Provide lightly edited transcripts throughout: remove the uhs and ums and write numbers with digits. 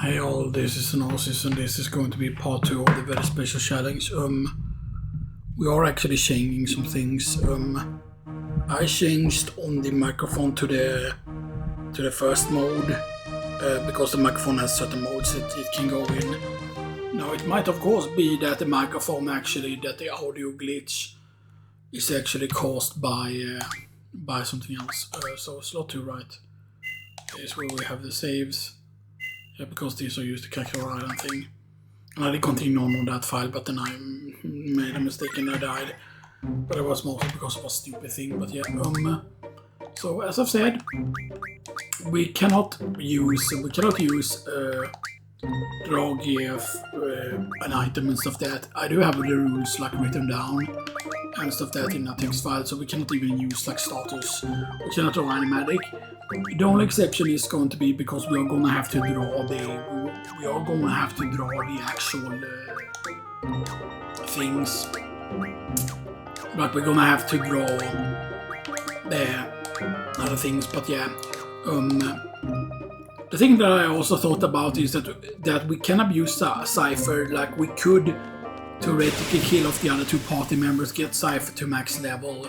Hey all, this is Rinoas and this is going to be part 2 of the very special challenge. We are actually changing some things. I changed on the microphone to the first mode because the microphone has certain modes it can go in. Now it might of course be that the microphone that the audio glitch is actually caused by something else. So slot 2 right is where we have the saves. Yeah, because these are used to calculate Island thing. And I did continue on that file, but then I made a mistake and I died. But it was mostly because of a stupid thing, but yeah. So as I've said, we cannot use draw GF an item and stuff that. I do have the rules like written down and stuff that in a text file, so we cannot even use like status. We cannot draw animatic. The only exception is going to be because we are going to have to draw the actual things. But we're going to have to draw the other things. But yeah, the thing that I also thought about is that we can abuse Seifer. Like we could theoretically kill off the other two party members, get Seifer to max level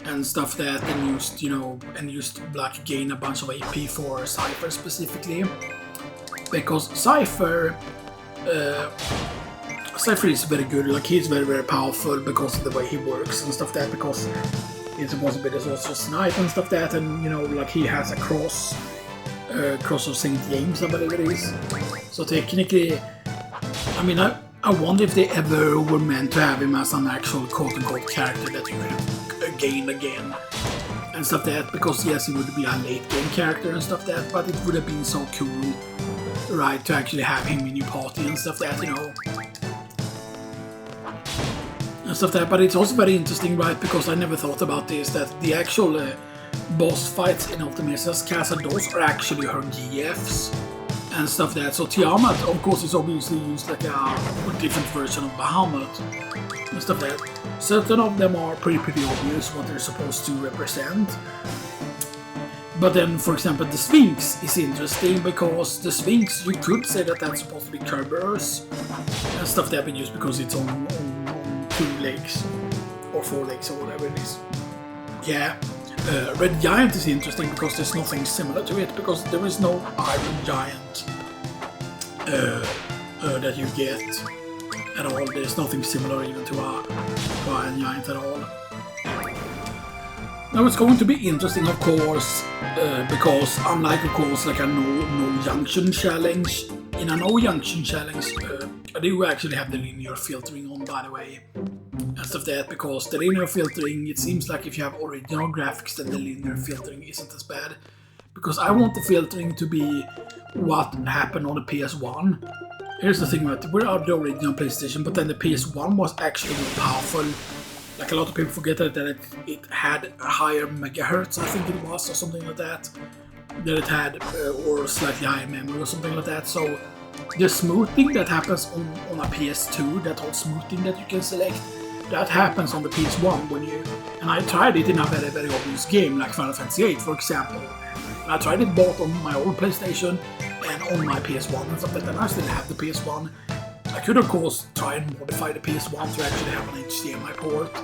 and stuff that, and used like gain a bunch of AP for Seifer specifically, because Seifer is very good. Like he's very, very powerful because of the way he works and stuff that, because he's supposed to be the sorcerer's snipe and stuff that, and like he has a cross of St. James, I believe it is. So technically, I mean, I wonder if they ever were meant to have him as an actual quote-unquote character that you could gain again and stuff that, because yes, it would be a late game character and stuff that, but it would have been so cool, right, to actually have him in your party and stuff that, and stuff that. But it's also very interesting, right, because I never thought about this, that the actual boss fights in Ultimatus Casa, those are actually her GFs and stuff that. So Tiamat, of course, is obviously used like a different version of Bahamut and stuff like that. Certain of them are pretty obvious what they're supposed to represent. But then, for example, the Sphinx is interesting because the Sphinx, you could say that that's supposed to be Cerberus and stuff that have been used because it's on 2 legs or 4 legs or whatever it is. Yeah. Red Giant is interesting because there's nothing similar to it, because there is no Iron Giant that you get at all. There's nothing similar even to Iron Giant at all. Now it's going to be interesting, of course, because unlike, of course, like a no junction challenge, in a no junction challenge, I do actually have the linear filtering on, by the way. And stuff that, because the linear filtering, it seems like if you have original graphics, then the linear filtering isn't as bad. Because I want the filtering to be what happened on the PS1. Here's the thing, right, we're out the original PlayStation, but then the PS1 was actually more powerful. Like a lot of people forget that it had a higher megahertz, I think it was, or something like that. That it had, or slightly higher memory or something like that. So the smoothing that happens on a PS2, that whole smoothing that you can select, that happens on the PS1 and I tried it in a very, very obvious game, like Final Fantasy VIII, for example. And I tried it both on my old PlayStation and on my PS1 and stuff like that, and I still have the PS1. I could, of course, try and modify the PS1 to actually have an HDMI port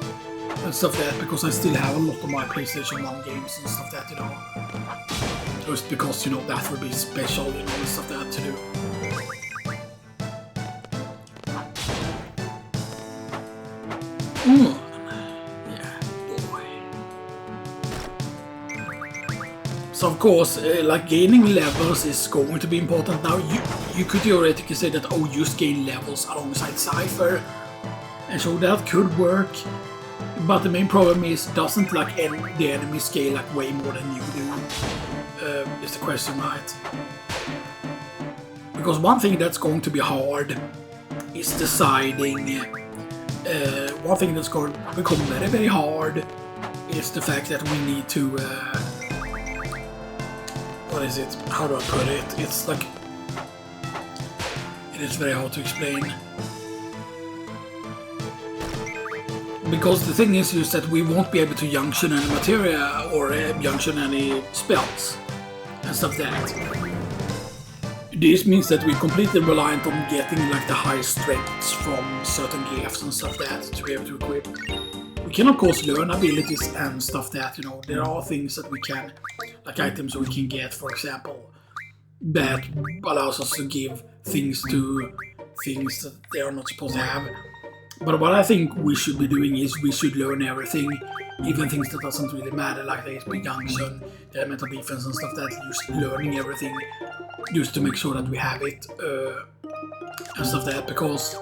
and stuff like that, because I still have a lot of my PlayStation 1 games and stuff like that, just because, that would be special, and stuff like that to do. Yeah, boy. So of course, like gaining levels is going to be important. Now you could theoretically say that, oh, just gain levels alongside Seifer, and so that could work. But the main problem is, doesn't like the enemy scale like way more than you do? Is the question, right? Because one thing that's going to be hard is deciding. One thing that's going to become very, very hard is the fact that we need to, what is it? How do I put it? It's like, it is very hard to explain. Because the thing is just that we won't be able to junction any materia or junction any spells and stuff like that. This means that we're completely reliant on getting like the high strengths from certain gifts and stuff that to be able to equip. We can of course learn abilities and stuff that, you know, there are things that we can, like items we can get, for example, that allows us to give things to things that they are not supposed to have. But what I think we should be doing is we should learn everything, even things that doesn't really matter, like the HP junction, the elemental defense and stuff that, just learning everything just to make sure that we have it and stuff that, because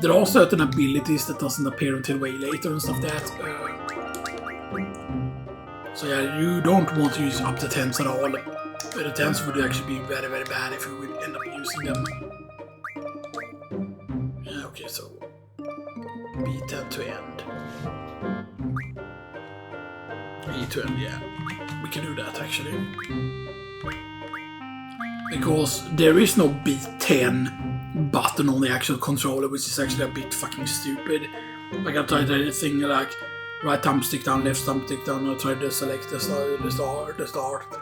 there are certain abilities that doesn't appear until way later and stuff that. So yeah, you don't want to use up to 10s at all. The 10s would actually be very, very bad if you would end up using them. Yeah, okay, so B10 to end. E to end, yeah. We can do that actually. Because there is no B10 button on the actual controller, which is actually a bit fucking stupid. Like I tried anything like right thumbstick down, left thumbstick down, I tried to select the start.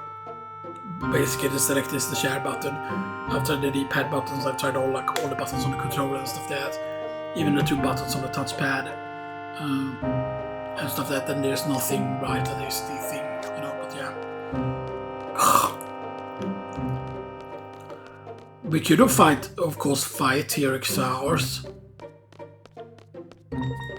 Basically the select is the share button. I've tried the D-pad buttons, I've tried all the buttons on the controller and stuff like that. Even the 2 buttons on the touchpad. And stuff like that, then there's nothing right that is the thing, you know, but yeah. We could of course fight T-Rexaurs.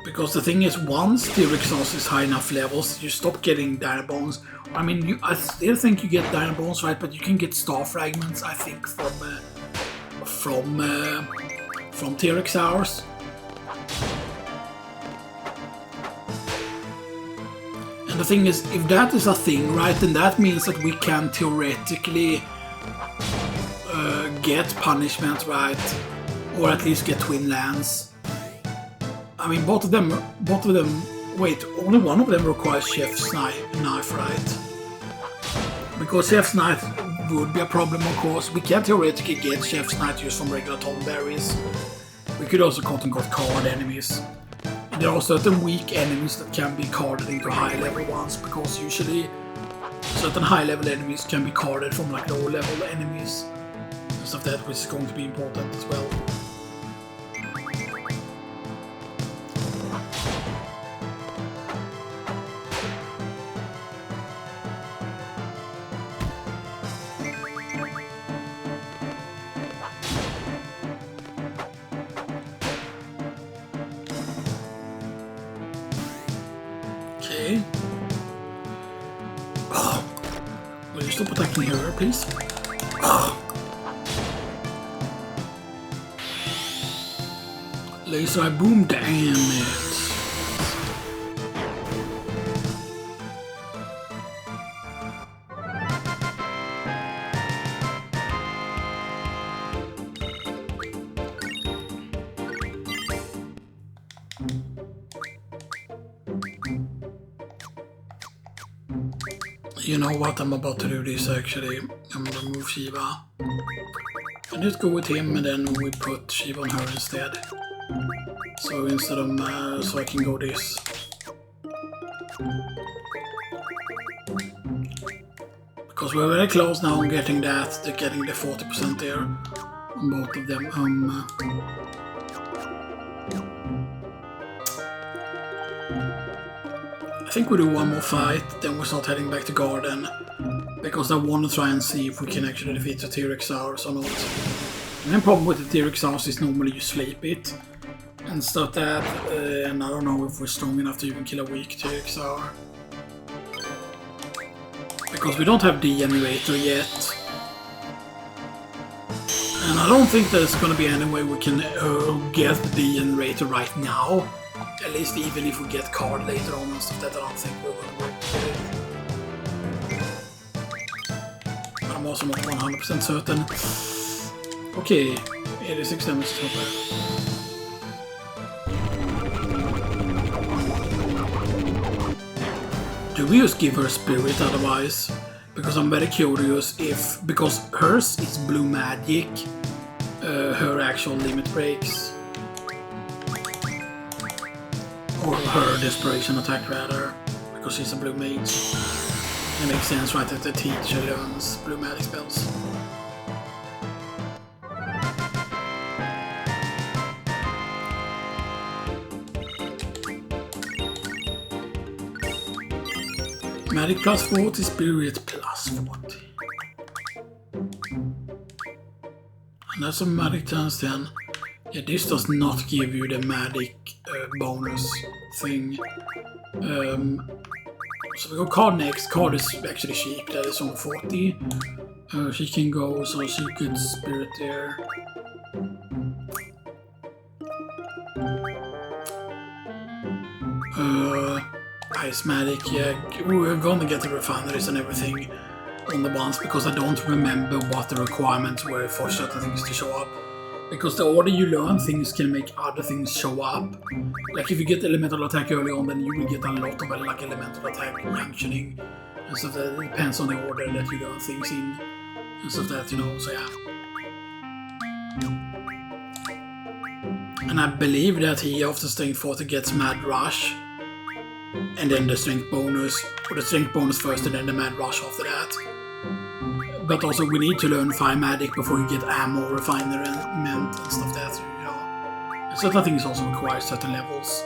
Because the thing is, once T-Rexaurs is high enough levels, you stop getting Dino Bones. I mean, I still think you get Dino Bones, right? But you can get Star Fragments, I think, from T-Rexaurs. And the thing is, if that is a thing, right, then that means that we can theoretically get punishment, right, or at least get Twin Lands. I mean, both of them. Wait, only one of them requires Chef's Knife, right? Because Chef's Knife would be a problem, of course. We can theoretically get Chef's Knife used from regular Tonberries. We could also quote-unquote card enemies. There are certain weak enemies that can be carded into high-level ones, because usually certain high-level enemies can be carded from like low-level enemies. And stuff that which is going to be important as well. Okay. Will you stop attacking her, please? Laser eye boom, damn it. You know what, I'm about to do this actually. I'm gonna remove Shiva. And just go with him and then we put Shiva on her instead. So instead of, so I can go this. Because we're very close now on getting that, getting the 40% there on both of them. I think we do one more fight, then we start heading back to Garden. Because I want to try and see if we can actually defeat the T-Rexaurs or not. The main problem with the T-Rexaurs is normally you sleep it and stuff that, and I don't know if we're strong enough to even kill a weak T-Rexaur. Because we don't have the generator yet. And I don't think there's gonna be any way we can get the generator right now. At least even if we get card later on and stuff that, I don't think we're gonna work with it. But I'm also not 100% certain. Okay, 86 damage is not bad. Do we just give her spirit otherwise? Because I'm very curious if, because hers is blue magic, her actual limit breaks. Or her desperation attack rather, because she's a blue mage. It makes sense, right, that the teacher learns blue magic spells. Magic plus 40, Spirit plus 40. And that's a Magic turns 10. Yeah, this does not give you the Magic bonus thing. So we go card next. Card is actually cheap, that is on 40. She can go, so she could Spirit there. Ice Magic, yeah, we're gonna get the refineries and everything on the ones because I don't remember what the requirements were for certain things to show up. Because the order you learn things can make other things show up. Like if you get elemental attack early on, then you will get a lot of like elemental attack functioning and stuff. That it depends on the order that you learn things in and stuff that, you know, so yeah. And I believe that he after strength 40 gets Mad Rush. And then the strength bonus, or the strength bonus first and then the Mad Rush after that. But also we need to learn Fire Magic before you get ammo, refinement and stuff that, you know. And certain things also require certain levels.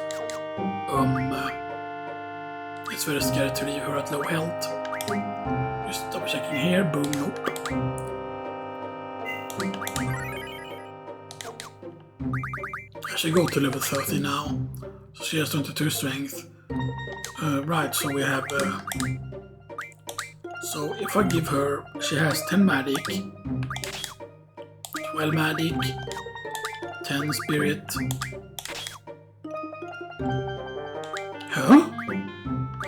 It's very scary to leave her at low health. Just double checking here, boom, nope. I should go to level 30 now. So she has 22 strength. Right, so we have... so if I give her... She has 10 magic, 12 magic, 10 spirit. Huh?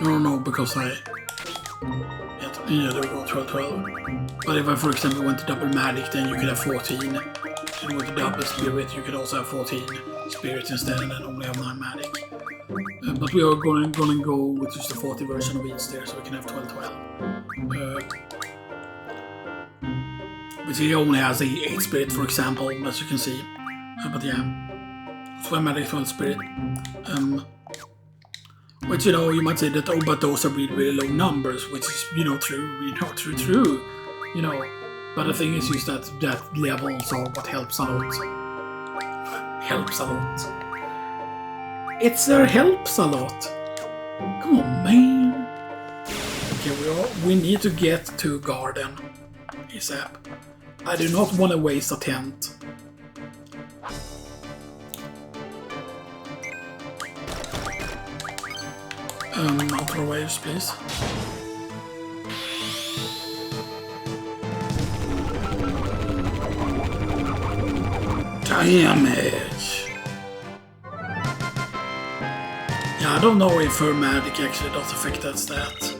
No, because I... Yeah, there we go, 12. But if I, for example, went to double magic, then you could have 14. And with the double spirit, you could also have 14 spirits instead, and then only have 9 magic. But we are going to go with just the 40 version of each there, so we can have 12. But he only has a 8 spirit, for example, as you can see. But yeah, 12 magic, 12 spirit. Which, you know, you might say that, oh, but those are really low numbers, which is, you know, true, you know. But the thing is just that levels are what helps a lot. It's helps a lot. Come on, man. Okay, we need to get to Garden ASAP. I do not want to waste a tent. Outer waves, please. Damage. Yeah, I don't know if her magic actually does affect that stat.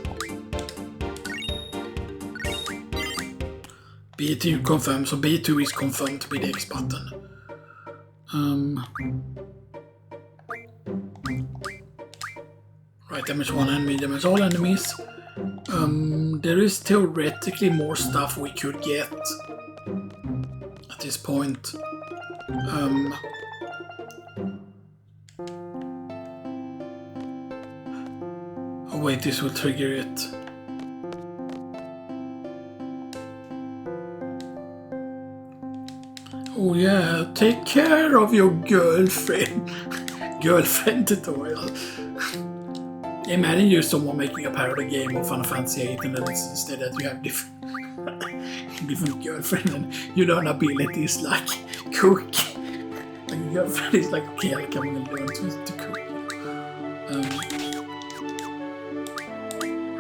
B2 confirmed, so B2 is confirmed to be the X button. Right, damage one enemy, damage all enemies. There is theoretically more stuff we could get at this point. Oh wait, this will trigger it. Oh yeah, take care of your girlfriend. Girlfriend tutorial. Imagine you're someone making a parody game of Final Fantasy VIII and then it's instead that you have different girlfriend and you learn abilities like cook. Like your girlfriend is like, okay, I'm gonna learn to cook.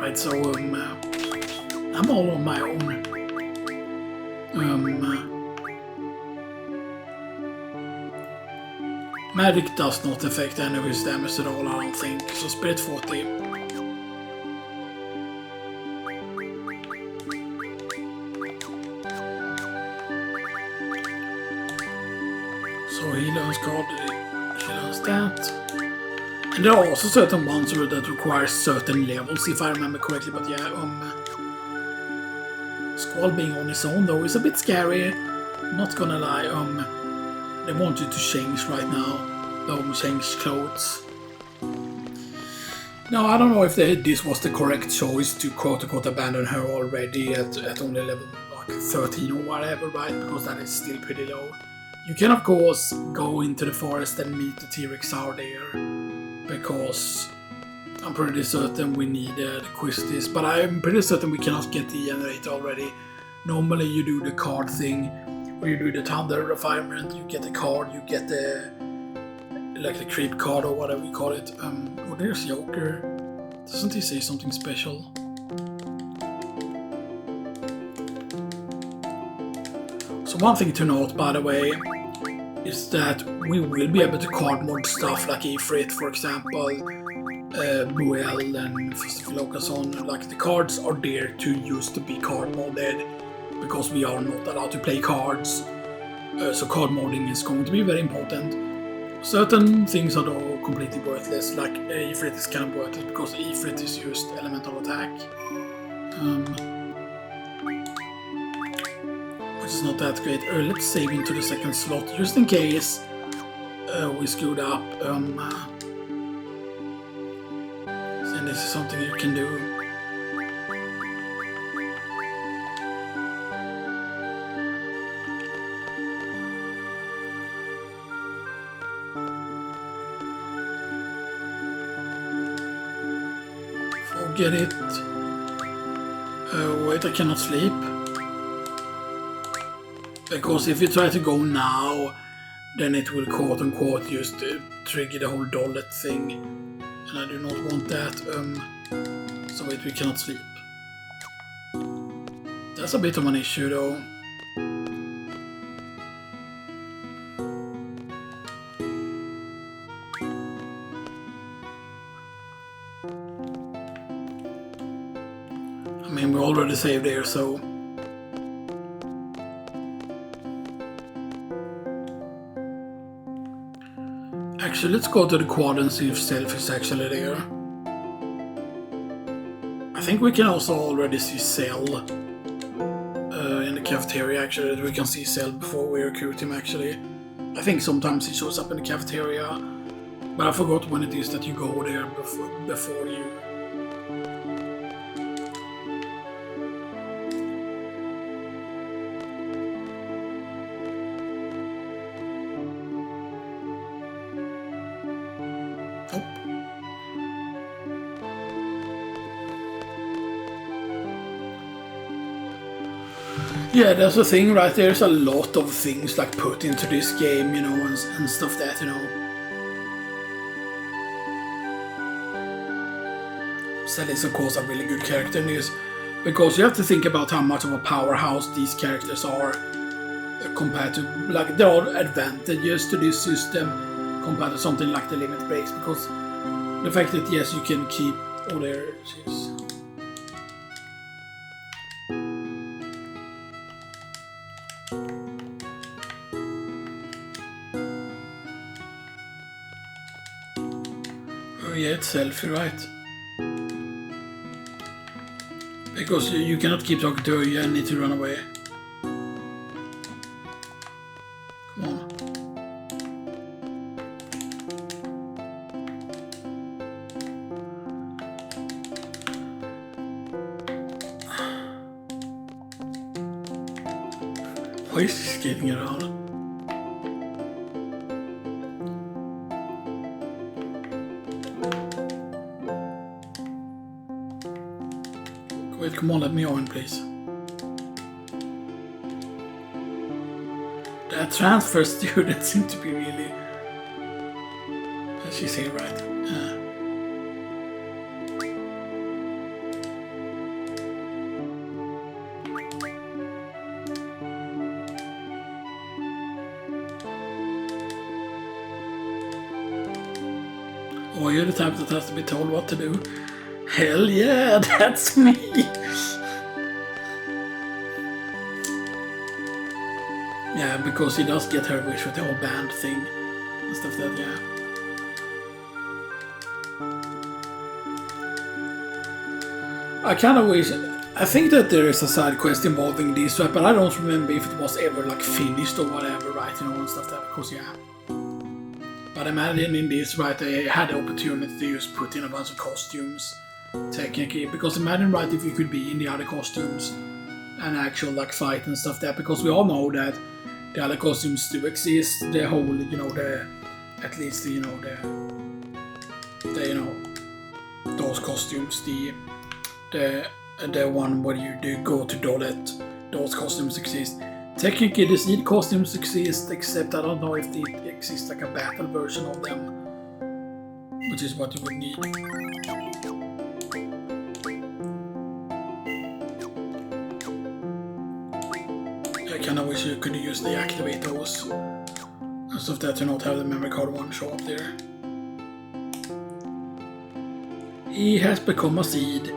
Right, so I'm all on my own. Magic does not affect enemies' damage at all, I don't think. So Spirit 40. So he learns God, he learns that. And there are also certain ones that require certain levels, if I remember correctly, but yeah, Squall being on his own though is a bit scary, not gonna lie. They want you to change right now. Don't change clothes. Now, I don't know if this was the correct choice to quote-unquote abandon her already at only level like 13 or whatever, right? Because that is still pretty low. You can, of course, go into the forest and meet the T-Rex out there. Because I'm pretty certain we need the Quistis, but I'm pretty certain we cannot get the generator already. Normally you do the card thing, where you do the Thunder Refinement, you get the card, you get the like the creep card or whatever you call it. Oh, there's Joker. Doesn't he say something special? So one thing to note, by the way, is that we will be able to card mod stuff like Ifrit, for example, Buell and Locason. Like the cards are there to use to be card modded, because we are not allowed to play cards. So card modding is going to be very important. Certain things are though completely worthless, like Ifrit is kind of worthless because Ifrit is used elemental attack. Which is not that great. Let's save into the second slot, just in case we screwed up. And this is something you can do. Forget it. Wait, I cannot sleep. Because if you try to go now, then it will quote-unquote just trigger the whole Dollet thing. And I do not want that. So wait, we cannot sleep. That's a bit of an issue though. I mean, we already saved there, so... Actually, let's go to the quad and see if Self is actually there. I think we can also already see Cell in the cafeteria, actually. We can see Cell before we recruit him, actually. I think sometimes he shows up in the cafeteria, but I forgot when it is that you go there before you... Yeah, that's the thing, right? There's a lot of things like put into this game, you know, and stuff that, you know. Cell is of course a really good character in this, because you have to think about how much of a powerhouse these characters are compared to, like, there are advantages to this system compared to something like the limit breaks, because the fact that yes, you can keep all their... Yeah, it's Seifer, right? Because you cannot keep talking to her, you need to run away. Come on. Why is she skating around? Wait, come on, let me on, please. That transfer student seemed to be really... She's here, right? Oh, you're the type that has to be told what to do. Hell yeah, that's me! Yeah, because he does get her wish with the whole band thing and stuff that, yeah. I kind of wish... I think that there is a side quest involving this, right? But I don't remember if it was ever like finished or whatever, right? You know, and stuff that, because yeah. But imagine in this, right, they had the opportunity to just put in a bunch of costumes. Technically, because imagine, right, if you could be in the other costumes and actual like fight and stuff there, because we all know that the other costumes do exist. The whole, you know, the at least, you know, the you know, those costumes. The one where you do go to Dollet, those costumes exist. Technically the seed costumes exist, except I don't know if they exist like a battle version of them, which is what you would need. I kinda wish you could use the activate those. Instead of that, to not have the memory card one show up there. He has become a seed.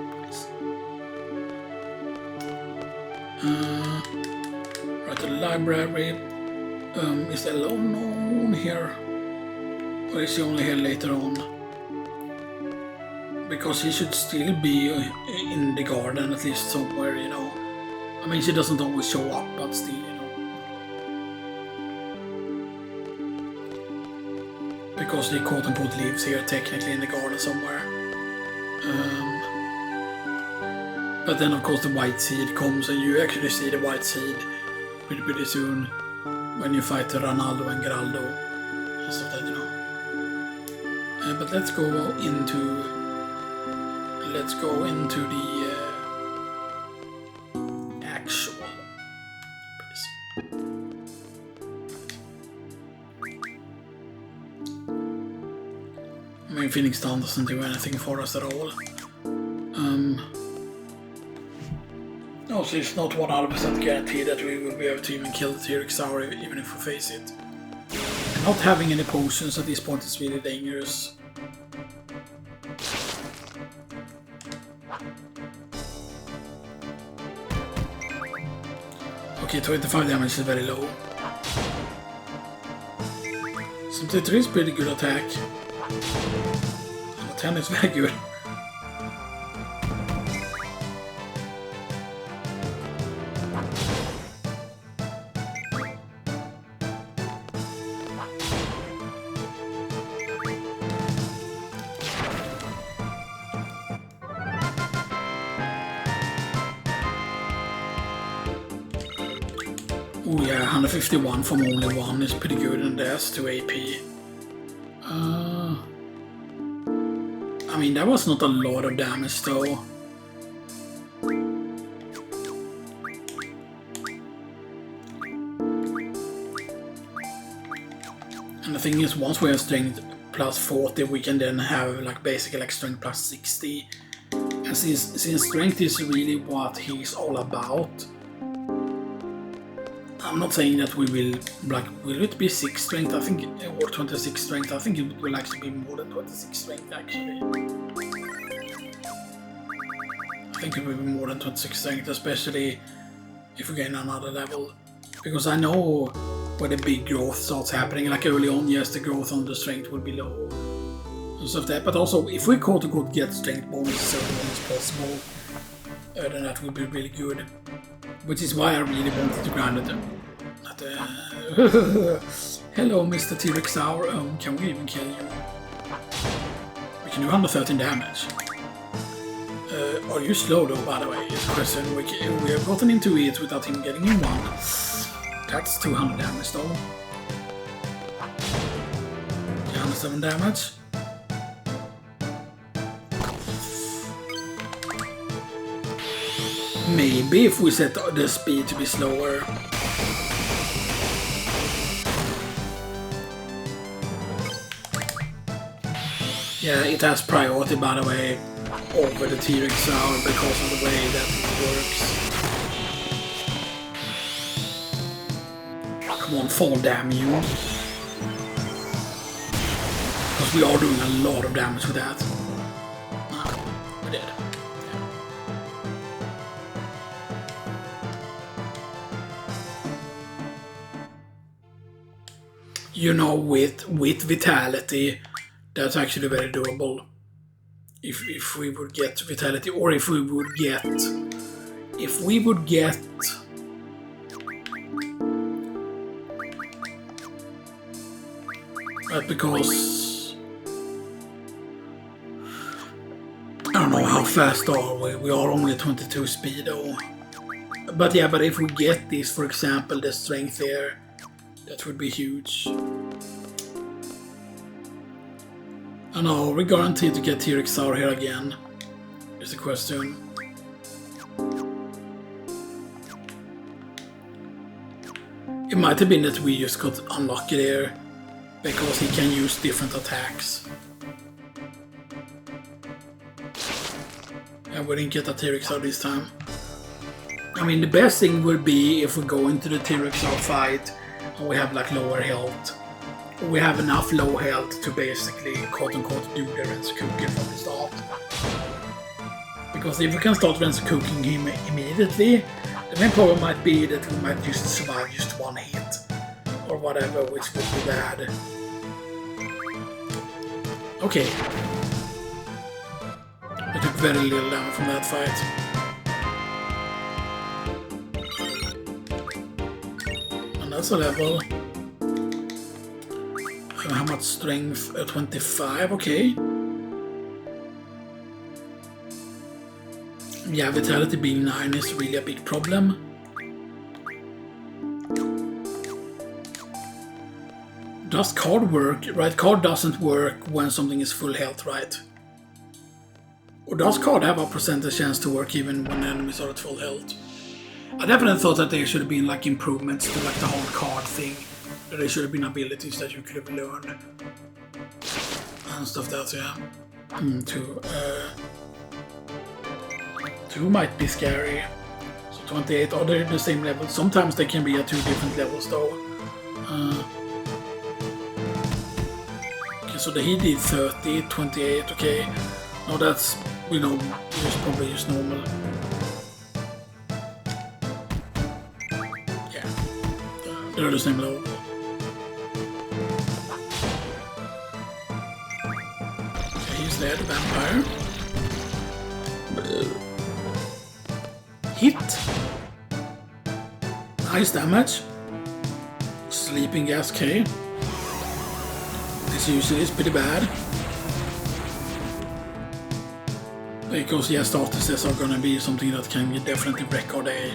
Right, the library. Is Elo known here? Or is he only here later on? Because he should still be in the garden, at least somewhere, you know. I mean, she doesn't always show up, but still, you know. Because he quote-unquote lives here, technically in the garden somewhere. But then, of course, the white seed comes, and you actually see the white seed pretty soon when you fight Ronaldo and Geraldo and stuff like that, you know. But let's go into the actual. I mean, Phoenix Down doesn't do anything for us at all. Also, it's not 100% guaranteed that we will be able to even kill the T-Rex Tower even if we face it. And not having any potions at this point is really dangerous. Okay, 25 damage is very low. 73 is pretty good attack. And 10 is very good. Oh yeah, 151 from only one is pretty good, and there's 2 AP. I mean, that was not a lot of damage though. And the thing is, once we have strength plus 40, we can then have like basically like strength plus 60. And since strength is really what he's all about, I'm not saying that we will, like, will it be 6 strength, I think, or 26 strength, I think it will actually be more than 26 strength, actually. I think it will be more than 26 strength, especially if we gain another level. Because I know where the big growth starts happening, like early on, yes, the growth on the strength will be low. And stuff like that, but also, if we quote-unquote get strength bonuses as early as possible, then that would be really good. Which is why I really wanted to grind it. Hello, Mr. T-Rex Tower. Can we even kill you? We can do 113 damage. Are you slow though, by the way? Is the question. We have gotten into it without him getting in one. That's 200 damage though. 107 damage. Maybe if we set the speed to be slower. Yeah, it has priority, by the way, over the T-Rex Tower because of the way that it works. Come on, fall, damn you. Because we are doing a lot of damage with that. We did. You know, with Vitality, that's actually very doable. If we would get Vitality, or if we would get... But because... I don't know how fast are we. We are only 22 speed though. But yeah, but if we get this, for example, the strength there, that would be huge. And are we guaranteed to get T-Rex Tower here again? Is the question. It might have been that we just got unlucky there, because he can use different attacks. And we didn't get a T-Rex out this time. I mean, the best thing would be if we go into the T-Rex out fight and we have like lower health. Or we have enough low health to basically quote-unquote do the Rensukuken from the start. Because if we can start Rensukuking him immediately, the main problem might be that we might just survive just one hit. Or whatever, which would be bad. Okay. I took very little damage from that fight. And that's a level. How much strength? 25, okay. Yeah, vitality being 9 is really a big problem. Does card work? Right, card doesn't work when something is full health, right? Or does card have a percentage chance to work even when enemies are at full health? I definitely thought that there should have been like improvements to like the whole card thing. That there should have been abilities that you could have learned. And stuff that, yeah. Two might be scary. So 28, are they the same level? Sometimes they can be at 2 different levels though. Okay, so he did 30, 28, okay. Now that's, you know, probably just normal. Yeah, they're the same level. Okay, he's there, the vampire. Hit. Nice damage. Sleeping gas K. This usually is pretty bad. Because yeah, statuses are gonna be something that can definitely wreck our day.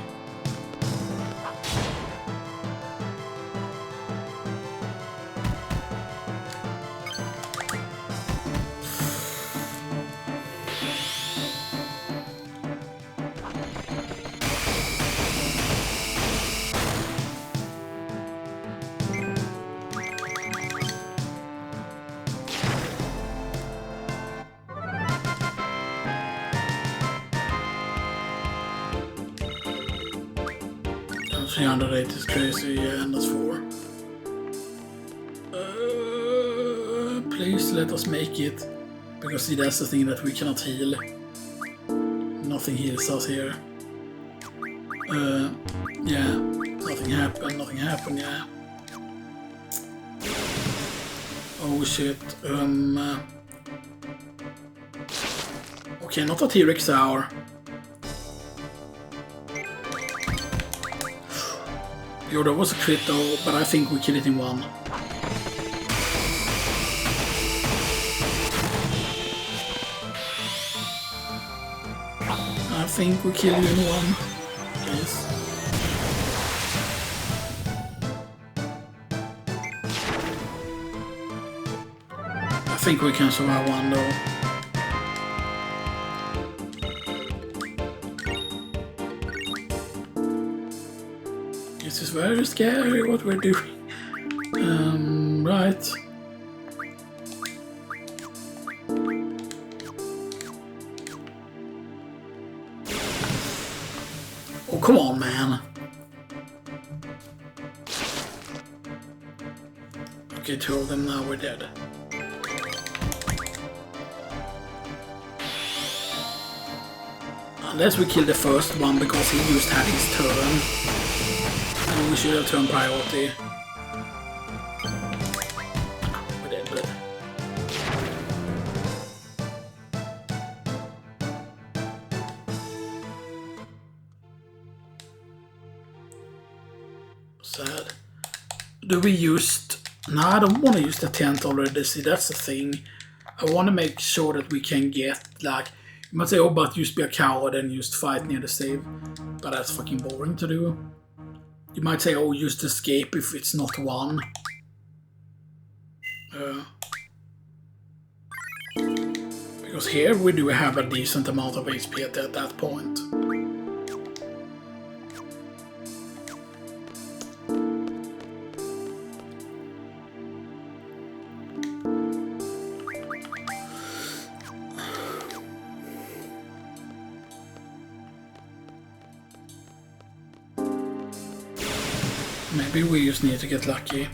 And 308 is crazy, yeah, and that's 4. Please let us make it. Because see, that's the thing that we cannot heal. Nothing heals us here. Yeah, nothing happened, yeah. Oh shit, okay, not a T-Rex hour. Yo, that was a crit though, but I think we killed it in 1. I think we killed you in 1. Please. I think we can survive 1 though. This is very scary what we're doing. Right. Oh, come on, man. Okay, 2 of them now, we're dead. Unless we kill the first one because he just had his turn. And we should have turned priority. We're dead, but... Sad. Do we use... No, I don't want to use the tent already. See, that's the thing. I want to make sure that we can get, like... You might say, oh, but just be a coward and just fight near the save. But that's fucking boring to do. You might say, oh, just escape if it's not 1. Because here we do have a decent amount of HP at that point. Maybe we just need to get lucky.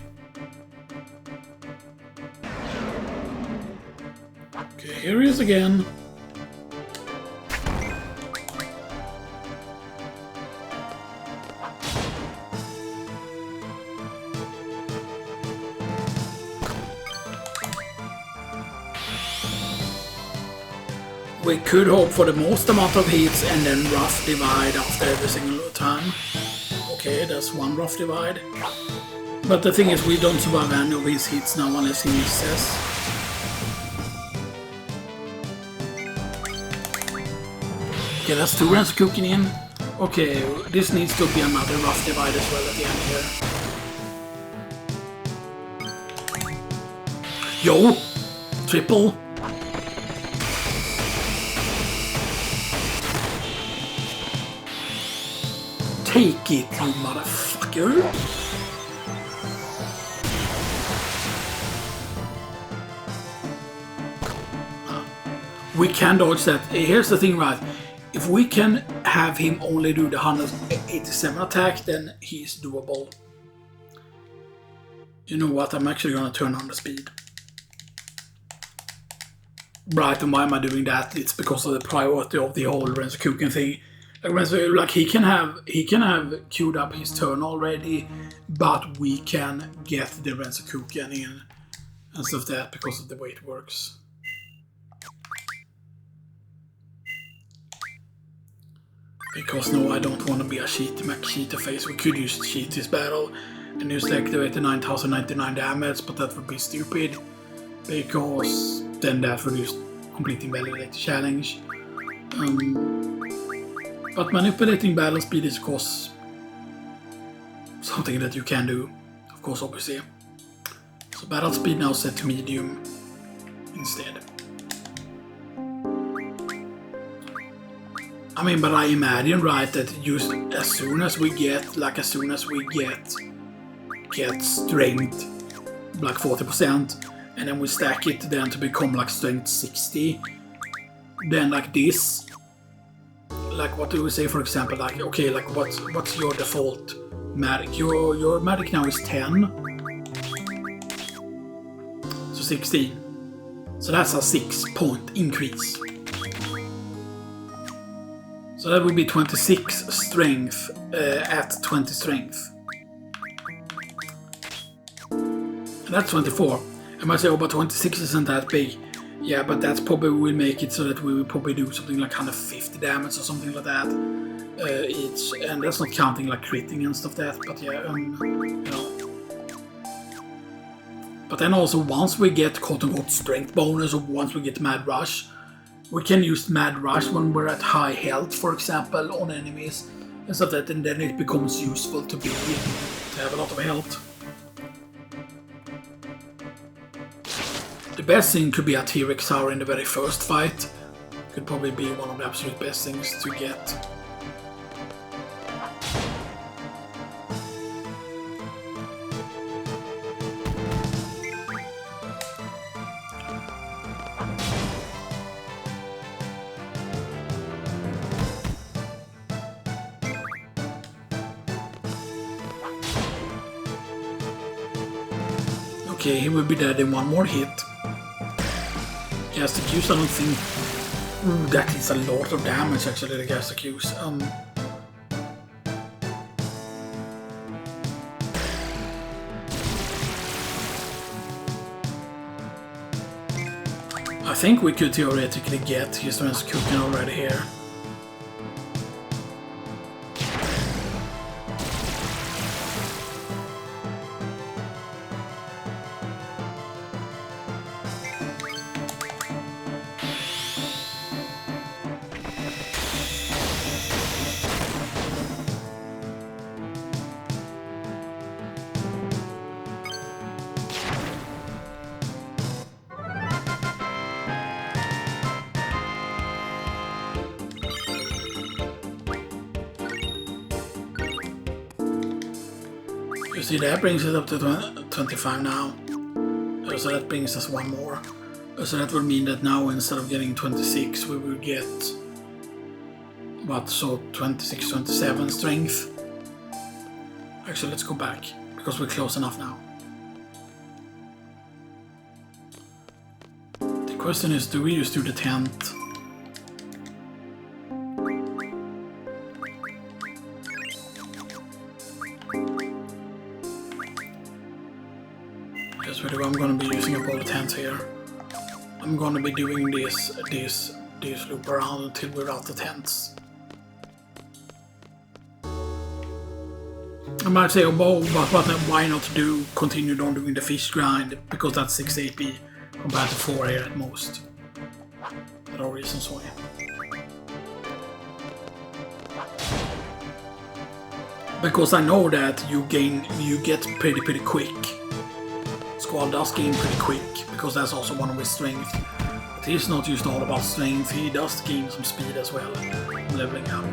Okay, here he is again. We could hope for the most amount of hits and then rough divide after every single time. Okay, that's one rough divide. But the thing is, we don't survive any of his hits now unless he misses. Okay, that's 2 rounds cooking in. Okay, this needs to be another rough divide as well at the end here. Yo! Triple! Take it, you motherfucker! We can dodge that. Here's the thing, right? If we can have him only do the 187 attack, then he's doable. You know what? I'm actually gonna turn on the speed. Right, and why am I doing that? It's because of the priority of the whole Renzokuken thing. Like he can have queued up his turn already, but we can get the Renzokuken in and stuff like that because of the way it works. Because no, I don't want to be a cheater face. We could use cheat this battle and use the activated 9099 damage, but that would be stupid because then that would just completely invalidate the challenge. But manipulating battle speed is of course something that you can do, of course, obviously. So battle speed now set to medium instead. I mean, but I imagine, right, that just as soon as we get strength like 40%, and then we stack it then to become like strength 60, then like this, like what do we say, for example, like okay, like what's your default magic? Your magic now is 10, so 16. So that's a 6-point increase. So that would be 26 strength at 20 strength. And that's 24. I might say, oh, but 26 isn't that big. Yeah, but that's probably will make it so that we will probably do something like 150 damage or something like that each. And that's not counting like critting and stuff like that. But yeah, you know. But then also once we get quote-unquote strength bonus, or once we get Mad Rush, we can use Mad Rush when we're at high health, for example, on enemies and stuff like that, and then it becomes useful to have a lot of health. The best thing could be a T-Rex Tower in the very first fight. Could probably be one of the absolute best things to get. Okay, he will be dead in one more hit. Gas accuse, I don't think... Ooh, that is a lot of damage actually, the gas accuse. I think we could theoretically get his Renzokuken already here. See, that brings it up to 25 now. So that brings us one more. So that would mean that now instead of getting 26, we will get what? So 26, 27 strength. Actually, let's go back because we're close enough now. The question is, do we just do the tent? Yes, we do. I'm going to be using up all the tents here. I'm going to be doing this loop around until we're out the tents. I might say, oh, but why not continue on doing the fish grind, because that's 6 AP compared to 4 here at most. There are reasons why. Because I know that you get pretty quick. Squall does gain pretty quick, because that's also one of his strength. But he's not just all about strength, he does gain some speed as well, leveling up.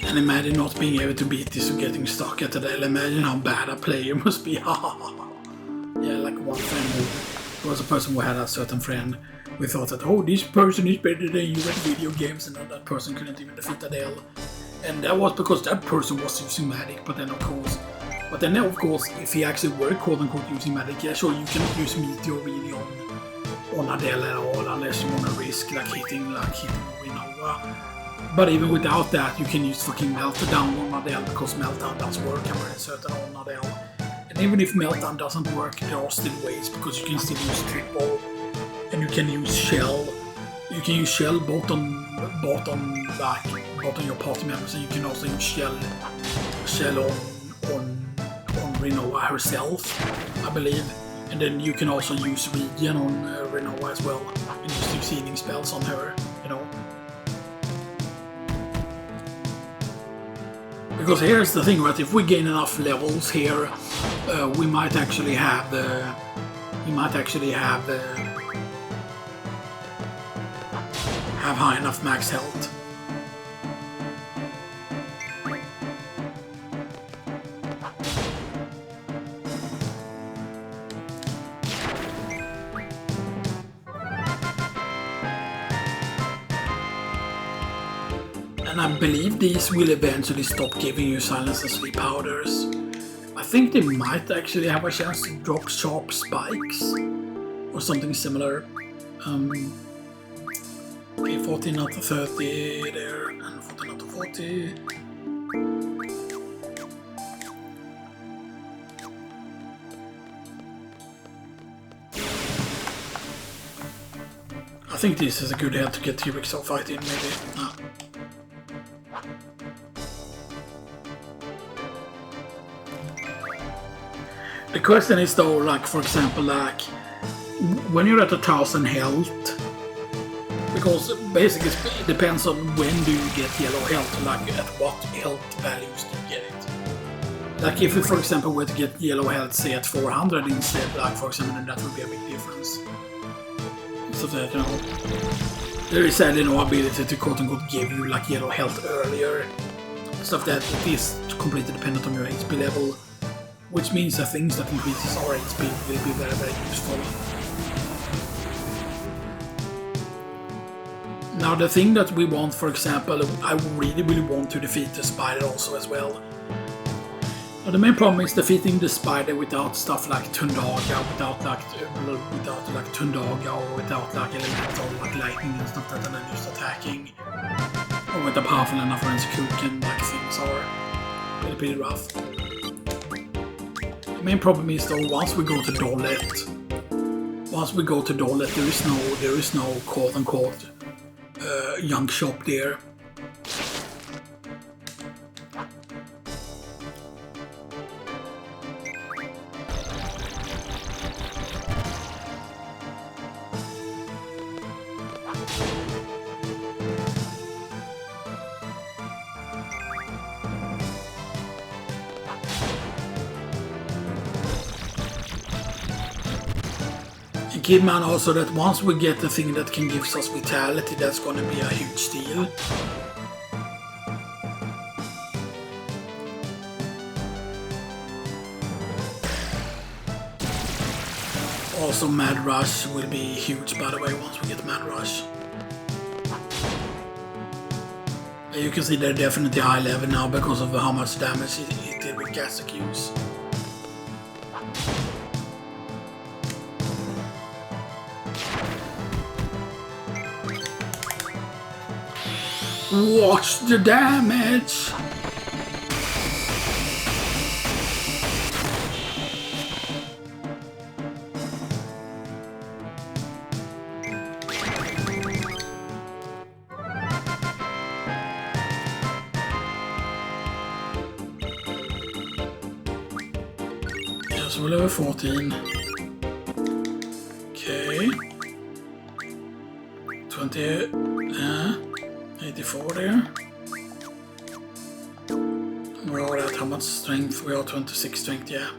And imagine not being able to beat this or getting stuck at the L. Imagine how bad a player must be. Yeah, like one friend who was a person who had a certain friend. We thought that, oh, this person is better than you at video games, and that person couldn't even defeat Adele. And that was because that person was using magic, but then of course, if he actually were quote-unquote using magic, yeah, sure, you cannot use meteor really on Adele at all, unless you want to risk hitting Rinoa. But even without that, you can use fucking Meltdown on Adele, because Meltdown does work, I'm pretty certain, on Adele. And even if Meltdown doesn't work, there are still ways, because you can still use Triple, and you can use Shell. You can use Shell both on your party members, and you can also use Shell on Rinoa herself, I believe. And then you can also use Regen on Rinoa as well, and just use healing spells on her, you know. Because here's the thing, right? If we gain enough levels here, we might actually have high enough max health. And I believe these will eventually stop giving you silence and sleep powders. I think they might actually have a chance to drop sharp spikes or something similar. Okay, 14 out of 30 there, and 14 out of 40. I think this is a good head to get T-Rex or fight in, maybe. No. The question is though, like for example, like when you're at 1,000 health, because basically it depends on when do you get yellow health, like at what health values do you get it. Like if you, for example, were to get yellow health, say at 400 instead, like for example, then that would be a big difference. So that, you know, there is sadly no ability to quote-unquote give you like yellow health earlier. Stuff that it is completely dependent on your HP level. Which means that things that increases our HP will be very, very useful. Now the thing that we want, for example, I really want to defeat the spider also as well. Now the main problem is defeating the spider without stuff like Tonberry, without Tonberry, or without like elemental, like lightning and stuff that are then just attacking. Or with a powerful enough Ren's Cook and like things are pretty rough. The main problem is though, once we go to Dollet, there is no quote-unquote young shop there. keep in mind also that once we get the thing that can give us vitality, that's gonna be a huge deal. Also, Mad Rush will be huge, by the way, once we get Mad Rush. You can see they're definitely high level now because of how much damage it did with gas accuse. Watch the damage! Yes, we're level 14. Okay. 20. 84 there. We're at how much strength? We are 26 strength, yeah.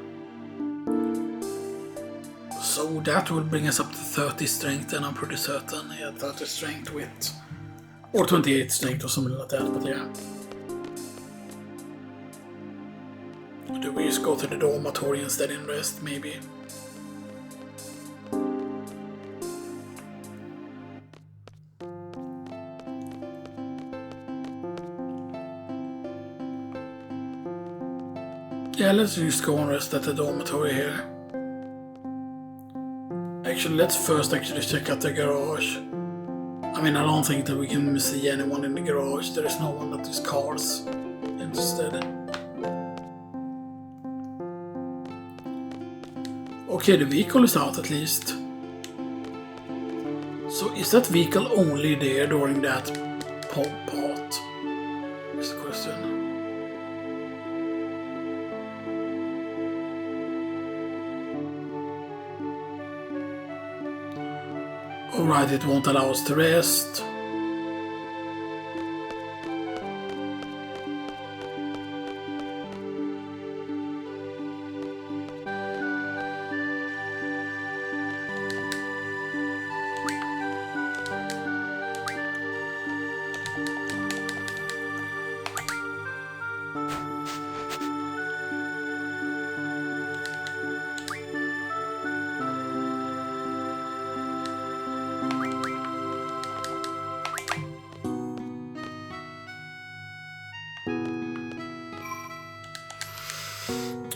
So that will bring us up to 30 strength, and I'm pretty certain. Yeah, 30 strength with... or 28 strength or something like that, but yeah. Do we just go to the dormitory instead and rest, maybe? Yeah, let's just go and rest at the dormitory here. Actually, let's first check out the garage. I mean, I don't think that we can see anyone in the garage. There is no one that is cars instead. Okay, the vehicle is out at least. So is that vehicle only there during that part? Is the question. Alright, it won't allow us to rest.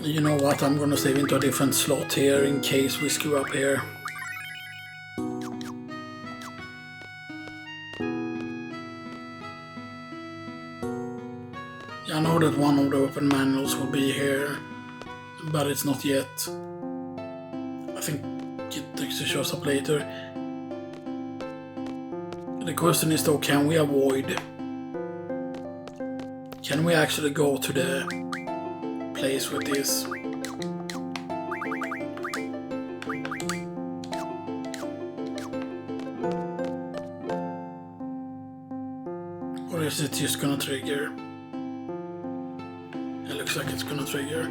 You know what, I'm gonna save into a different slot here in case we screw up here. Yeah, I know that one of the open manuals will be here, but it's not yet. I think it actually shows up later. The question is though, can we avoid? Can we actually go to the place with this? Or is it just gonna trigger? It looks like it's gonna trigger.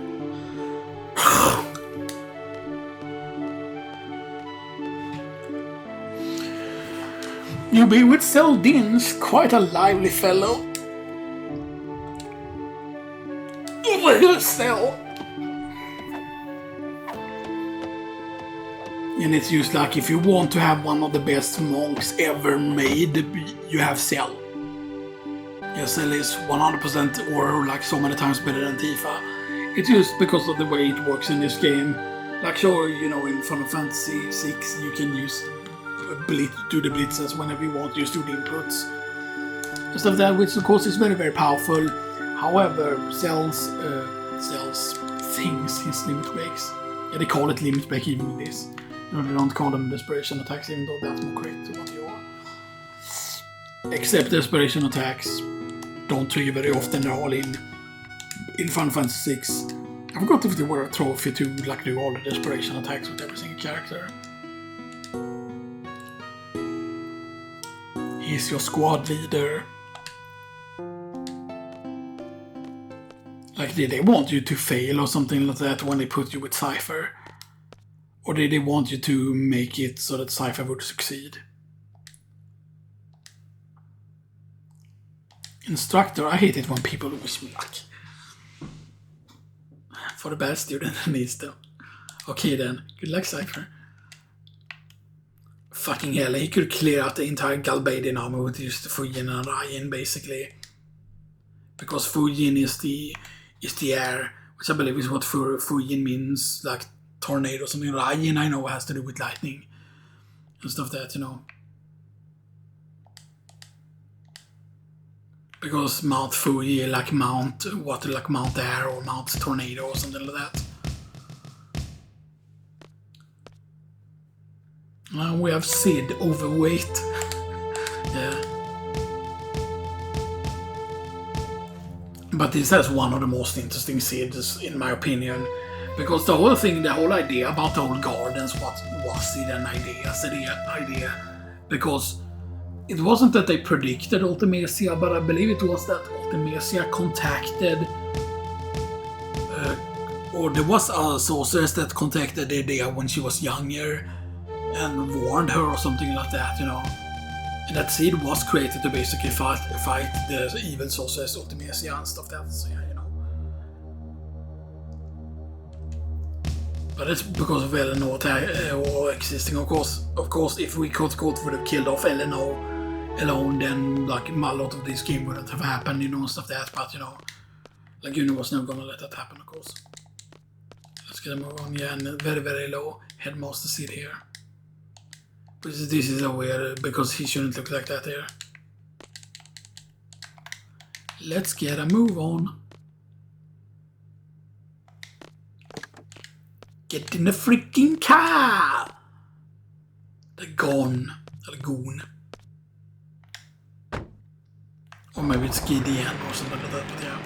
You be with Seldin's quite a lively fellow. Cell. And it's just like if you want to have one of the best monks ever made, you have Cell. Yeah, Cell is 100% or like so many times better than Tifa. It's just because of the way it works in this game. Like sure, you know, in Final Fantasy 6 you can use do the blitzes whenever you want, just do the inputs. And stuff like that, which of course is very, very powerful. However, Cell's things, his limit breaks. Yeah, they call it limit break even in this. You know, they don't call them desperation attacks, even though that's more correct to what you are. Except desperation attacks don't trigger very often, they're all in Final Fantasy 6. I forgot if there were a trophy to like do all the desperation attacks with every single character. He's your squad leader. Like, they want you to fail or something like that when they put you with Seifer. Or did they want you to make it so that Seifer would succeed? Instructor, I hate it when people wish me luck. For the bad student that needs them. Okay then, good luck Seifer. Fucking hell, he could clear out the entire Galbadian army with just Fujin and Ryan basically. Because Fujin is the air, which I believe is what Fujin means, like tornado or something. Ryan I know has to do with lightning and stuff that, you know. Because Mount Fuji like Mount Air or Mount Tornado or something like that. And we have Sid overweight. Yeah. But this is one of the most interesting Sids in my opinion. Because the whole idea about the whole gardens was it an idea. Because it wasn't that they predicted Ultimecia, but I believe it was that Ultimecia contacted, or there was a sorceress that contacted Edea when she was younger and warned her or something like that, you know. And that seed was created to basically fight the evil sorceress Ultimecia and stuff like that, so yeah, you know. But it's because of Eleanor existing, of course. If we would have killed off Eleanor alone, then like a lot of this game wouldn't have happened, you know, and stuff like that, but you know, like Iguenos was never gonna let that happen, of course. Let's get a move on, yeah, and very, very low Headmaster seed here. This is a weird, because he shouldn't look like that here. Let's get a move on. Get in the freaking car! The goon. Or maybe it's Gideon or something like that, but yeah.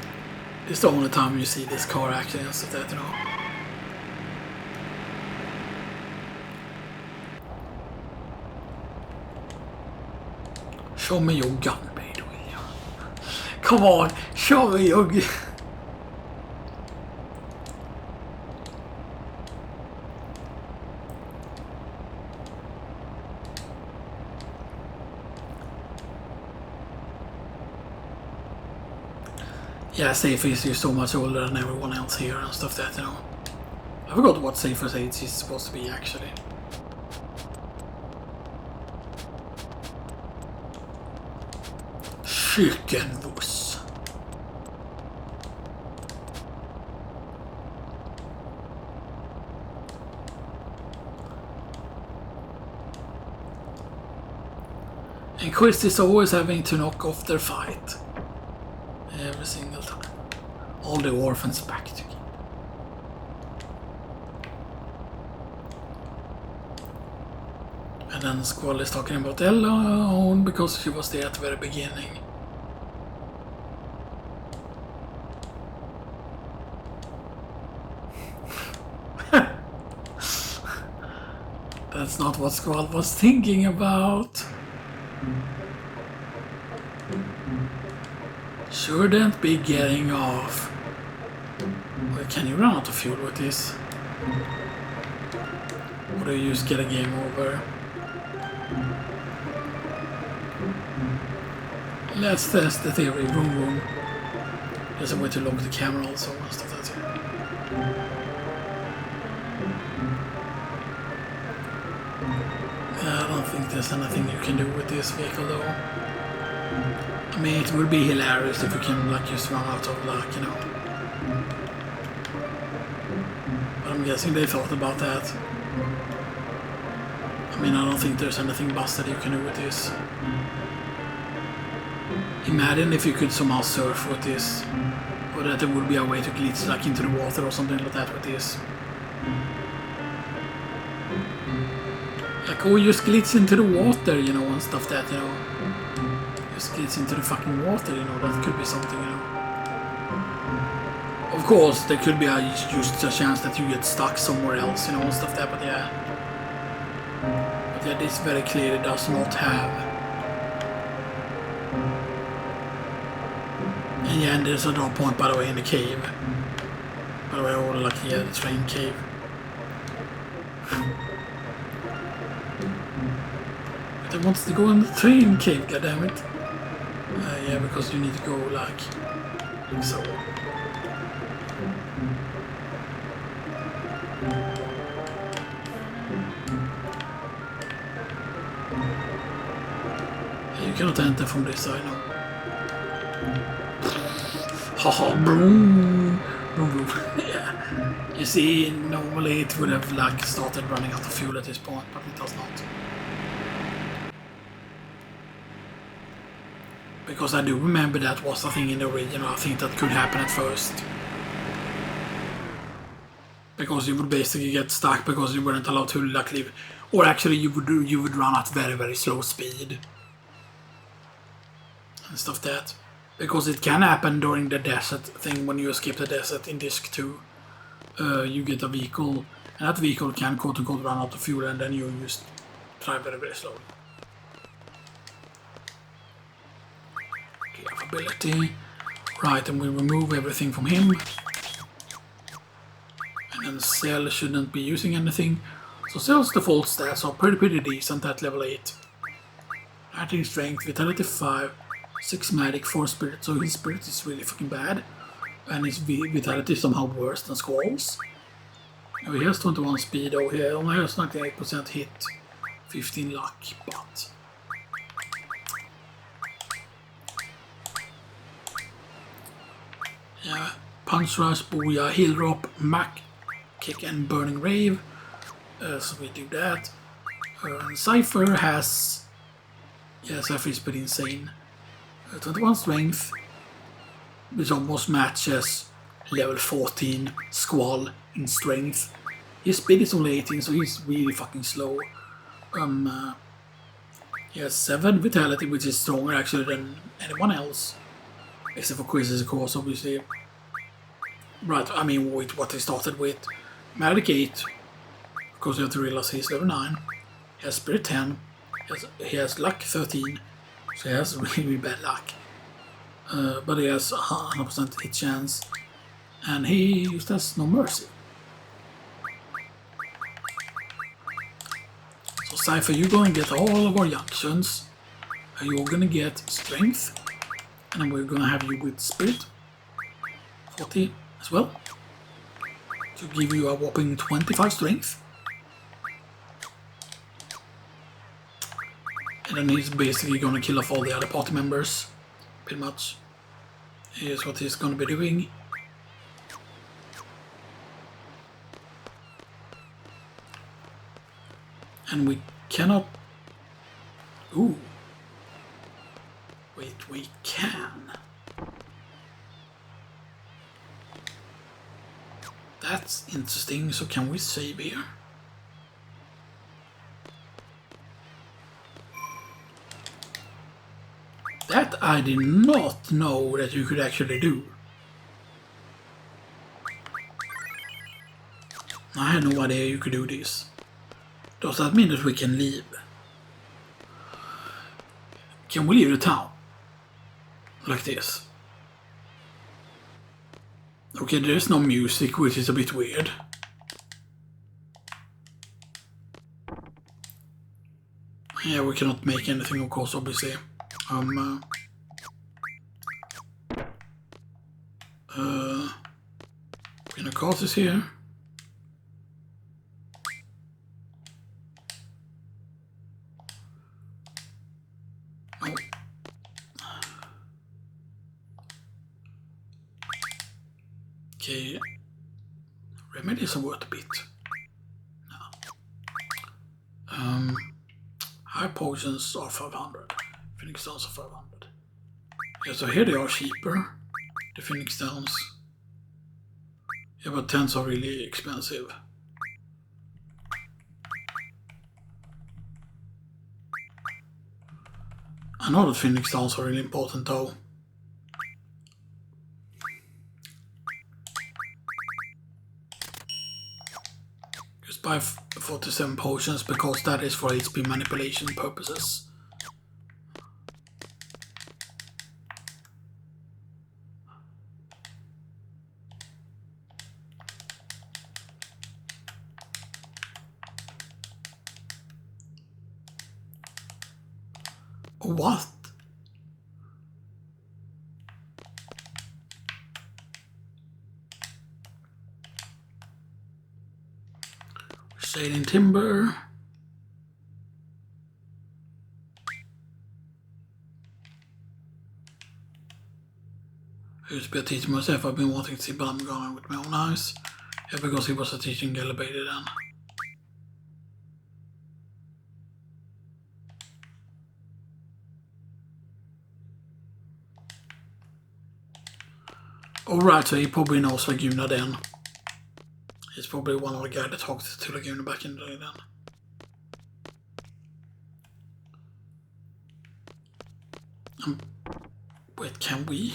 It's the only time you see this car actually and stuff like that, you know. Show me your gun, baby, will you? Come on, show me your gun. Yeah, Seifer is just so much older than everyone else here and stuff that, you know. I forgot what Seifer's age is supposed to be actually. Chickenbus. And Quist is always having to knock off their fight. Every single time. All the orphans back together. And then Squall is talking about Ella because she was there at the very beginning. That's not what Squall was thinking about. Shouldn't be getting off. Wait, can you run out of fuel with this? Or do you just get a game over? Let's test the theory. Boom boom. There's a way to lock the camera also and stuff like that. I don't think there's anything you can do with this vehicle though. I mean, it would be hilarious if we can like just run out of luck, you know. But I'm guessing they thought about that. I mean, I don't think there's anything busted you can do with this. Imagine if you could somehow surf with this. Or that there would be a way to glitch like into the water or something like that with this. Like, oh, just glitch into the water, you know, and stuff that, you know. Just glitch into the fucking water, you know, that could be something, you know. Of course, there could be just a chance that you get stuck somewhere else, you know, and stuff that, but yeah. But yeah, this very clearly does not have. And yeah, and there's a drop point, by the way, in the cave. By the way, all like, yeah, the train cave. But I wanted to go in the train cave, goddammit. Yeah, because you need to go like so. You cannot enter from this side now. Haha, boom, boom, boom. Yeah. You see, normally it would have like started running out of fuel at this point, but it does not. Because I do remember that was a thing in the original. I think that could happen at first. Because you would basically get stuck because you weren't allowed to like leave, or actually you would run at very slow speed and stuff that. Because it can happen during the desert thing when you escape the desert in Disc 2. You get a vehicle, and that vehicle can quote-unquote run out of fuel, and then you just drive very slowly. Okay, ability. Right, and we remove everything from him. And then Cell shouldn't be using anything. So Cell's default stats are pretty decent at level 8. 19 strength, vitality 5, 6 magic, 4 spirit, so his spirit is really fucking bad. And his vitality is somehow worse than Squall's. Oh, he has 21 speed, oh, he only has 98% hit, 15 luck, but... Yeah, Punch Rush, Booyah, Heal Drop, Mac, Kick and Burning Rave. So we do that. And Seifer has... Yeah, Seifer is pretty insane. 21 strength, which almost matches level 14 Squall in strength. His speed is only 18, so he's really fucking slow. He has 7 vitality, which is stronger actually than anyone else. Except for Chris, of course, obviously. Right, I mean, with what he started with. Magic 8, because you have to realize he's level 9. He has Spirit 10. He has Luck 13, so he has really bad luck. But he has 100% hit chance. And he just has no mercy. So Seifer, you're going to get all of our junctions. You're going to get strength. And then we're going to have you with spirit. 40 as well. To give you a whopping 25 strength. And then he's basically going to kill off all the other party members. Pretty much. Here's what he's going to be doing. And we cannot... Ooh. Wait, we can. That's interesting. So can we save here? That I did not know that you could actually do. I had no idea you could do this. Does that mean that we can leave? Can we leave the town? Like this. Okay, there's no music, which is a bit weird. Yeah, we cannot make anything, of course, obviously. Cart is here. Oh. Okay. Remedies are worth a bit. No. High potions are 500. Phoenix stones are 500. Yeah, so here they are cheaper. The Phoenix stones. Yeah, but 10s are really expensive. I know that Phoenix stones are really important though. Just buy 47 potions because that is for HP manipulation purposes. What? Shading timber. I used to be a teacher myself. I've been wanting to see Pandemonium Garden with my own eyes. Yeah, because he was a teacher in Galbadia then. Alright, so he probably knows Laguna then. He's probably one of the guys that talked to Laguna back in the day then. Wait, can we?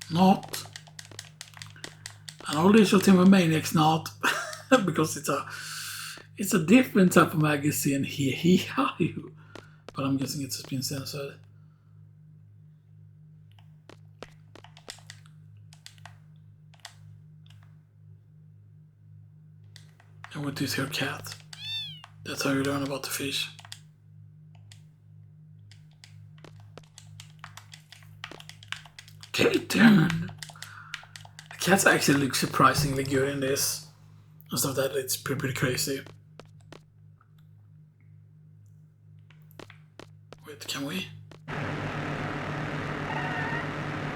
Not. And all digital timber maniacs not. Because it's a different type of magazine here. But I'm guessing it's been censored. And with this here cat. That's how you learn about the fish. Okay, turn. The cats actually look surprisingly good in this. And stuff that it's pretty crazy. Wait, can we?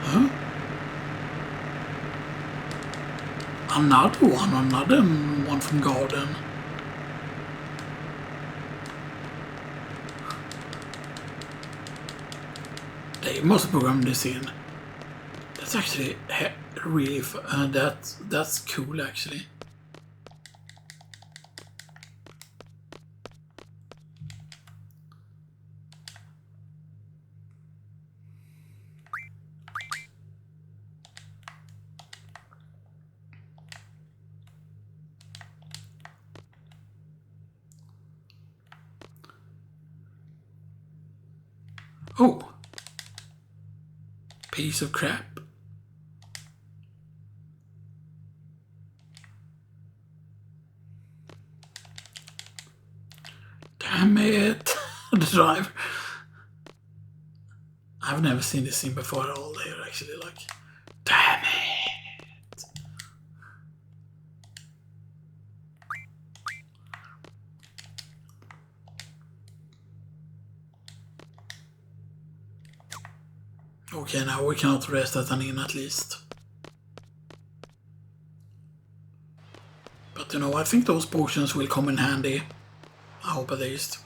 Huh? Another one from Garden. They must program this in. That's actually really that's cool actually. Oh, piece of crap. Damn it, the driver. I've never seen this scene before at all. They're actually like, damn it. Okay, now we cannot rest at an inn at least. But you know, I think those potions will come in handy. I hope at least.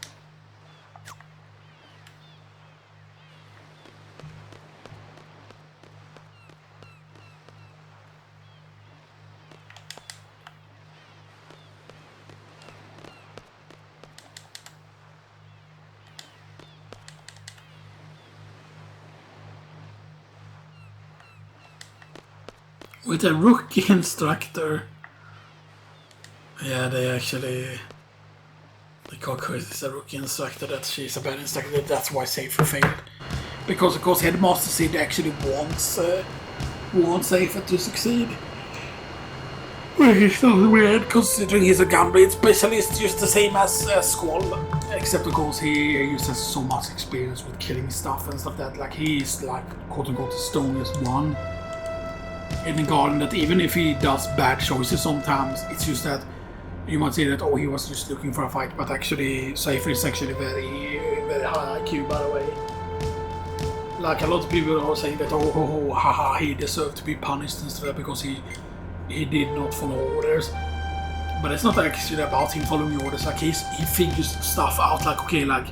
With a rookie instructor. Yeah, they actually... The cockroach is a rookie instructor, that she's a bad instructor, that's why Seifer failed. Because of course Headmaster Sid actually wants Seifer to succeed. Which is not weird, considering he's a gunblade specialist, just the same as Squall. Except of course he uses so much experience with killing stuff and stuff that, like, he's like quote unquote the strongest one in the garden, that even if he does bad choices sometimes, it's just that you might say that, oh, he was just looking for a fight, but actually Seifer is actually very, very high IQ, by the way. Like, a lot of people are saying that, oh, haha, he deserved to be punished and stuff because he did not follow orders. But it's not actually about him following orders. Like, he figures stuff out, like, okay, like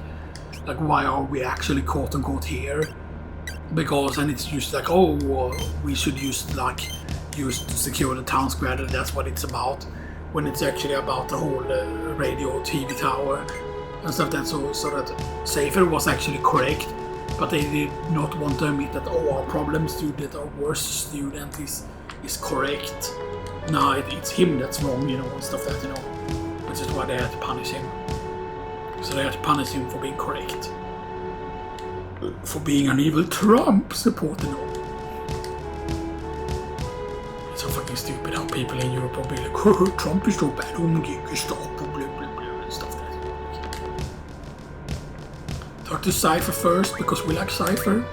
why are we actually quote unquote here? Because, and it's just like, oh, we should use to secure the town square, and that's what it's about. When it's actually about the whole radio TV tower and stuff that, so that Seifer was actually correct, but they did not want to admit that, oh, our problem student, our worst student is correct. No, it's him that's wrong, you know, and stuff that, you know. which is why they had to punish him. So they had to punish him for being correct. For being an evil Trump supporter. It's so fucking stupid how people in Europe will be like, oh, Trump is so bad, Gestapo, blah blah blah, and stuff like that. Talk to Seifer first, because we like Seifer.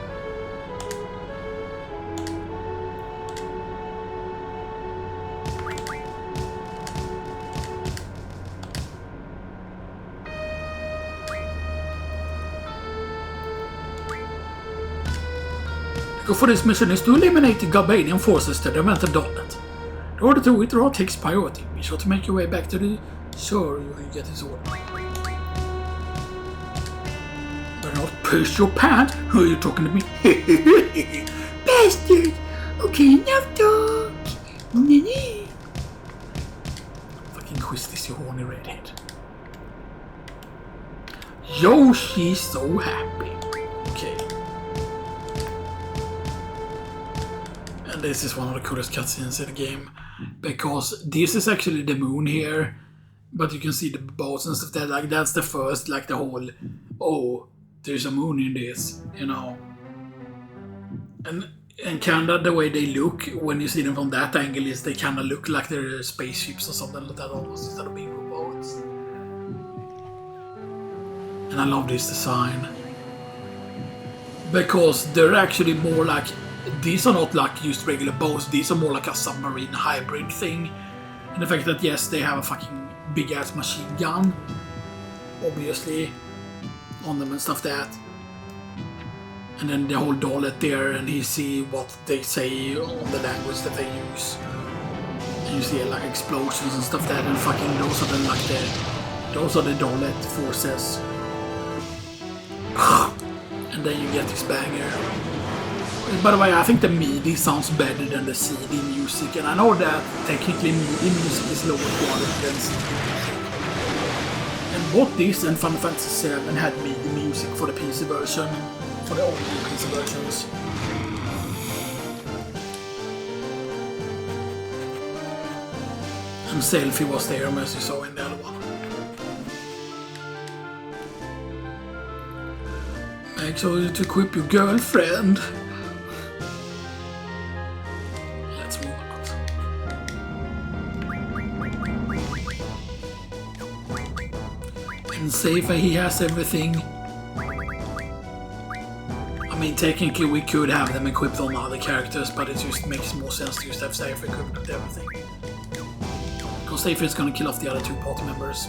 For this mission is to eliminate the Galbadian forces that prevent the Dollet. In order to withdraw takes priority. Be sure to make your way back to the shore when you get his order. Better not push your pants. Who are you talking to me? Bastard! Okay, enough talk. Fucking quiz this, you horny redhead. Yo, she's so happy. Okay. This is one of the coolest cutscenes in the game, because this is actually the moon here, but you can see the boats and stuff. That like that's the first, like the whole, oh, there's a moon in this, you know. And kinda the way they look when you see them from that angle is they kinda look like they're spaceships or something like that, almost, instead of being boats. And I love this design because they're actually more like. These are not like used regular boats, these are more like a submarine hybrid thing. And the fact that, yes, they have a fucking big ass machine gun, obviously, on them and stuff that. And then the whole Dollet there, and you see what they say on the language that they use. And you see like explosions and stuff that, and fucking those are the those are the Dollet forces. And then you get this banger. By the way, I think the MIDI sounds better than the CD music, and I know that technically MIDI music is lower quality than CD music. And both this and Final Fantasy VII had MIDI music for the PC version, for the old PC versions. And Selfie was there, as you saw in the other one. Make sure to equip your girlfriend. Seifer, he has everything. I mean, technically we could have them equipped on other characters, but it just makes more sense to just have Seifer equipped with everything. Because Seifer is gonna kill off the other two party members.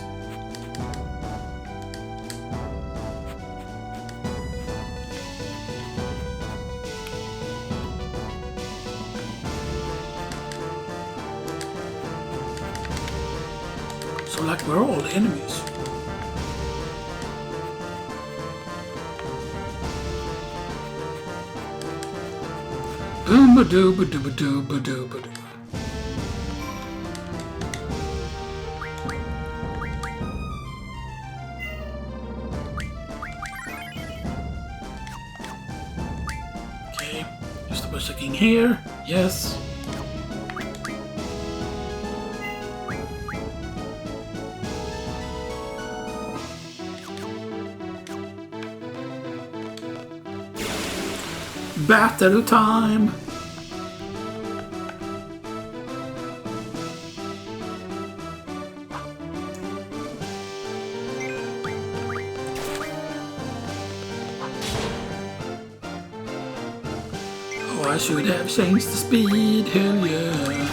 So like we're all enemies. Boom-ba-doo-ba-doo-ba-doo-ba-doo-ba-doo. Okay, just double checking here. Yes. Battle time! Oh, I should have changed the speed, hell yeah!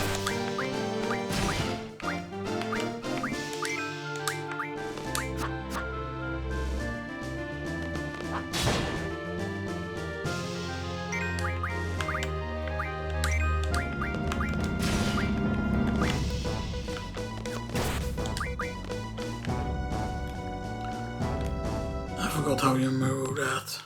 How you move that?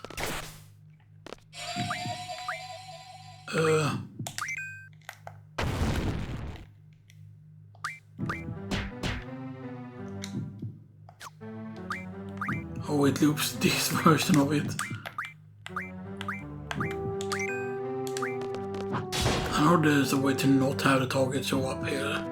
Oh, it loops this version of it. I know there's a way to not have the target show up here.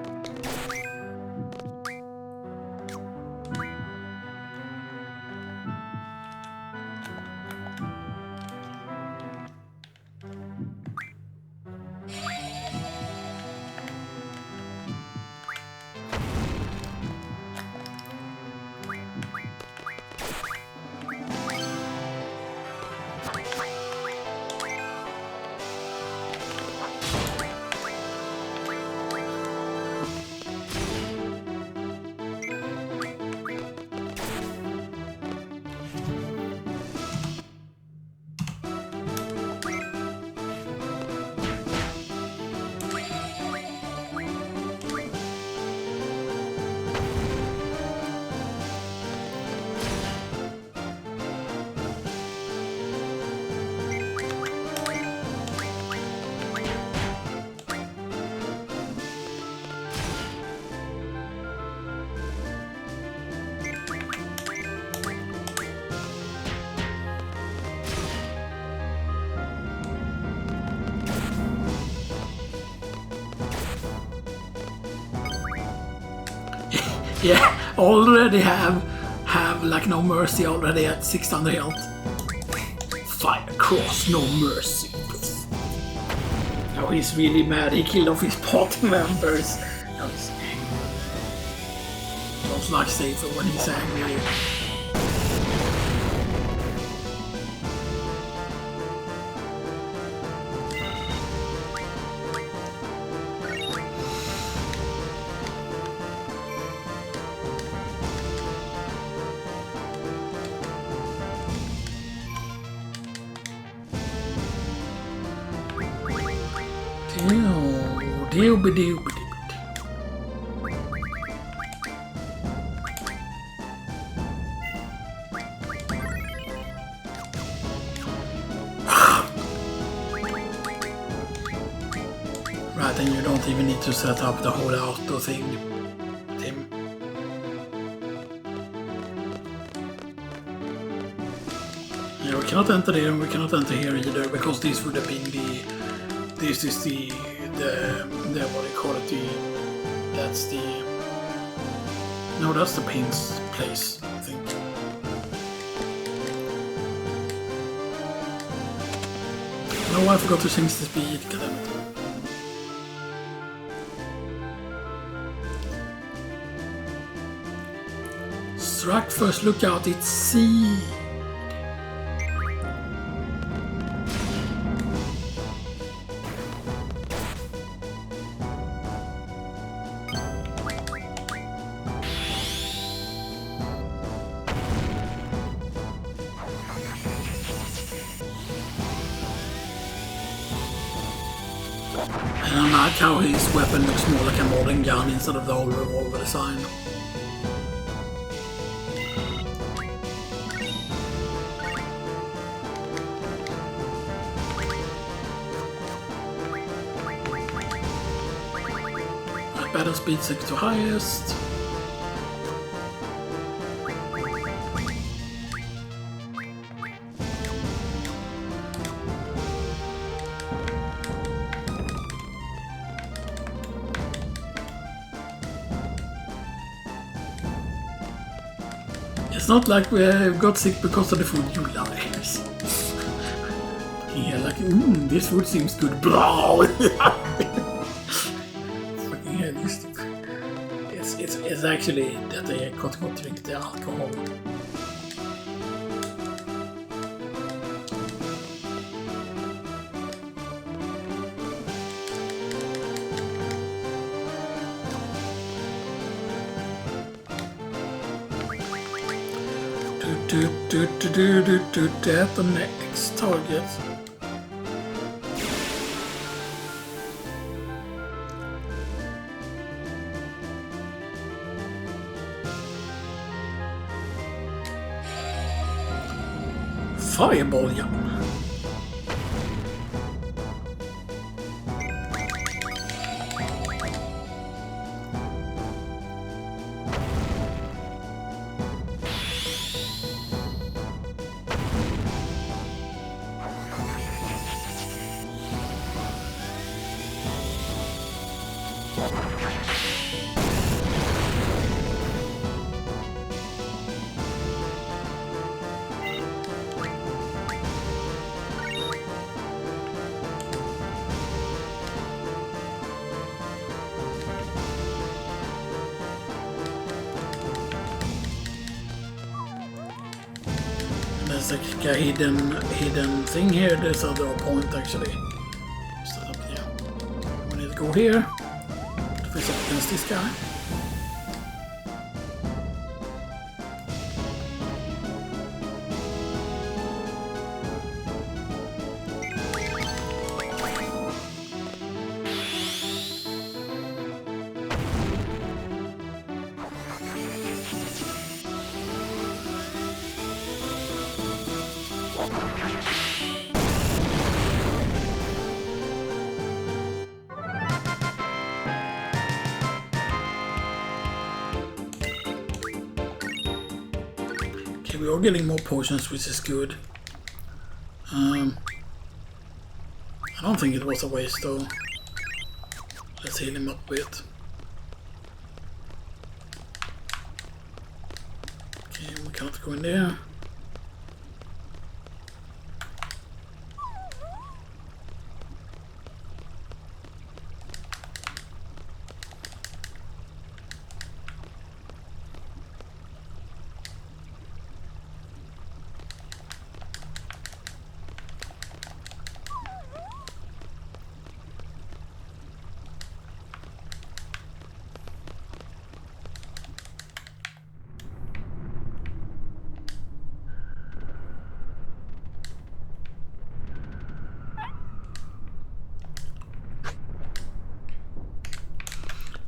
Yeah, already have like no mercy already at 600 health. Fire cross, no mercy. Oh, he's really mad. He killed off his party members. Sounds like Seifer when he's angry. Right, and you don't even need to set up the whole auto thing, Tim. Yeah, we cannot enter there and we cannot enter here either, because this would have been this is the what do you call it, that's the pin's place, I think. No, I forgot to change the speed, goddammit. Struck first, look out, it's C. And I like how his weapon looks more like a modern gun instead of the old revolver design. Battle speed 6 to highest. It's not like we got sick because of the food, you liars. Yeah, like, this food seems good. Blah! It's actually that they got to drink the alcohol. At the next target. Fireball, yeah. There's like a hidden thing here. There's other point actually. So, yeah. We need to go here to face up against this guy. We are getting more potions, which is good. I don't think it was a waste though. Let's heal him up a bit. cannot go in there.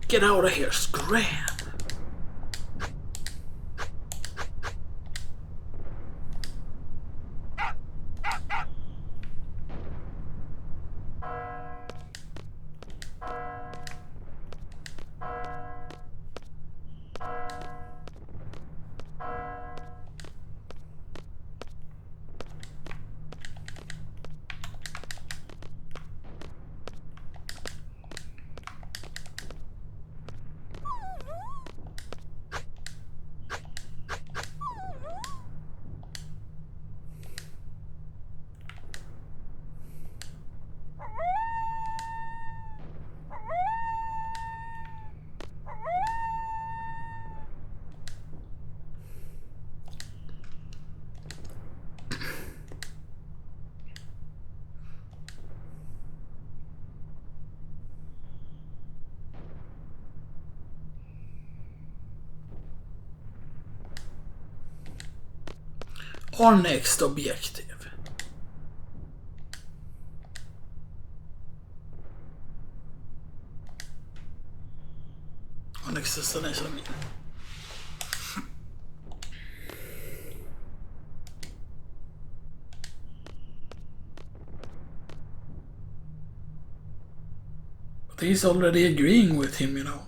Get out of here, scram! Our next objective. Our next destination, I mean. But he's already agreeing with him, you know.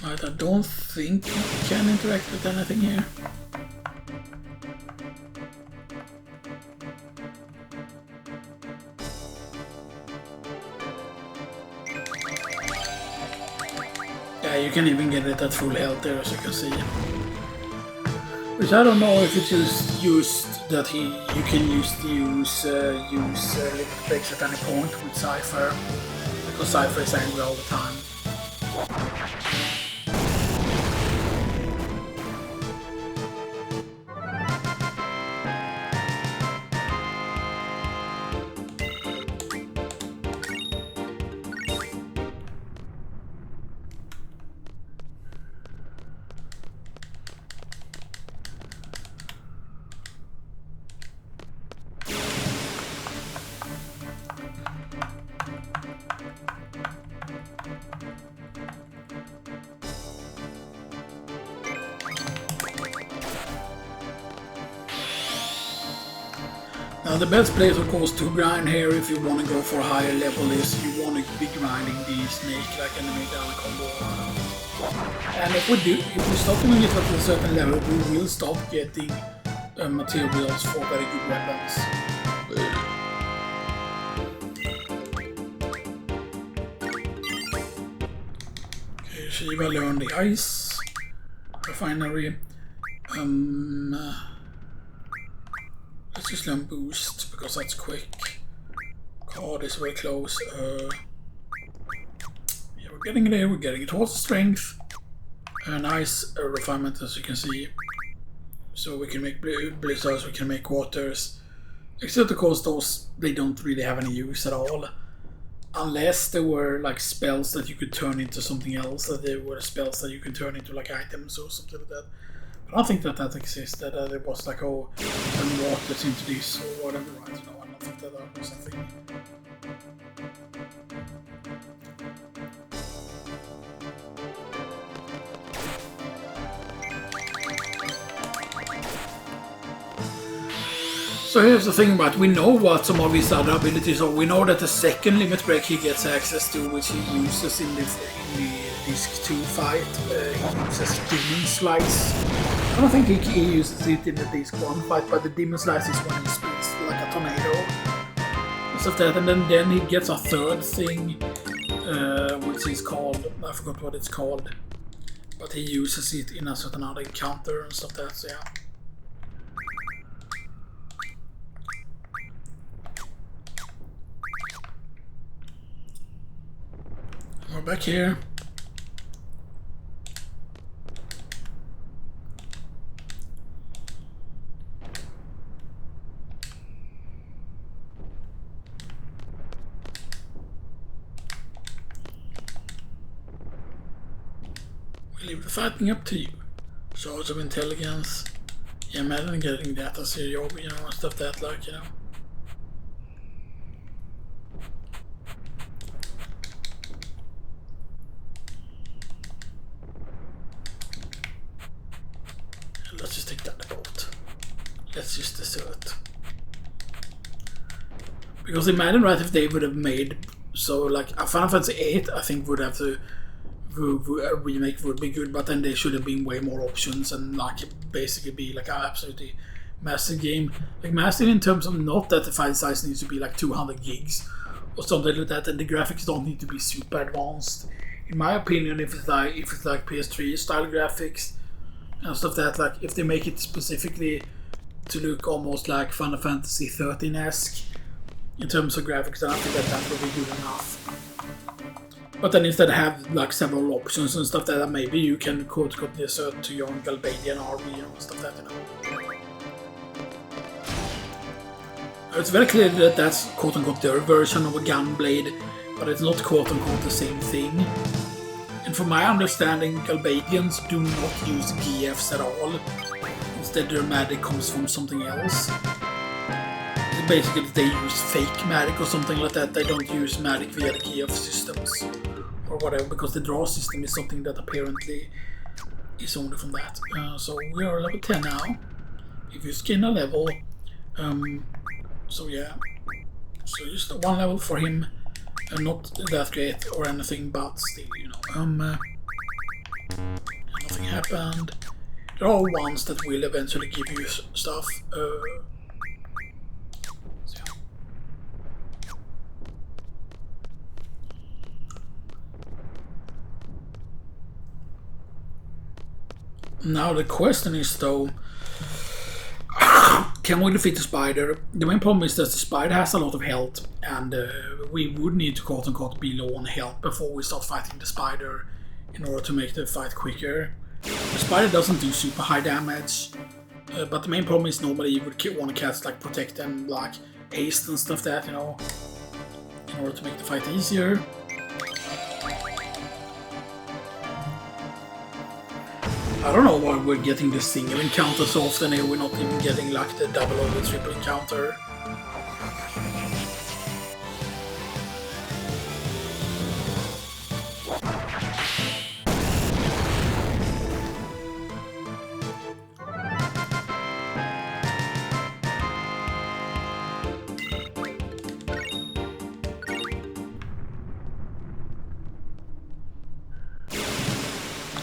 Right, I don't think you can interact with anything here. Yeah, you can even get it at full health there, as you can see. Which I don't know if it's just used that you can use limit breaks at any point with Seifer, because Seifer is angry all the time. Now the best place of course to grind here if you want to go for a higher level is you want to be grinding the snake-like enemy down combo. And if we stop doing it at a certain level, we will stop getting materials for very good weapons. Okay, Shiva learned the ice refinery. Let's just learn boost because that's quick. Card is very close. Yeah, we're getting there. We're getting towards the strength. A nice refinement, as you can see. So we can make blizzards, we can make waters. Except of course those, they don't really have any use at all. Unless there were like spells that you could turn into something else. That there were spells that you could turn into like items or something like that. But I don't think that existed. That it was like, oh, turn waters into this or whatever. Right? No, I don't think that was a thing. So here's the thing about, we know what some of his other abilities are. We know that the second limit break he gets access to, which he uses in the Disc 2 fight, he uses Demon Slice. I don't think he uses it in the Disc 1 fight, but the Demon Slice is when he speeds like a tornado. And stuff that, and then he gets a third thing, which is called, I forgot what it's called, but he uses it in a certain other encounter and stuff that, so yeah. We're back here. We leave the fighting up to you. Source of intelligence. Yeah, imagine getting that as your job, you know, and stuff that, like, you know. Let's just take that boat. Let's just desert. Because imagine, right, if they would have made, so like a Final Fantasy VIII, I think would have to, a remake would be good, but then there should have been way more options and like basically be like an absolutely massive game. Like massive in terms of not that the file size needs to be like 200 gigs or something like that, and the graphics don't need to be super advanced. In my opinion, if it's like PS3 style graphics and stuff that, like if they make it specifically to look almost like Final Fantasy 13-esque in terms of graphics, then I think that would be good enough. But then instead have like several options and stuff that maybe you can quote desert to your own Galbadia NORG and stuff that, you know. It's very clear that that's quote unquote their version of a gunblade, but it's not quote unquote the same thing. And from my understanding, Galbadians do not use GFs at all. Instead, their magic comes from something else. Basically, they use fake magic or something like that. They don't use magic via the GF systems or whatever, because the draw system is something that apparently is only from that. So we are level 10 now. If you skin a level, so yeah. So just one level for him. Not that great or anything, but still, you know, nothing happened. There are ones that will eventually give you stuff. So yeah. Now the question is though, can we defeat the spider? The main problem is that the spider has a lot of health, and we would need to quote unquote be low on health before we start fighting the spider in order to make the fight quicker. The spider doesn't do super high damage, but the main problem is normally you would want to cast like protect and like haste and stuff that, you know, in order to make the fight easier. I don't know why we're getting the single encounter so often here, we're not even getting like the double or the triple encounter.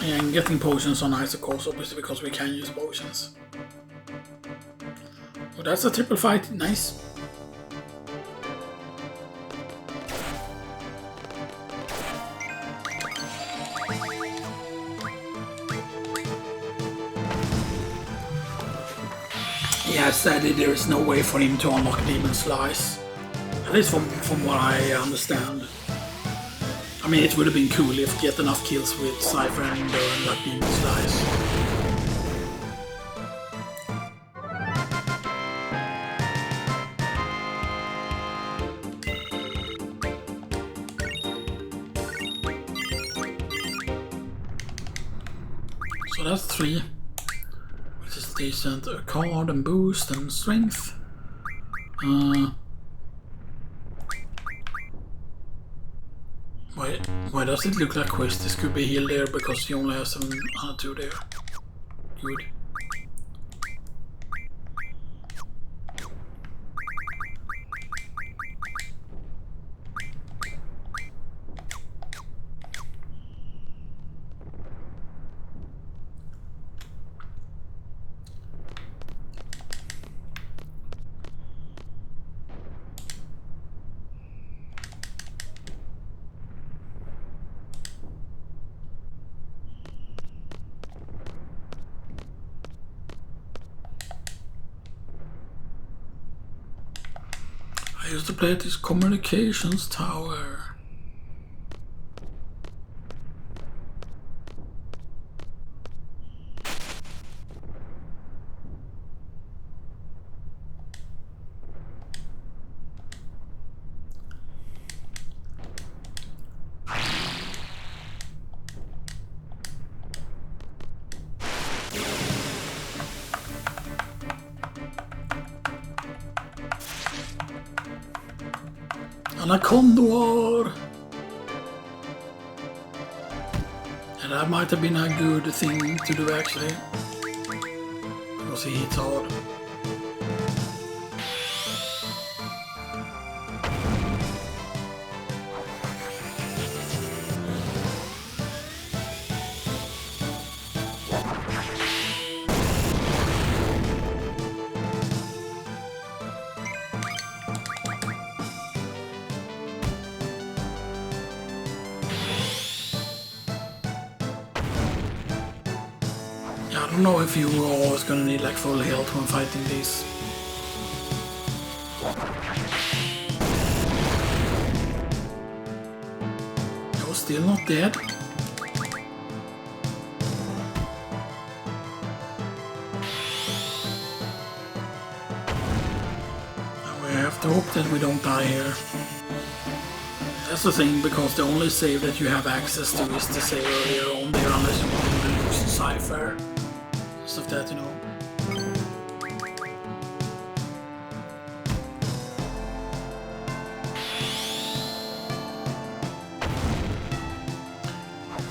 And getting potions on ice, of course, obviously, because we can use potions. Oh, that's a triple fight, nice. Yeah, sadly there is no way for him to unlock Demon Slice. At least from what I understand. I mean, it would have been cool if get enough kills with Seifer and that Demon Slice. So that's 3, which is decent. A card and boost and strength. Why does it look like quest? This could be healed there because he only has 702 there. Good. I used to play at this communications tower. Condor! And that might have been a good thing to do actually. Because he hits hard. I don't know if you are always gonna need like full health when fighting these. I was still not dead. Now we have to hope that we don't die here. That's the thing, because the only save that you have access to is the save earlier on there, unless you want to lose the Seifer. Stuff that, you know.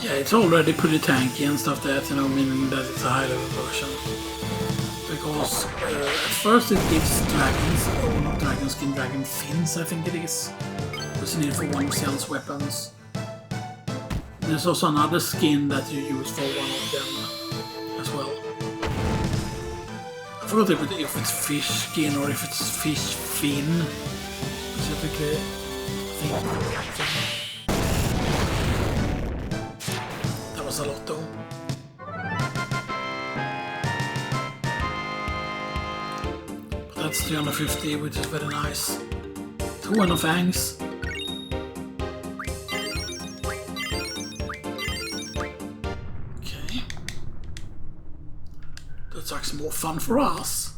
Yeah, it's already pretty tanky and stuff that, you know, meaning that it's a high level version. Because at first it gives dragons, or not dragon skin, dragon fins I think it is. Which you need for one of Cell's weapons. There's also another skin that you use for one of them as well. I forgot if it's fish skin or if it's fish fin specifically. That was a lot though. But that's 350, which is very nice. 200 fangs. Okay. That's actually more fun for us.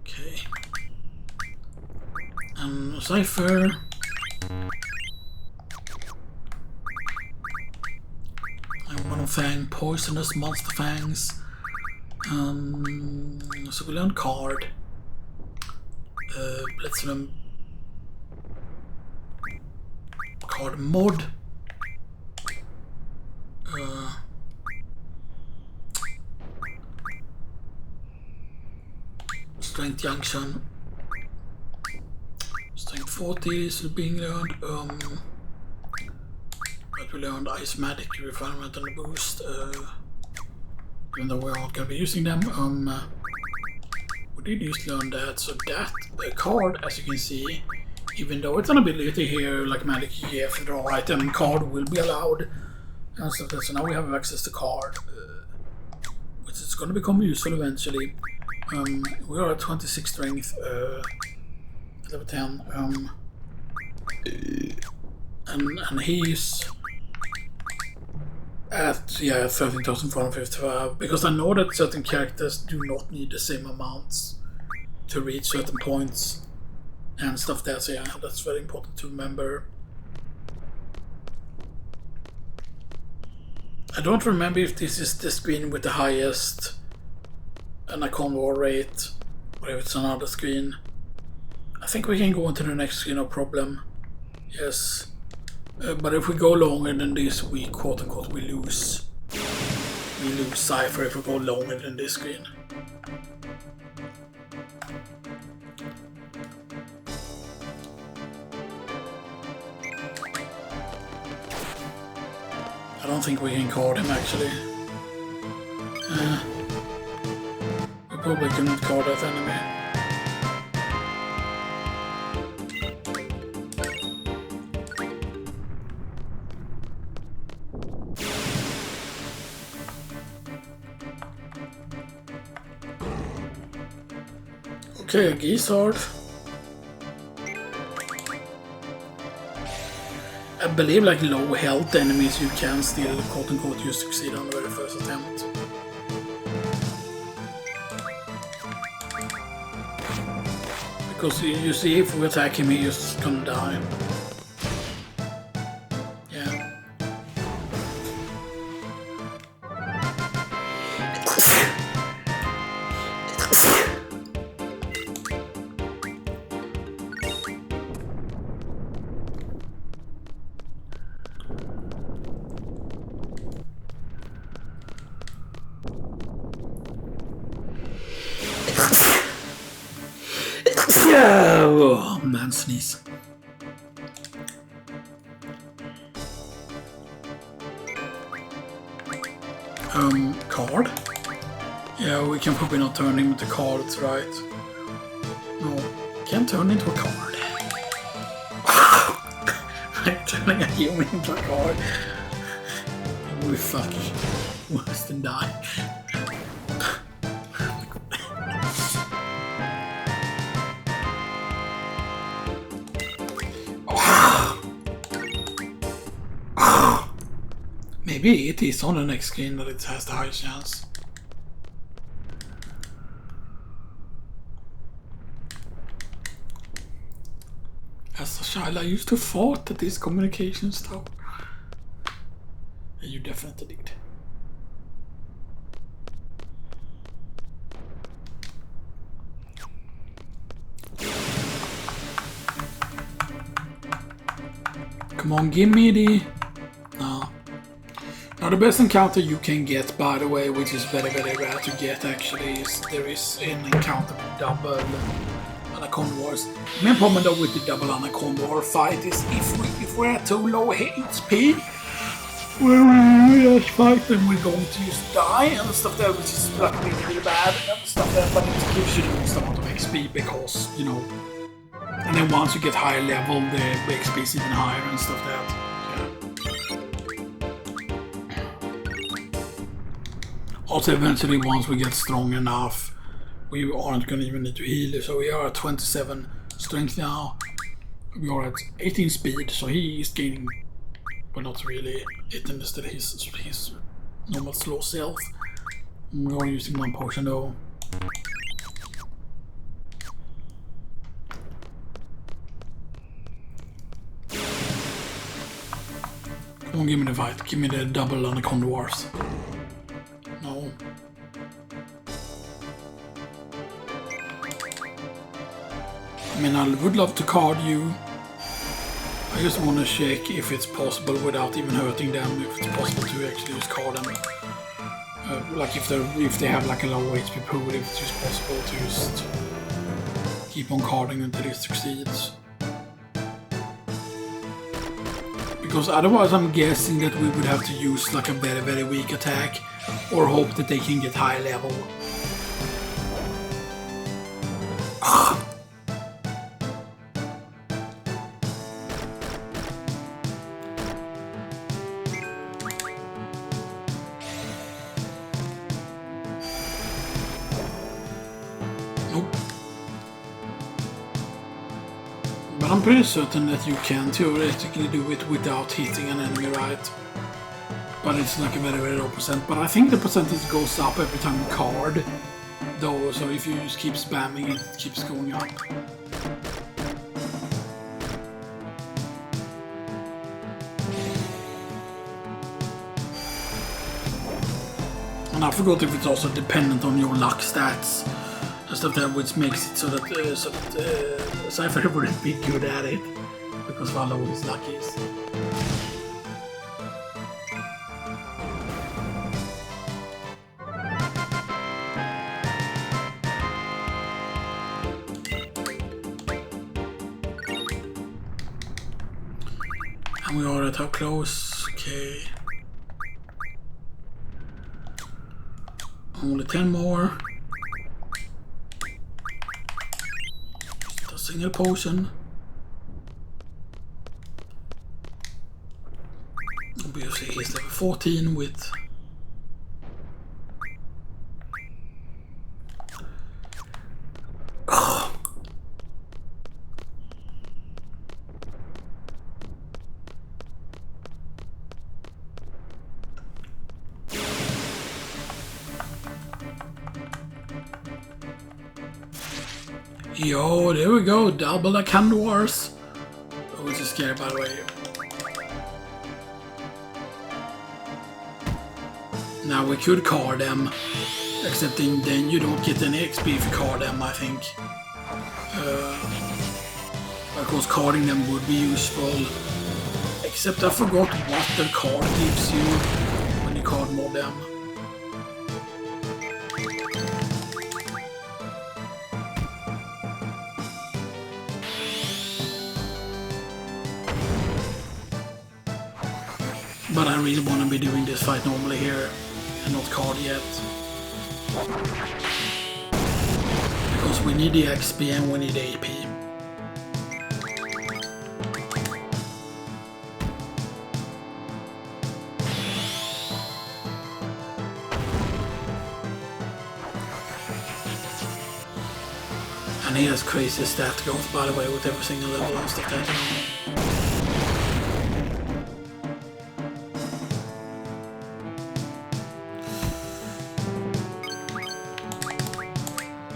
Okay. Seifer. And one fang, poisonous monster fangs. So we learn card. Let's learn card mod. Strength junction. Strength 40 is being learned. But we learned ice magic refinement and boost. Even though we're not going to be using them, we did just learn that. So that card, as you can see, even though it's an ability here, like magic, you have to draw item, card will be allowed. And so now we have access to card, which is going to become useful eventually. We are at 26 strength, level 10, and he's at 13,455, because I know that certain characters do not need the same amounts to reach certain points and stuff there, so yeah, that's very important to remember. I don't remember if this is the screen with the highest Icon war rate, or if it's another screen. I think we can go into the next screen, no problem. Yes. But if we go longer than this, we quote unquote we lose. We lose Seifer if we go longer than this screen. I don't think we can card him actually. We probably cannot card that enemy. Okay, a Gizzard. I believe like low health enemies you can still quote unquote just succeed on the very first attempt. Because you see, if we attack him, he's just gonna die. Yeah. Oh man, sneeze. Card? Yeah, we can probably not turn him into cards, right? No, can't turn into a card. Like turning a human into a card. We fuck worse than die. Maybe it is on the next screen that it has the high chance. As a child, I used to fart at this communication tower. You definitely did. Come on, give me the... No. Now the best encounter you can get, by the way, which is very very rare to get actually, is there is an encounter with double Anaconda Wars. The main problem though with the double Anaconda War fight is if we're at too low HP, we just fight them, we're going to just die and stuff there, which is like really bad and stuff there, but it gives you the most amount of XP because, you know, and then once you get higher level, the XP is even higher and stuff there. Also, eventually, once we get strong enough, we aren't going to even need to heal. So we are at 27 strength now. We are at 18 speed, so he is gaining, but not really. It is still his normal slow self. We are using one potion though. Come on, give me the fight. Give me the double Anaconda Wars. No. I mean, I would love to card you. I just want to check if it's possible without even hurting them, if it's possible to actually just card them. Like if they have like a low HP pool, if it's just possible to just keep on carding until it succeeds. Because otherwise I'm guessing that we would have to use like a very very weak attack or hope that they can get high level. Nope. But I'm pretty certain that you can theoretically do it without hitting an enemy, right? But it's like a very very low percent. But I think the percentage goes up every time you card, though. So if you just keep spamming, it keeps going up. And I forgot if it's also dependent on your luck stats and stuff there, which makes it so that Seifer wouldn't be good at it because of how low his luck is. And we are at how close? Okay. Only 10 more. Just a single potion. Obviously he's level 14 with... Oh. Yo, there we go, double the Candors. Which is scary, by the way. Now we could card them, except then you don't get any XP if you card them, I think. Of course, carding them would be useful. Except I forgot what the card gives you when you card mob them. But I really want to be doing this fight normally here and not card yet. Because we need the XP and we need the AP. And he has crazy stat growth, by the way, with every single level and stuff like that.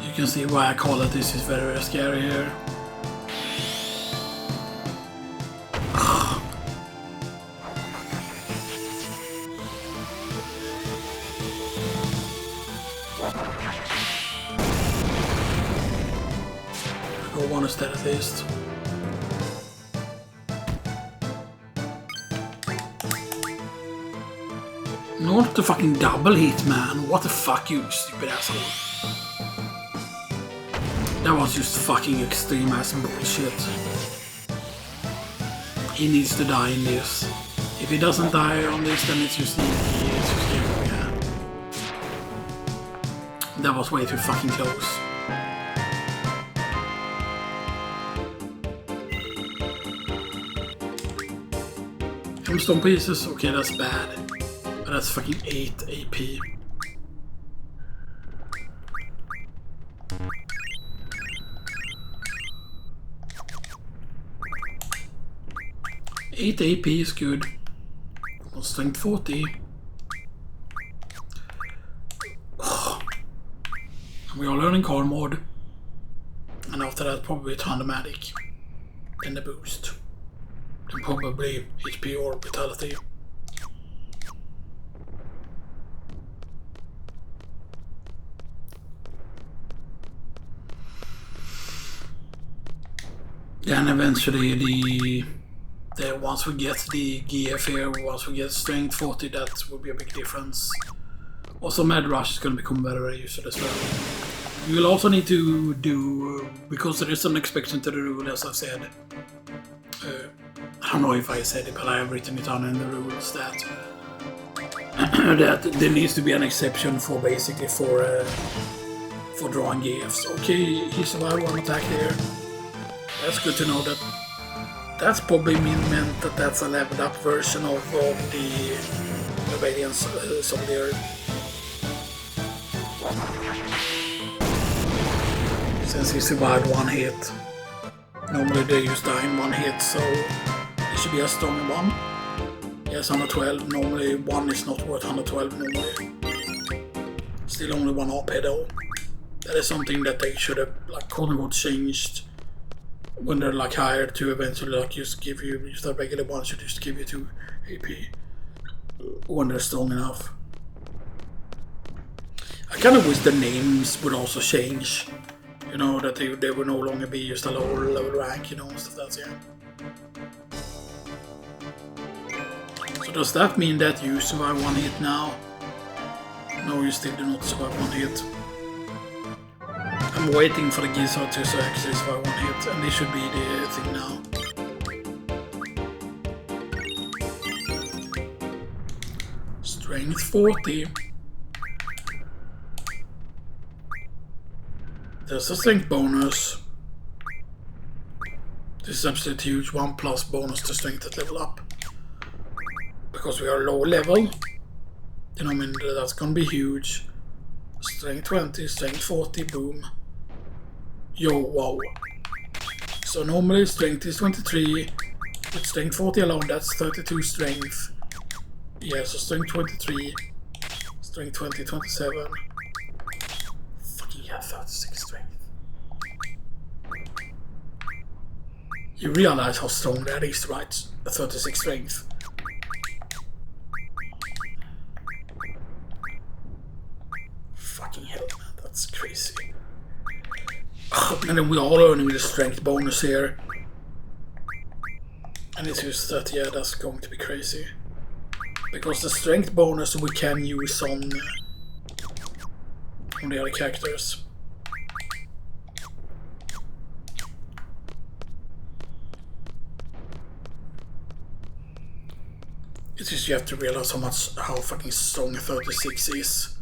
You can see why I call it this is very, very scary here. Go one instead at least. Not the fucking double hit, man. What the fuck, you stupid asshole. That was just fucking extreme ass bullshit. He needs to die in this. If he doesn't die on this, then it's just sneaky. It's just yeah. That was way too fucking close. Stone pieces, okay, that's bad. But that's fucking 8 AP. Eight AP is good. Strength 40. Oh. We are learning card mode. And after that probably Tonberry. Then the boost. And probably HP or Vitality. Then eventually the once we get the GF here, once we get Strength 40, that will be a big difference. Also Mad Rush is going to become very, very useful as well. You will also need to do, because there is an exception to the rule, as I said. I don't know if I said it, but I have written it down in the rules that that there needs to be an exception for basically for drawing GFs. Okay, he survived one attack there. That's good to know. That's probably meant that that's a leveled up version of the Galbadia soldier. Since he survived one hit. Normally they just die in one hit, so it should be a strong one. Yes, 112. Normally one is not worth 112 normally. Still only one AP though. That is something that they should have like quote unquote changed when they're like hired to eventually like just give you just a regular one should just give you 2 AP when they're strong enough. I kind of wish the names would also change. You know, that they would no longer be just a lower level rank, you know, and stuff like that, yeah. So does that mean that you survive one hit now? No, you still do not survive one hit. I'm waiting for the Gizzard to actually survive one hit, and this should be the thing now. Strength 40. There's a strength bonus. This is absolutely huge. 1+ bonus to strength at level up. Because we are low level. You know, I mean, that's gonna be huge. Strength 20, strength 40, boom. Yo, wow. So normally strength is 23. With strength 40 alone, that's 32 strength. Yeah, so strength 23. Strength 20, 27. Fucking yeah, 36 strength. You realize how strong that is, right? A 36 strength. Fucking hell, man, that's crazy. And then we are earning the strength bonus here. And it's just that, yeah, that's going to be crazy. Because the strength bonus we can use on the other characters. It's just you have to realize how fucking strong 36 is.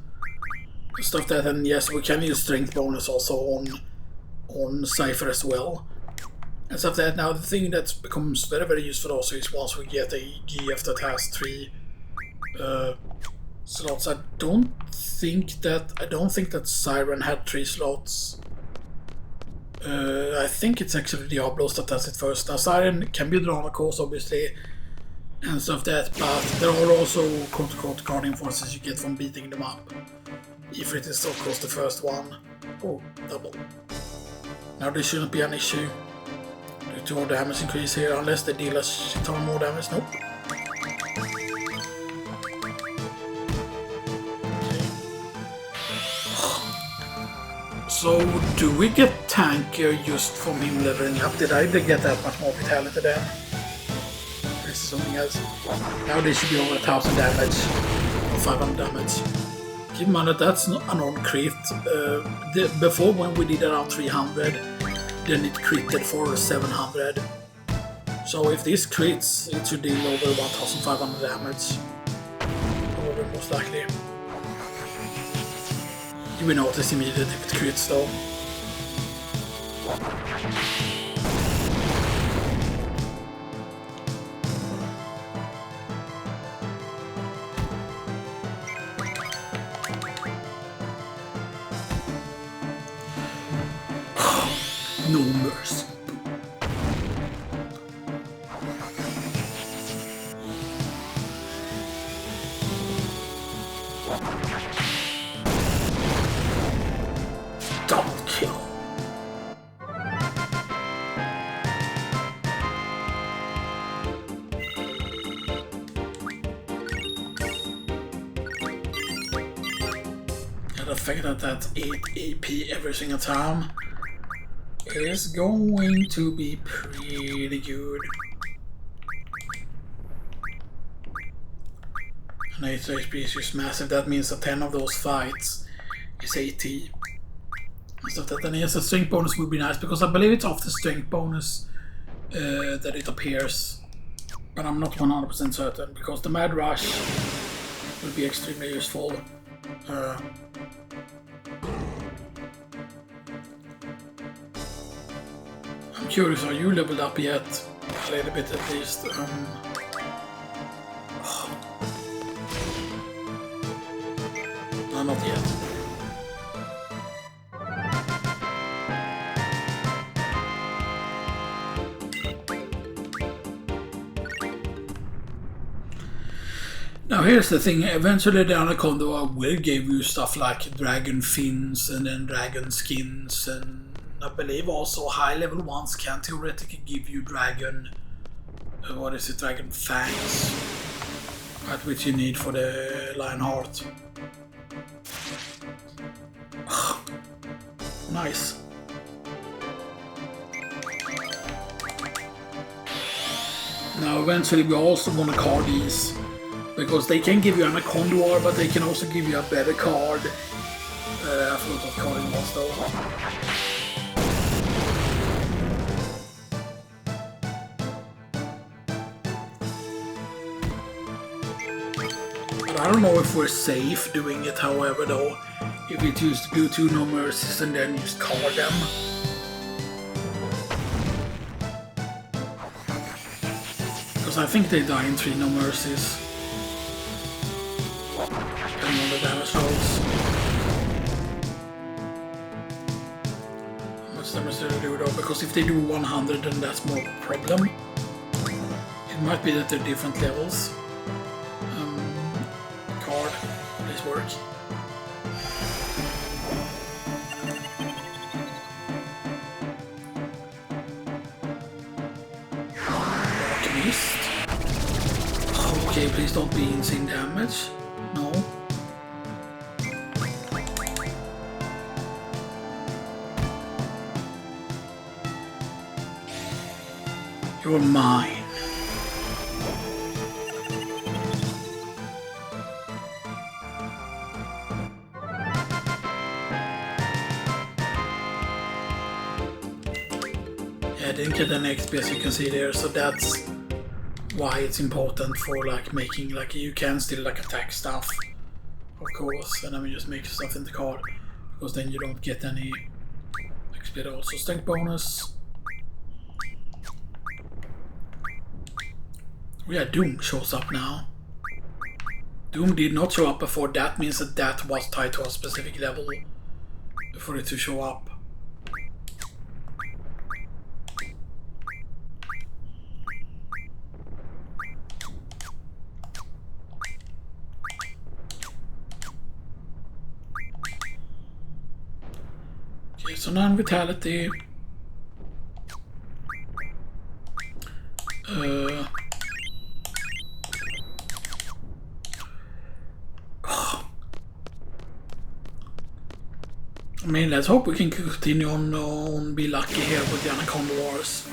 And stuff that, and yes, we can use strength bonus also on Seifer as well. And stuff that. Now the thing that becomes very, very useful also is once we get a GF that has 3 slots. I don't think that Siren had 3 slots. I think it's actually Diablos that has it first. Now Siren can be drawn, of course, obviously, and stuff that, but there are also quote-unquote guardian forces you get from beating them up. If it is of course the first one. Oh, double. Now this shouldn't be an issue. Due to our damage increase here, unless they deal a shit ton more damage. Nope. So, do we get tankier just from him leveling up? Did I get that much more vitality then? This is something else. Now they should be over 1000 damage. Or 500 damage. Keep in mind that that's not an on-crit. Before when we did around 300, then it critted for 700. So if this crits, it should deal over 1500 damage. Probably most likely. You will notice immediately if it crits though. No mercy. Double kill. And the fact that that's 8 AP every single time is going to be pretty good. And 8 HP is just massive. That means that 10 of those fights is 80. And stuff that then yes, a strength bonus would be nice because I believe it's after strength bonus that it appears. But I'm not 100% certain because the Mad Rush will be extremely useful. I'm curious, are you leveled up yet? A little bit at least. No, not yet. Now here's the thing, eventually the Anaconda will give you stuff like dragon fins and then dragon skins, and I believe also high level ones can theoretically give you dragon, dragon fangs, right, which you need for the Lionheart. Nice. Now eventually we also want to card these. Because they can give you an Anaconda, but they can also give you a better card. I forgot what card it was though. But I don't know if we're safe doing it, however, though. If we choose to do 2 no mercies and then just card them. Because I think they die in 3 no mercies. On the damage rolls. How much damage do they do though? Because if they do 100 then that's more of a problem. It might be that they're different levels. Card, please work. Okay, please don't be insane damage. No. You're mine. Yeah, I didn't get any XP as you can see there, so that's why it's important for like making like you can still like attack stuff, of course, and I mean just make stuff in the card because then you don't get any XP at all. So strength bonus. Oh yeah, Doom shows up now. Doom did not show up before. That means that that was tied to a specific level for it to show up. Okay, so non-vitality. I mean, let's hope we can continue on be lucky here with the Anaconda Wars.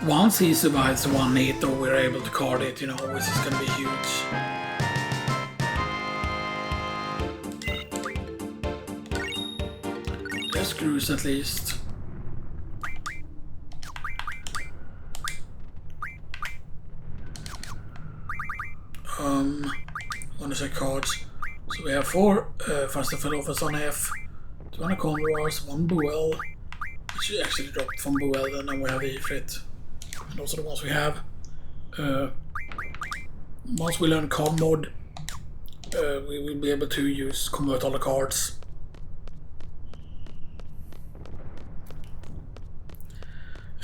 Once he survives 1 hit or we're able to card it, you know, which is gonna be huge. There's screws at least. Want to check cards. So we have 4 First Office on F, 2 Anaconda Wars, 1 Buell, which actually dropped from Buell, and then we have Ifrit. And also the ones we have. Once we learn card mod, we will be able to convert all the cards.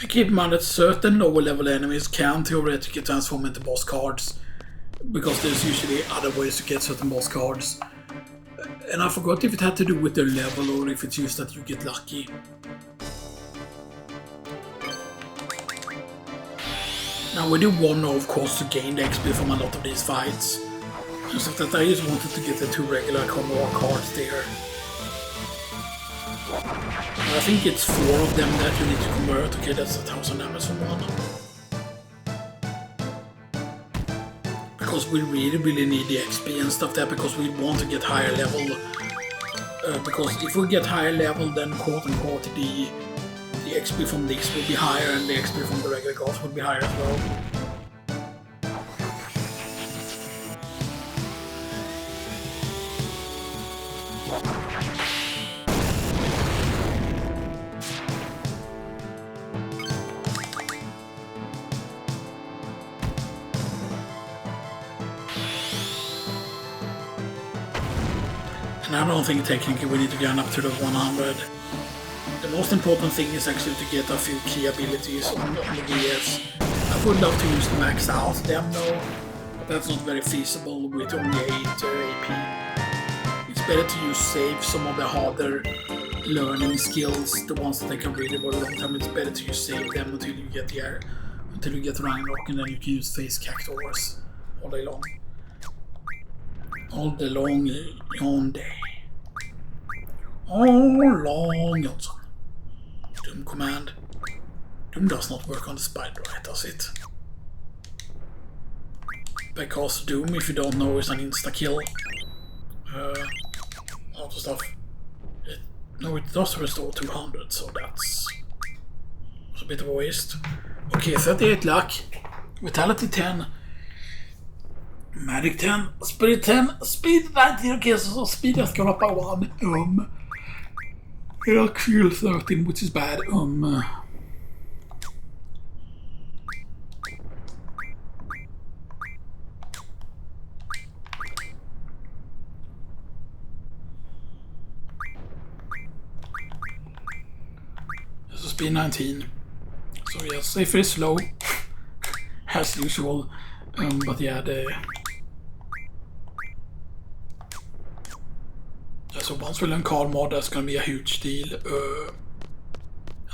And keep in mind that certain lower level enemies can theoretically transform into boss cards, because there's usually other ways to get certain boss cards. And I forgot if it had to do with their level or if it's just that you get lucky. Now we do want, of course, to gain the XP from a lot of these fights. Just that I just wanted to get the 2 regular Condor cards there. I think it's 4 of them that you need to convert. Okay, that's 1000 damage from one. Because we really need the XP and stuff there, because we want to get higher level. Because if we get higher level, then quote unquote the XP from these will be higher, and the XP from the regular gods will be higher as well. And I don't think technically we need to get up to the 100. The most important thing is actually to get a few key abilities on the VS. I would love to use max out them though, but that's not very feasible with only 8 AP. It's better to use save some of the harder learning skills, the ones that they can really work a long time. It's better to use save them until you get the air, until you get Ragnarok, and then you can use face cactuars all day long. All day long, all day. All long, Johnson. Doom command. Doom does not work on the spider, right, does it? Because Doom, if you don't know, is an insta-kill. Auto stuff. No, it does restore 200, so that's a bit of a waste. Okay, 38 luck. Vitality 10. Magic 10. Spirit 10. Speed 19. Okay, so speed has gone up by 1. Kill 13, which is bad. This is speed 19. So yeah, Seifer is slow, as usual. But yeah, so once we learn card mod, that's gonna be a huge deal.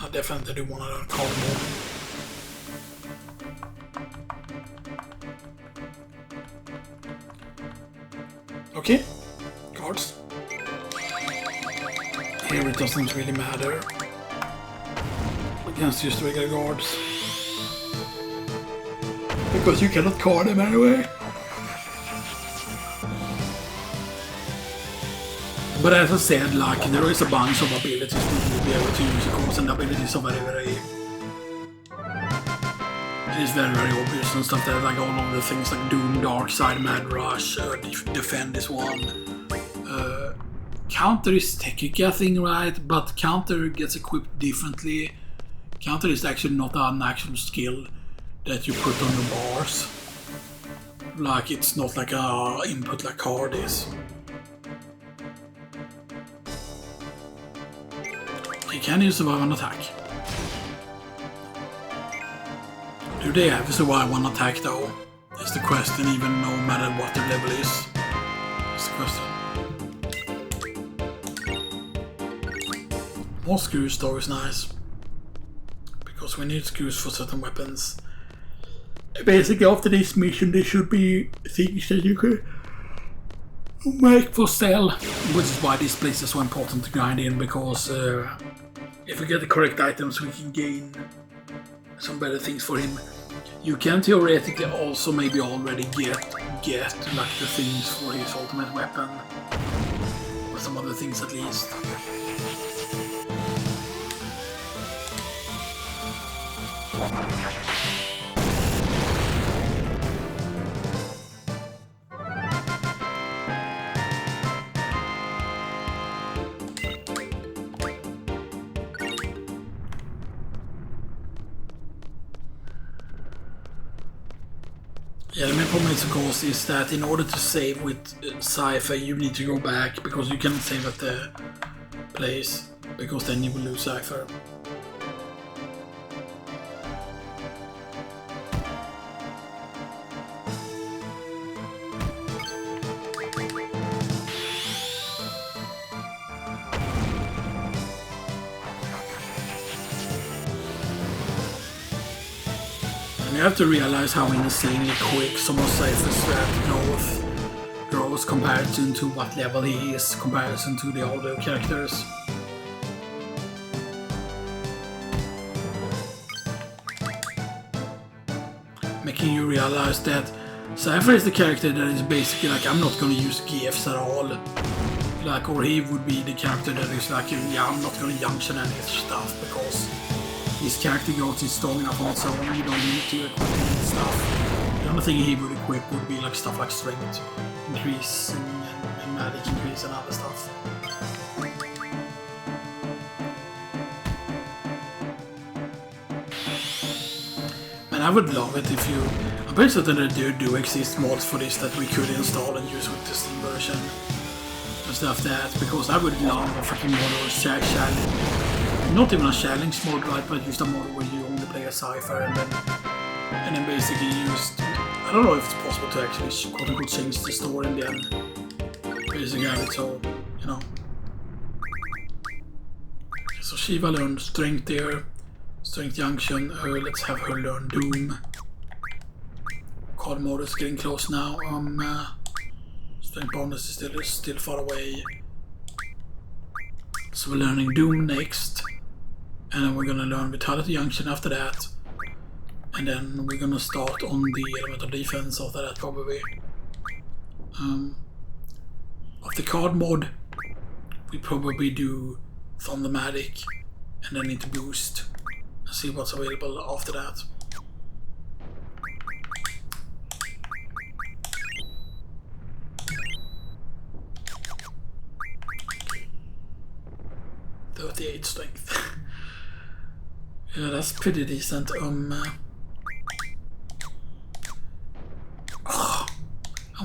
I definitely do want to learn card mod. Okay, cards. Here it doesn't really matter against just regular guards, because you cannot card them anyway. But as I said, like, there is a bunch of abilities that you will be able to use, of course, and the abilities are very... It is very obvious and stuff, that like all of the things like Doom, Dark Side, Mad Rush, Defend is one. Counter is technically a thing, right? But Counter gets equipped differently. Counter is actually not an actual skill that you put on the bars. Like, it's not like a input like card is. Can you survive an attack? Do they have to survive one attack though? Is the question, even no matter what their level is. That's the question. More screws though is nice. Because we need screws for certain weapons. Basically after this mission there should be things that you could make for sale. Which is why this place is so important to grind in, because if we get the correct items we can gain some better things for him. You can theoretically also maybe already get like the things for his ultimate weapon. Or some other things at least. Yeah, the main problem is, of course, is that in order to save with Seifer, you need to go back, because you cannot save at the place, because then you will lose Seifer. You have to realize how insanely quick some of Seifer's grows comparison to what level he is, comparison to the older characters. Making you realize that Seifer is the character that is basically like, I'm not gonna use GFs at all. Like, or he would be the character that is like, yeah, I'm not gonna junction any stuff, because his character growth is strong enough on its own, you don't need to equip him and stuff. The only thing he would equip would be like stuff like strength increase and magic increase and other stuff. Man, I would love it if you... I'm pretty certain that there do exist mods for this that we could install and use with the Steam version. And stuff that, because I would love a fucking mod or challenge. Not even a challenge mode, right, but just a mode where you only play a Seifer and then basically use... I don't know if it's possible to actually quote-unquote change the story in the end. Basically have it so, you know. So Shiva learned Strength there. Strength Junction, let's have her learn Doom. Card mode is getting close now. Strength bonus is still far away. So we're learning Doom next. And then we're gonna learn Vitality Junction after that. And then we're gonna start on the element of defense after that probably. Of the card mod, we probably do Thundermatic and then need to boost and see what's available after that. .38 strength. Yeah, that's pretty decent. And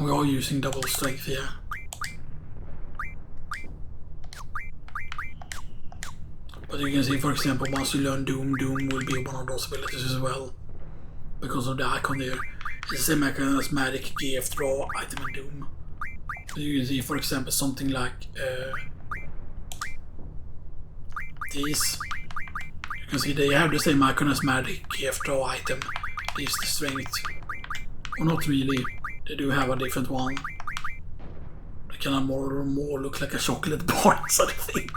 we're all using double strength here. But you can see, for example, once you learn Doom, Doom will be one of those abilities as well. Because of the icon there. It's the same icon as Magic, GF, Draw, Item and Doom. So you can see, for example, something like These, you can see they have the same icon as magic, gift or item. These the strength. Or not really, they do have a different one. They kind of more look like a chocolate bar sort of thing.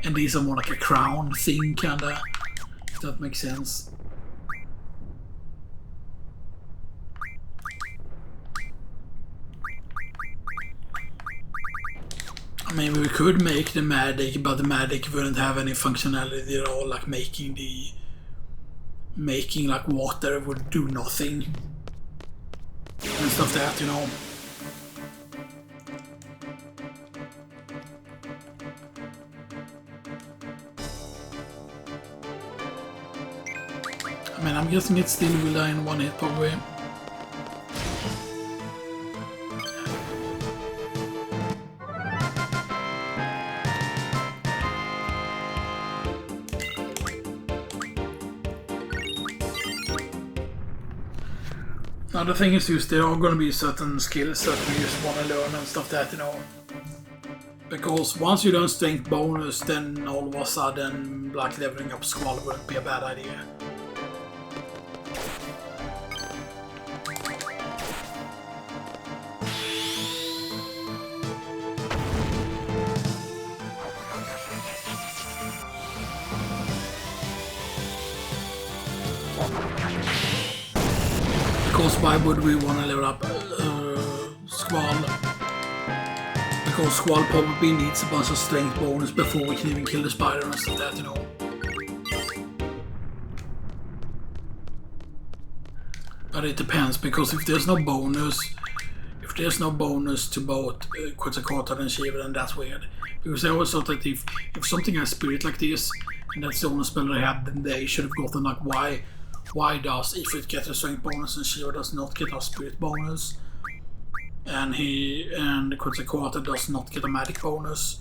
And these are more like a crown thing, kinda. If that makes sense. I mean, we could make the magic, but the magic wouldn't have any functionality at all, like making like water would do nothing. And stuff like that, you know. I mean, I'm guessing it still will die in one hit probably. Now the thing is just there are going to be certain skills that we just want to learn and stuff that, you know. Because once you learn strength bonus, then all of a sudden like leveling up Squall wouldn't be a bad idea. Because why would we want to level up Squall? Because Squall probably needs a bunch of strength bonus before we can even kill the spider and stuff like that, you know. But it depends, because if there's no bonus to both Quetzalcoatl and Seifer, then that's weird. Because I always thought that if something has spirit like this, and that's the only spell they have, then they should have gotten like why does Ifrit get a strength bonus and Seifer does not get a spirit bonus? And Quetzalcoatl does not get a magic bonus.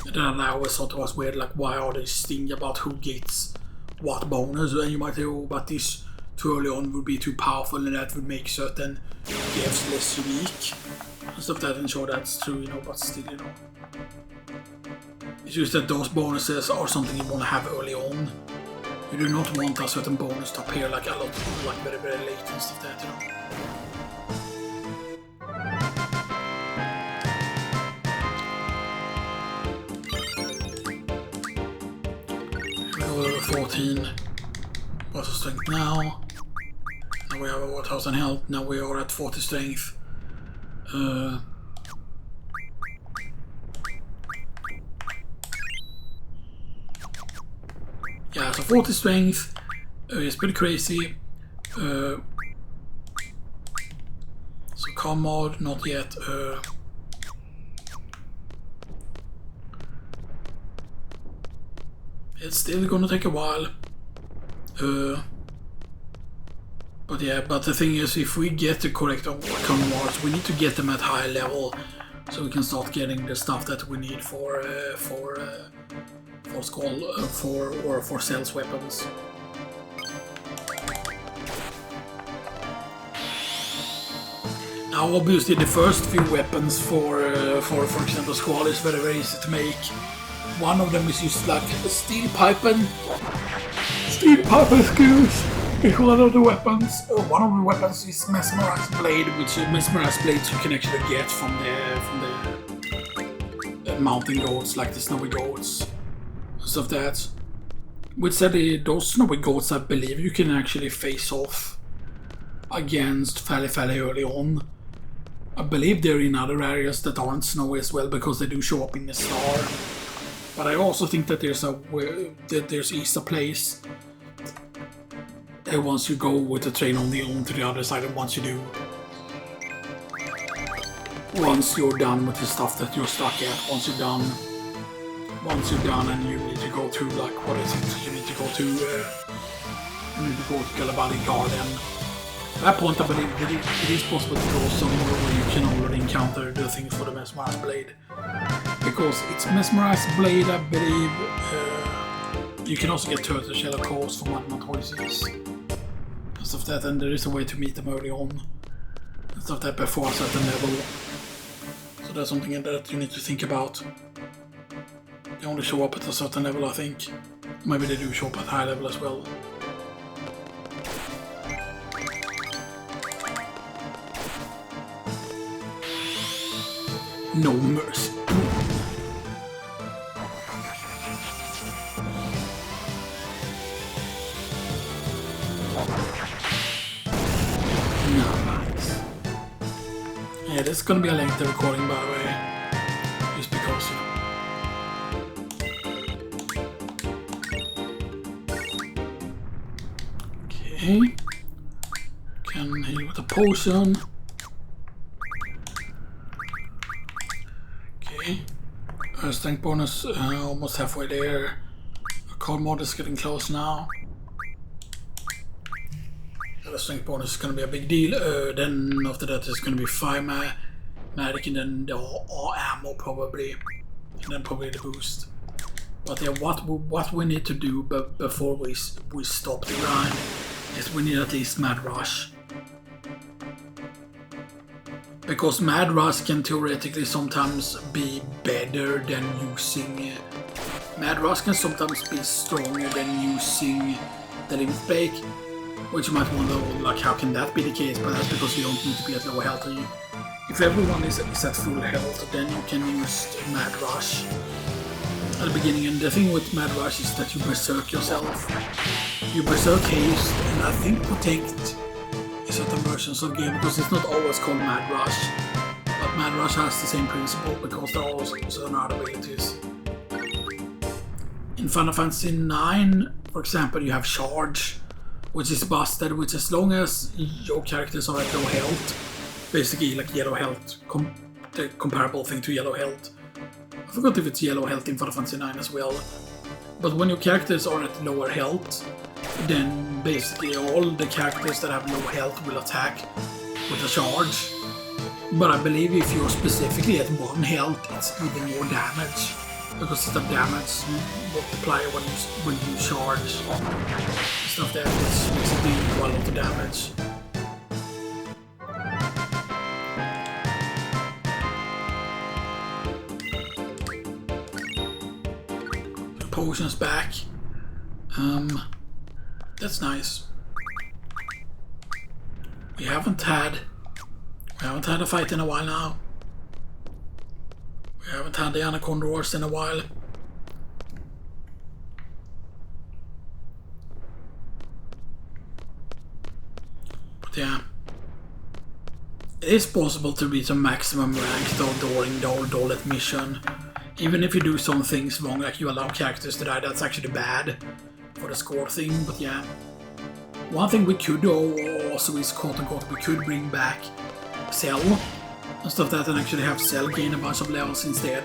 And then I always thought it was weird, like why are they stingy about who gets what bonus? And you might say, oh, but this too early on would be too powerful and that would make certain gifts less unique. And stuff that, and sure that's true, you know, but still, you know. It's just that those bonuses are something you want to have early on. You do not want a certain bonus to appear like a lot, like very, very late and stuff like that, you know. Level 14. What's the strength now? Now we have over 1000 health. Now we are at 40 strength. Yeah, so 40 strength is pretty crazy. So calm mode, not yet. It's still gonna take a while. But yeah, but the thing is, if we get the correct common words, we need to get them at high level, so we can start getting the stuff that we need for Skull, for Cell's weapons. Now, obviously, the first few weapons for example, Skull is very, very easy to make. One of them is just like a steel pipe skills is one of the weapons. One of the weapons is Mesmerized Blade, which Mesmerized Blades you can actually get from the mountain goats, like the snowy goats. Stuff that. Which said those snowy goats, I believe you can actually face off against fairly early on. I believe they're in other areas that aren't snowy as well, because they do show up in the star. But I also think that there's a place that once you go with the train on to the other side, and once you're done with the stuff that you're stuck at, once you're done and you need to go to, like, what is it? You need to go to Galbadia Garden. At that point, I believe it is possible to go somewhere where you can already encounter the things for the Mesmerized Blade. Because it's Mesmerized Blade, I believe. You can also get Turtle Shell, of course, from Magma Toys and stuff that, and there is a way to meet them early on and stuff that before a certain level. So that's something that you need to think about. They only show up at a certain level, I think. Maybe they do show up at high level as well. No mercy. Nice. Yeah, this is gonna be a lengthy recording, by the way. Just because, you know. Okay. Can heal with a potion. Okay. Strength bonus almost halfway there. Cold mod is getting close now. The strength bonus is going to be a big deal. Then after that is going to be 5 magic and then the ammo probably. And then probably the boost. But yeah, what we need to do before we stop the grind is we need at least Mad Rush. Because Mad Rush can theoretically sometimes be better than using... Mad Rush can sometimes be stronger than using the Lymph Bake. Which you might wonder, like, how can that be the case? But that's because you don't need to be at low health. If everyone is at full health, then you can use Mad Rush at the beginning. And the thing with Mad Rush is that you berserk yourself. You berserk haste, and I think protect in certain versions of the game, because it's not always called Mad Rush. But Mad Rush has the same principle, because there are also certain other abilities. In Final Fantasy IX, for example, you have Charge, which is busted, which as long as your characters are at low health, basically like yellow health, the comparable thing to yellow health. I forgot if it's yellow health in Final Fantasy IX as well. But when your characters are at lower health, then basically all the characters that have low health will attack with a charge. But I believe if you're specifically at 1 health, it's even more damage. Because it's a damage multiplier when you charge. Stuff that which makes it do quite a lot of damage. The potion's back. That's nice. We haven't had a fight in a while now. We haven't had the Anaconda Wars in a while. But yeah. It is possible to reach a maximum rank though during the old Dollet mission. Even if you do some things wrong, like you allow characters to die, that's actually bad for the score thing, but yeah. One thing we could do also is, quote-unquote, we could bring back Cell and stuff that, and actually have Cell gain a bunch of levels instead.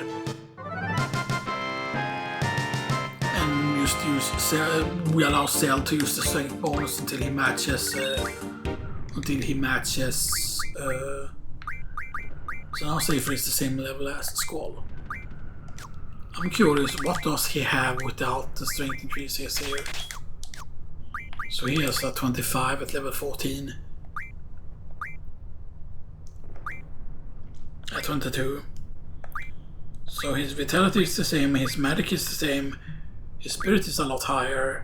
And just use Cell, we allow Cell to use the strength bonus until he matches, so now Seifer is the same level as Skull. I'm curious, what does he have without the strength increases here? So he has a 25 at level 14. At 22. So his vitality is the same, his magic is the same, his spirit is a lot higher,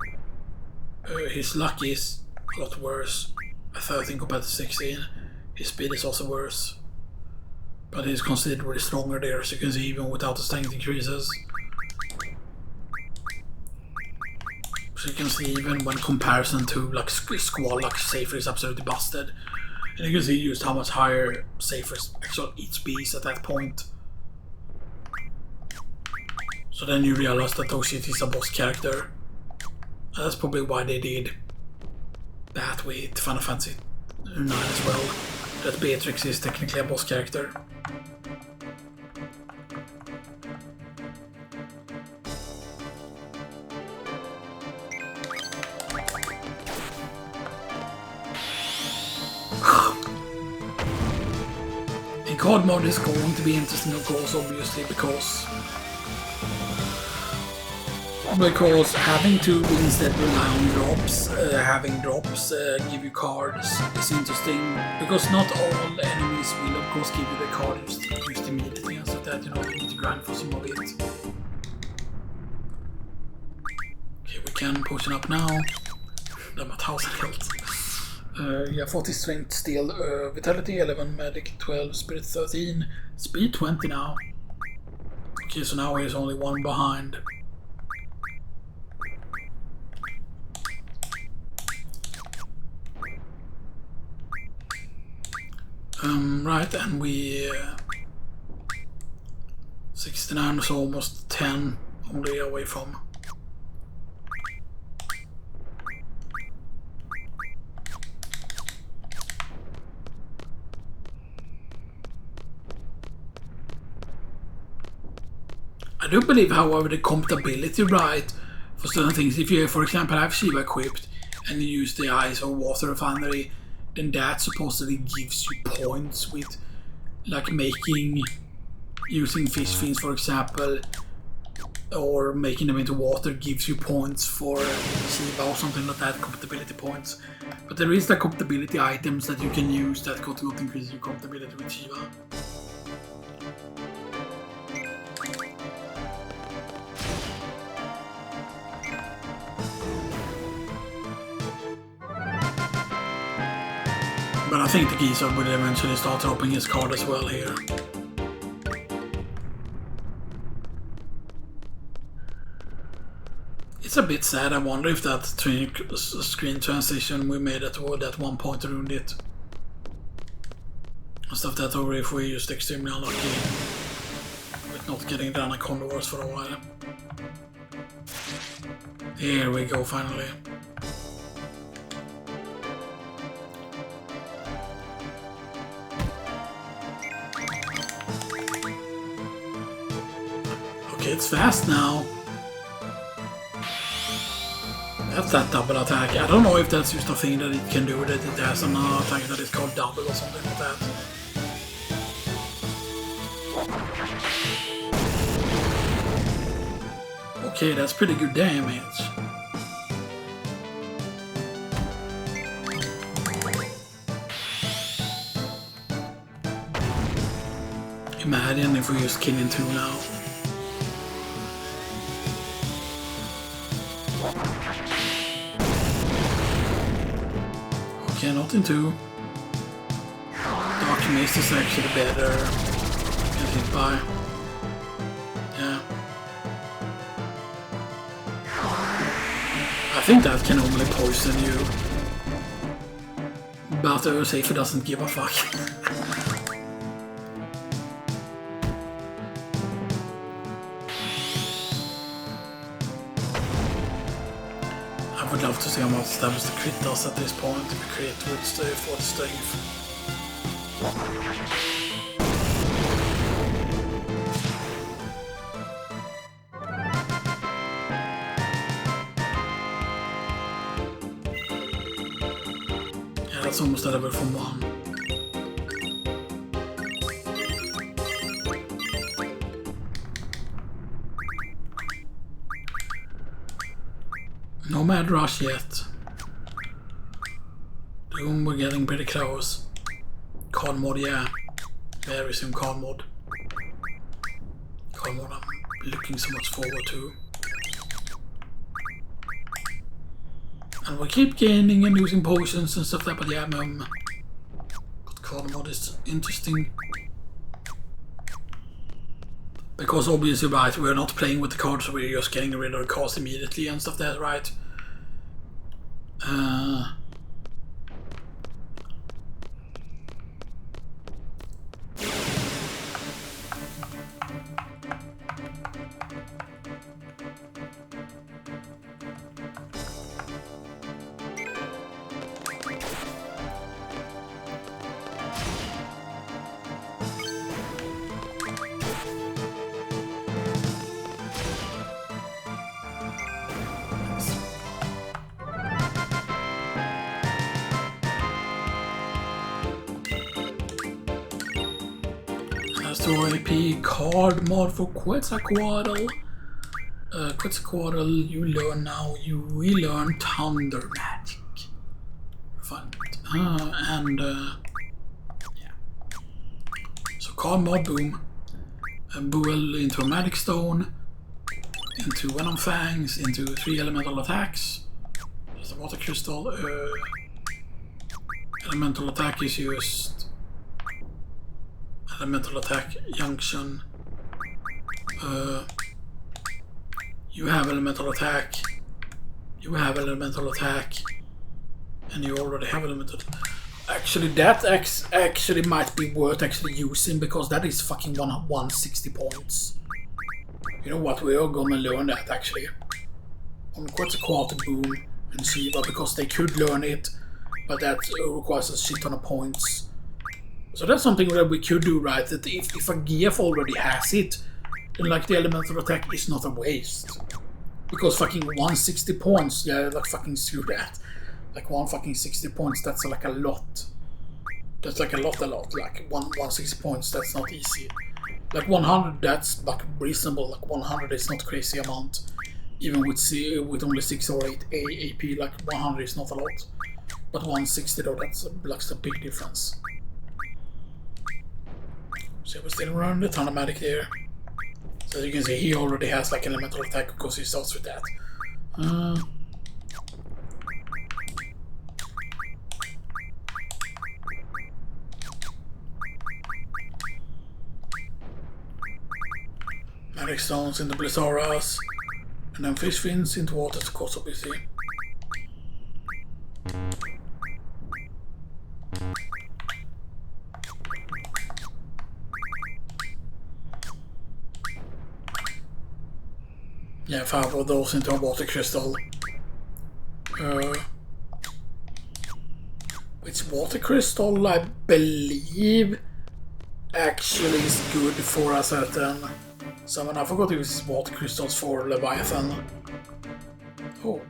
his luck is a lot worse, at 13 compared to 16. His speed is also worse. But he's considerably stronger there, as you can see, even without the strength increases. So you can see, even when comparison to like Squall, like Seifer is absolutely busted. And you can see just how much higher Seifer's actual HP is at that point. So then you realize that Oshit is a boss character. And that's probably why they did that with Final Fantasy IX as well. That Beatrix is technically a boss character. And card mode is going to be interesting, of course, obviously, because having to instead rely on drops, having drops give you cards is interesting, because not all enemies will of course give you the card used immediately, and so that, you know, you need to grind for some of it. can potion up now. Damn, 1000 health. Yeah, 40 strength still, vitality 11, magic 12, spirit 13, speed 20 now. Okay, so now he's only one behind. Right, and we 69 is almost 10 only away from. I do believe, however, the compatibility right for certain things. If you, for example, have Shiva equipped and you use the ice or water refinery, then that supposedly gives you points with, like, using fish fins, for example, or making them into water gives you points for Shiva or something like that, compatibility points. But there is the compatibility items that you can use that could increase your compatibility with Shiva. But I think the geezer will eventually start opening his card as well here. It's a bit sad. I wonder if that screen transition we made at one point ruined it. And stuff that over if we used extremely unlucky with not getting the Anaconda Wars for a while. Here we go, finally. Okay, it's fast now. That's that double attack. I don't know if that's just a thing that it can do, that it has another attack that is called double or something like that. Okay, that's pretty good damage. Imagine if we just killing 2 now. Okay, not in 2. Dark Mist is actually better. Get hit by. Yeah. I think that can only poison you. But Seifer doesn't give a fuck. I would love to see how much damage the crit does at this point. If the crit would stay for the strength. Yeah, that's almost a level from 1. No mad rush yet. Doom, we're getting pretty close. Card mod, yeah. Very soon card mod. Card mod I'm looking so much forward to. And we keep gaining and using potions and stuff like that, but yeah, but card mod is interesting. Because obviously, right, we're not playing with the cards, so we're just getting rid of the cards immediately and stuff like that, right? AP card mod for Quetzalcoatl. Quetzalcoatl, you learn now. You relearn Thunder Magic. Fun. Yeah. So card mod, boom. Buell into a Magic Stone. into Venom Fangs, into 3 elemental attacks. There's a water crystal. Elemental attack is used. Elemental attack junction. You have elemental attack. You have elemental attack. And you already have elemental. Actually, that actually might be worth actually using because that is fucking 160 points. You know what? We are gonna learn that actually. On Quetzalcoatl Boom and Shiva because they could learn it, but that requires a shit ton of points. So that's something that we could do, right? That if a GF already has it, then like the elemental attack is not a waste. Because fucking 160 points, yeah, like fucking screw that. Like 160 points, that's like a lot. That's like a lot. Like 160 points, that's not easy. Like 100, that's like reasonable. Like 100 is not crazy amount. Even with only 6 or 8 AP, like 100 is not a lot. But 160 though, that's a big difference. So we're still running the Tonberry there. So as you can see, he already has like elemental attack because he starts with that. Magic stones into Blizzaras, and then fish fins into water to course obviously. Yeah, 5 of those into a water crystal. Which water crystal I believe actually is good for a certain summon. I forgot if it's water crystals for Leviathan. Oh.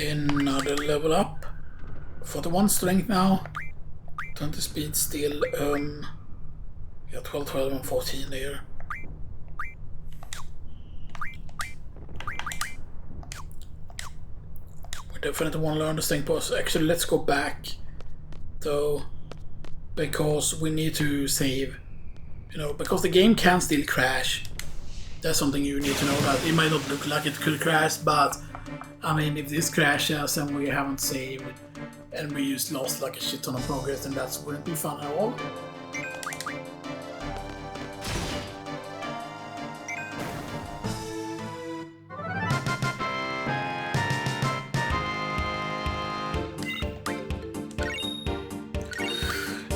Another level up. 41 strength now. 20 speed still. Yeah, 12, 12 and 14 there. We definitely want to learn the strength boss. Actually, let's go back though, because we need to save. You know, because the game can still crash. That's something you need to know, that it might not look like it could crash, but I mean, if this crashes and we haven't saved and we just lost like a shit ton of progress, then that wouldn't be fun at all.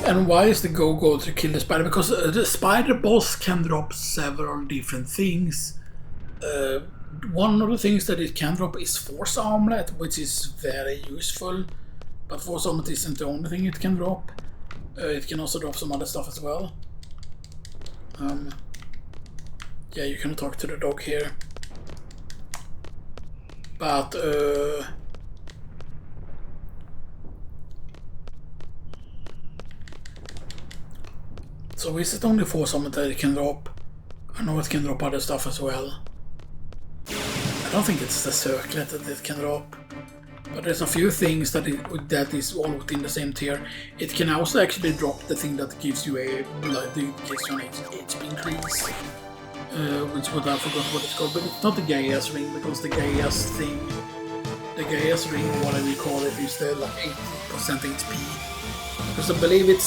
And why is the go to kill the spider? Because the spider boss can drop several different things. One of the things that it can drop is Force Armlet, which is very useful. But Force Armlet isn't the only thing it can drop. It can also drop some other stuff as well. Yeah, you can talk to the dog here. But so is it only Force Armlet that it can drop? I know it can drop other stuff as well. I don't think it's the circlet that it can drop, but there's a few things that is all within the same tier. It can also actually drop the thing that gives you a HP increase, which what I forgot what it's called, but it's not the Gaia's ring, because the Gaia's thing, the Gaia's ring, whatever you call it, is the like 80% HP. Because I believe it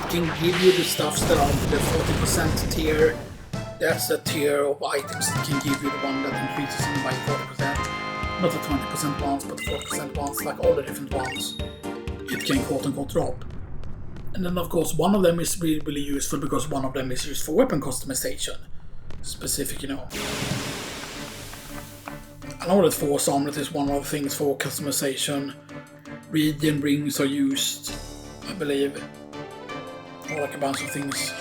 can give you the stuffs that are the 40% tier. That's the tier of items that can give you the one that increases in by 40%. Not the 20% ones, but the 40% ones, like all the different ones. It can quote-unquote drop. And then of course one of them is really, really useful because one of them is used for weapon customization. Specific, you know. I know that Force Armlet is one of the things for customization. Radiant rings are used, I believe. Or like a bunch of things.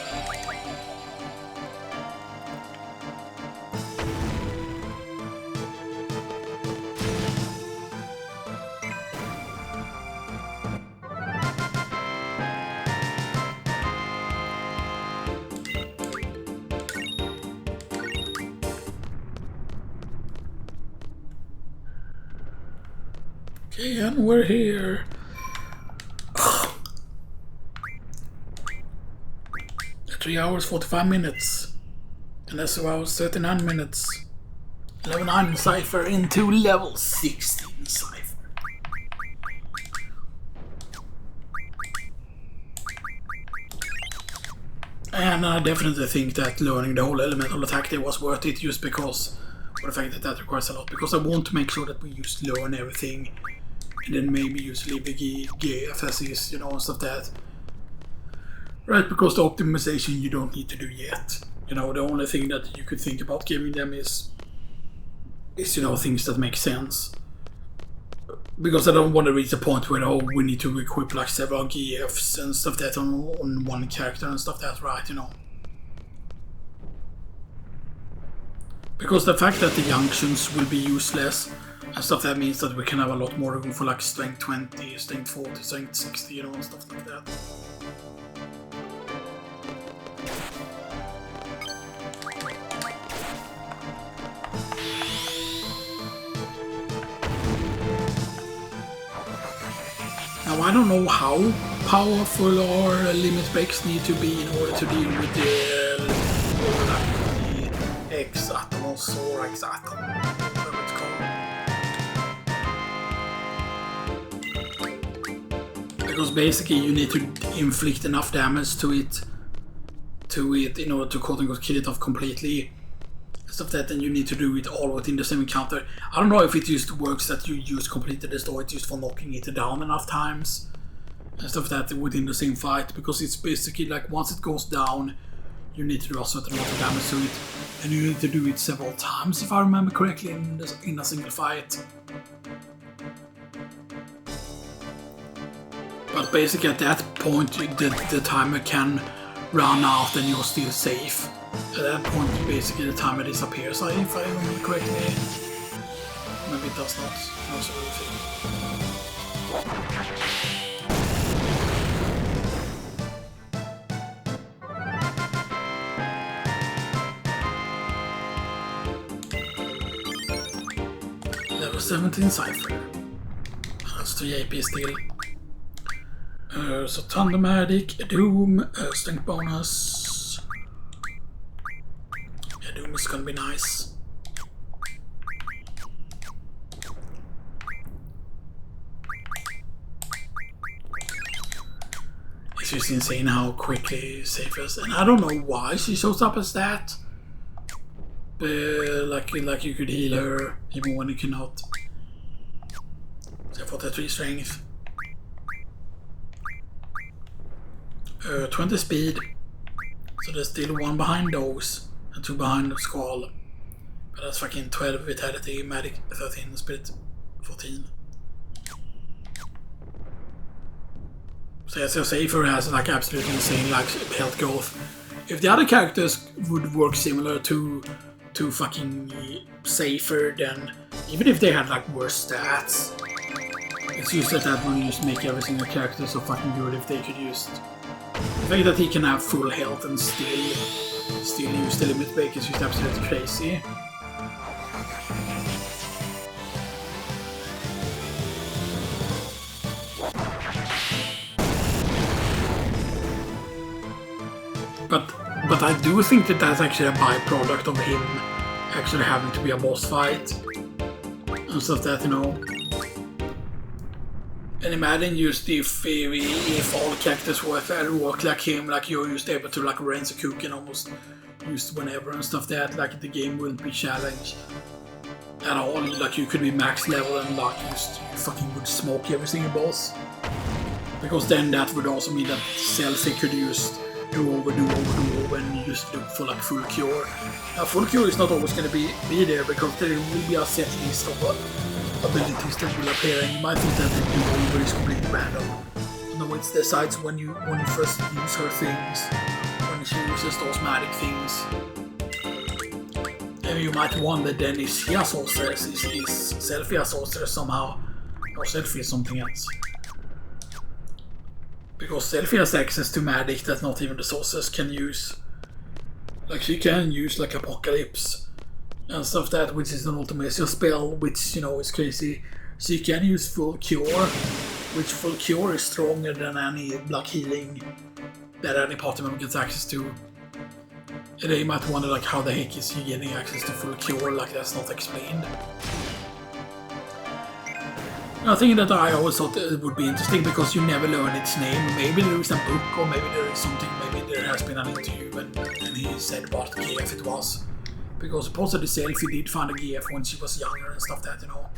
Okay, and we're here. 3 hours 45 minutes. And that's about 39 minutes. Level 9 Seifer into level 16 Seifer. And I definitely think that learning the whole elemental attack there was worth it, just because of the fact that that requires a lot. Because I want to make sure that we just learn everything, and then maybe use GFSs, you know, and stuff like that. Right, because the optimization you don't need to do yet. You know, the only thing that you could think about giving them is you know, things that make sense. Because I don't want to reach a point where, oh, we need to equip like several GFs and stuff that on one character and stuff that's right, you know. Because the fact that the junctions will be useless and stuff, that means that we can have a lot more room for like strength 20, strength 40, strength 60, you know, and stuff like that. Now I don't know how powerful our limit breaks need to be in order to deal with the X-Atomos or X-Atom, whatever it's called. Because basically you need to inflict enough damage to it in order to quote-unquote kill it off completely. Stuff that, then you need to do it all within the same encounter. I don't know if it just works that you use completely destroy it just for knocking it down enough times and stuff that within the same fight, because it's basically like once it goes down you need to do a certain amount of damage to it, and you need to do it several times if I remember correctly in a single fight. But basically at that point the timer can run out and you're still safe. At that point, basically the timer disappears, if I remember correctly. Maybe it does not. No, so Level 17 Seifer. That's 3 AP still. So Thundermagic, Doom, strength bonus. Doom is gonna be nice. It's just insane how quickly Seifer is, and I don't know why she shows up as that. Like you could heal her even when you cannot. So 43 strength. 20 speed. So there's still one behind those. And 2 behind the skull. But that's fucking 12 vitality, magic 13, spirit 14. So Seifer has like absolutely insane like health growth. If the other characters would work similar to fucking Seifer, then even if they had like worse stats, it's just that will just make every single character so fucking good if they could just. The fact that he can have full health and still use the limit break is just absolutely crazy. But I do think that that's actually a byproduct of him actually having to be a boss fight and stuff that, you know. And imagine just if all characters work like him, like you're just able to like rinse a cook and almost use whenever and stuff that, like the game wouldn't be challenged at all. Like you could be max level and like just fucking would smoke every single boss. Because then that would also mean that Selfie could just do over and you just look for like full cure. Now full cure is not always going to be there because there will be a set list of abilities that will appear, and you might think that the over is completely random. No, it decides when you first use her things, when she uses those magic things. And you might wonder then, is he a sorceress? Is Selfie a sorceress somehow? Or Selfie is something else? Because Selfie has access to magic that not even the sorceress can use. Like she can use like Apocalypse and stuff that, which is an ultimate spell, which, you know, is crazy. So you can use full cure, which full cure is stronger than any block healing that any party member gets access to. And you might wonder like how the heck is he getting access to full cure, like that's not explained. I think that I always thought it would be interesting because you never learn its name. Maybe there is a book or maybe there is something, maybe there has been an interview and he said what GF it was. Because supposedly Seifer did find a GF when she was younger and stuff that, you know.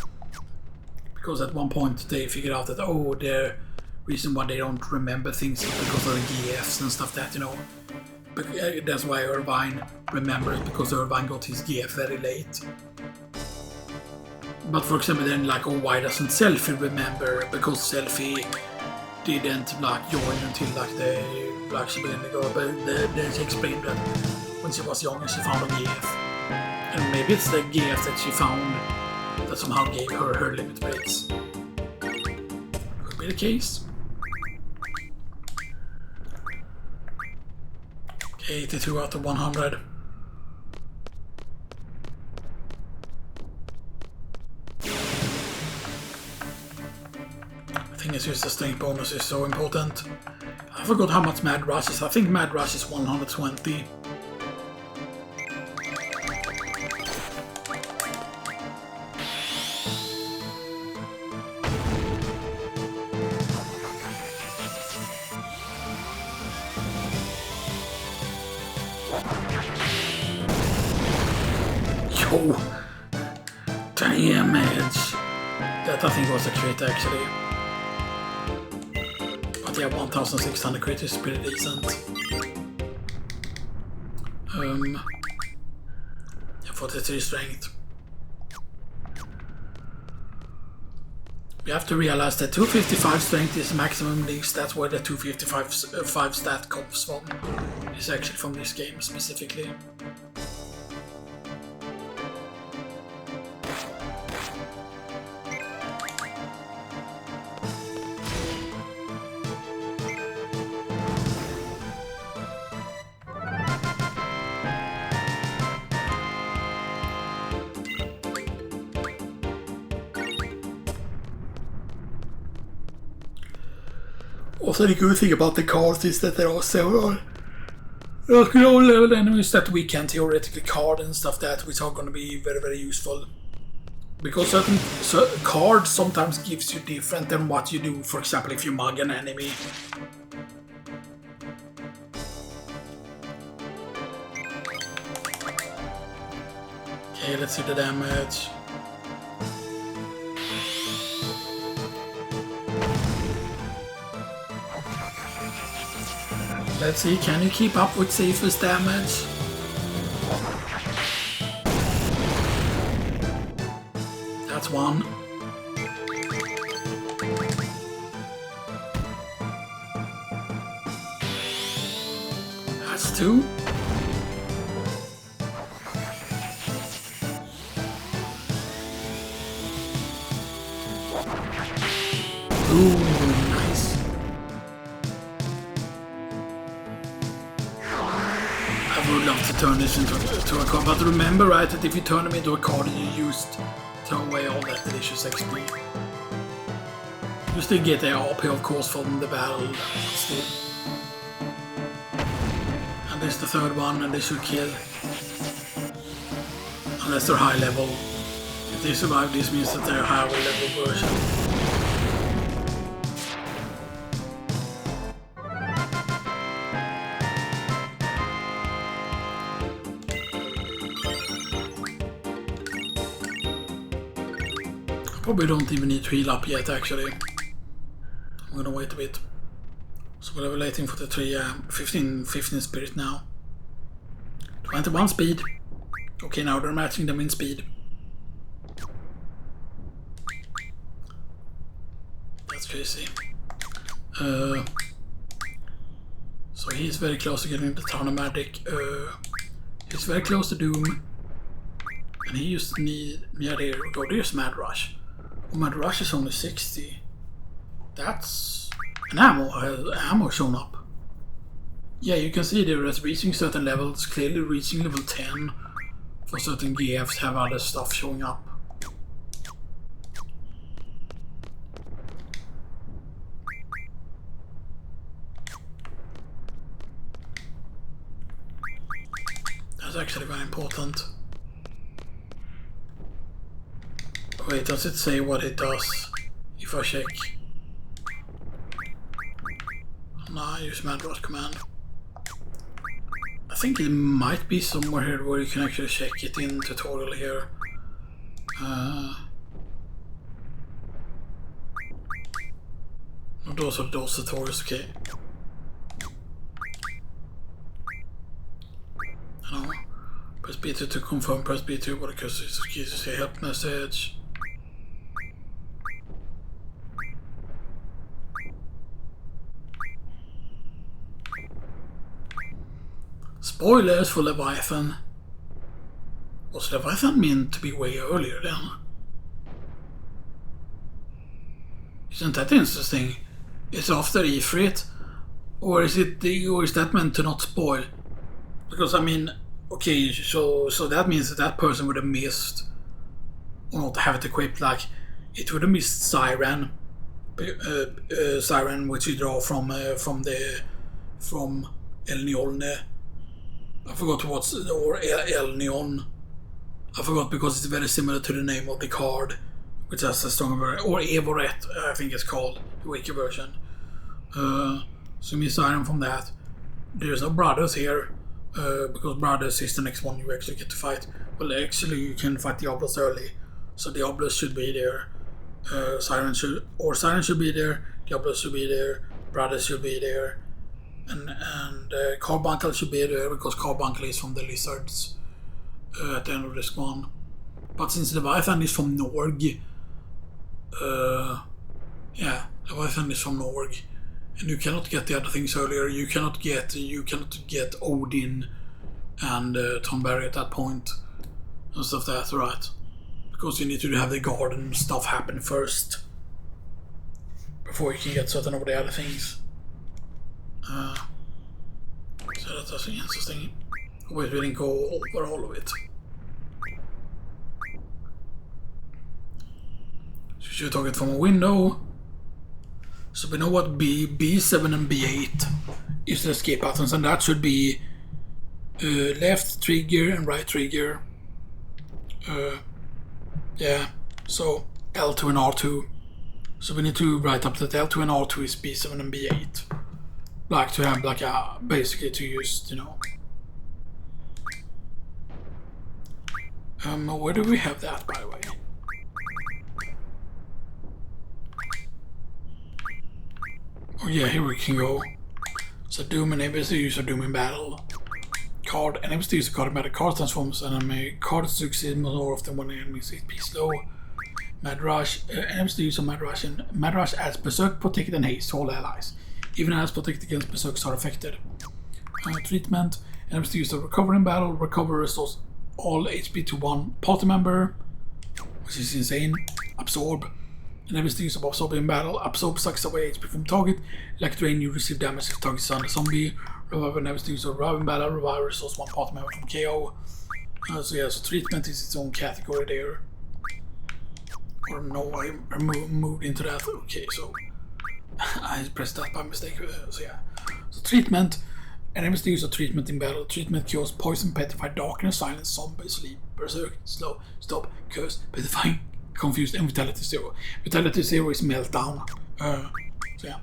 Because at one point they figured out that, oh, the reason why they don't remember things is because of the GFs and stuff that, you know. But that's why Irvine remembers, because Irvine got his GF very late. But for example then like, oh, why doesn't Seifer remember? Because Seifer didn't like join until like the like she began to go, but they explained that when she was younger she found a GF. And maybe it's the GF that she found that somehow gave her her limit breaks. Could be the case. Okay, 82 out of 100. I think it's just the strength bonus is so important. I forgot how much Mad Rush is. I think Mad Rush is 120. Yo! Damage! That I think was a crit actually. But yeah, 1600 crit is pretty decent. 43 strength. We have to realize that 255 strength is maximum least. That's where the 255 stat comes from. It's actually from this game specifically. Also, the good thing about the cards is that there are several low level enemies that we can theoretically card and stuff that, which are going to be very, very useful. Because certain cards sometimes gives you different than what you do, for example, if you mug an enemy. Okay, let's see the damage. Let's see, can you keep up with Seifer's damage? That's one. That's two. Ooh, nice. I would love to turn this into a card, but remember, right, that if you turn them into a card you used, throw away all that delicious XP. You still get the AP, of course, from the battle, still. And this is the third one, and they should kill. Unless they're high level. If they survive, this means that they're a higher level version. Probably don't even need to heal up yet, actually. I'm gonna wait a bit. So we're waiting for the 15 spirit now. 21 speed. Okay, now they're matching them in speed. That's crazy. So he's very close to getting the Tournamatic. He's very close to Doom. And he used to need... Yeah, there we go. There's Mad Rush. Oh, Mad Rush is only 60. That's... an ammo shown up. Yeah, you can see there as reaching certain levels, clearly reaching level 10 for certain GFs have other stuff showing up. That's actually very important. Wait, does it say what it does if I check? Nah, use mad rush command. I think it might be somewhere here where you can actually check it in tutorial here. Those are those tutorials, okay. No. Press B2 to confirm, press B2 what occurs to say help message. Spoilers for Leviathan. Was Leviathan meant to be way earlier then? Isn't that interesting? It's after Ifrit, or is that meant to not spoil? Because I mean, okay, so that means that person would have missed, or not have it equipped. Like it would have missed Siren, Siren, which you draw from El Neon. I forgot what's or El Neon. I forgot because it's very similar to the name of the card, which has a stronger, or Elvoret, I think it's called, the wiki version. So me Siren from that. There's no brothers here, because brothers is the next one you actually get to fight. Well, actually you can fight Diablos early, so Diablos should be there. Siren should be there. Diablos should be there. Brothers should be there, and Carbuncle should be there because Carbuncle is from the lizards at the end of this one. But since Leviathan is from NORG, yeah, Leviathan is from NORG, and you cannot get the other things earlier. You cannot get Odin and Tonberry at that point and stuff like that, right? Because you need to have the garden stuff happen first before you can get certain of the other things. So that's interesting. Wait, we didn't go over all of it. So you should target from a window. So we know what B7 and B8 is the escape buttons, and that should be left trigger and right trigger. Yeah, so L2 and R2. So we need to write up that L2 and R2 is B7 and B8. Like to have like a basically to use, you know. Where do we have that, by the way? Oh yeah, here we can go. So Doom enables the use of Doom in battle. Card enables the use of card in battle. Card transforms enemy. Card succeeds more often when the enemy is HP slow. Mad Rush enables the use of Mad Rush, and Mad Rush adds Berserk, Protect, and Haste to all allies. Even as Protect against Berserks are affected. Treatment enables the use of Recover in battle. Recover restores all HP to one party member, which is insane. Absorb enables the use of Absorb in battle. Absorb sucks away HP from target. Like drain, you receive damage if target is on a zombie. Revive enables the use of Revive in battle. Revive restores one party member from KO. So yeah, so treatment is its own category there. Or no, I moved into that. Okay, so I pressed that by mistake. So yeah, so treatment enables the use of treatment in battle. Treatment cures poison, petrify, darkness, silence, zombie, sleep, berserk, slow, stop, curse, petrifying, confused, and vitality 0. Vitality 0 is meltdown. So yeah,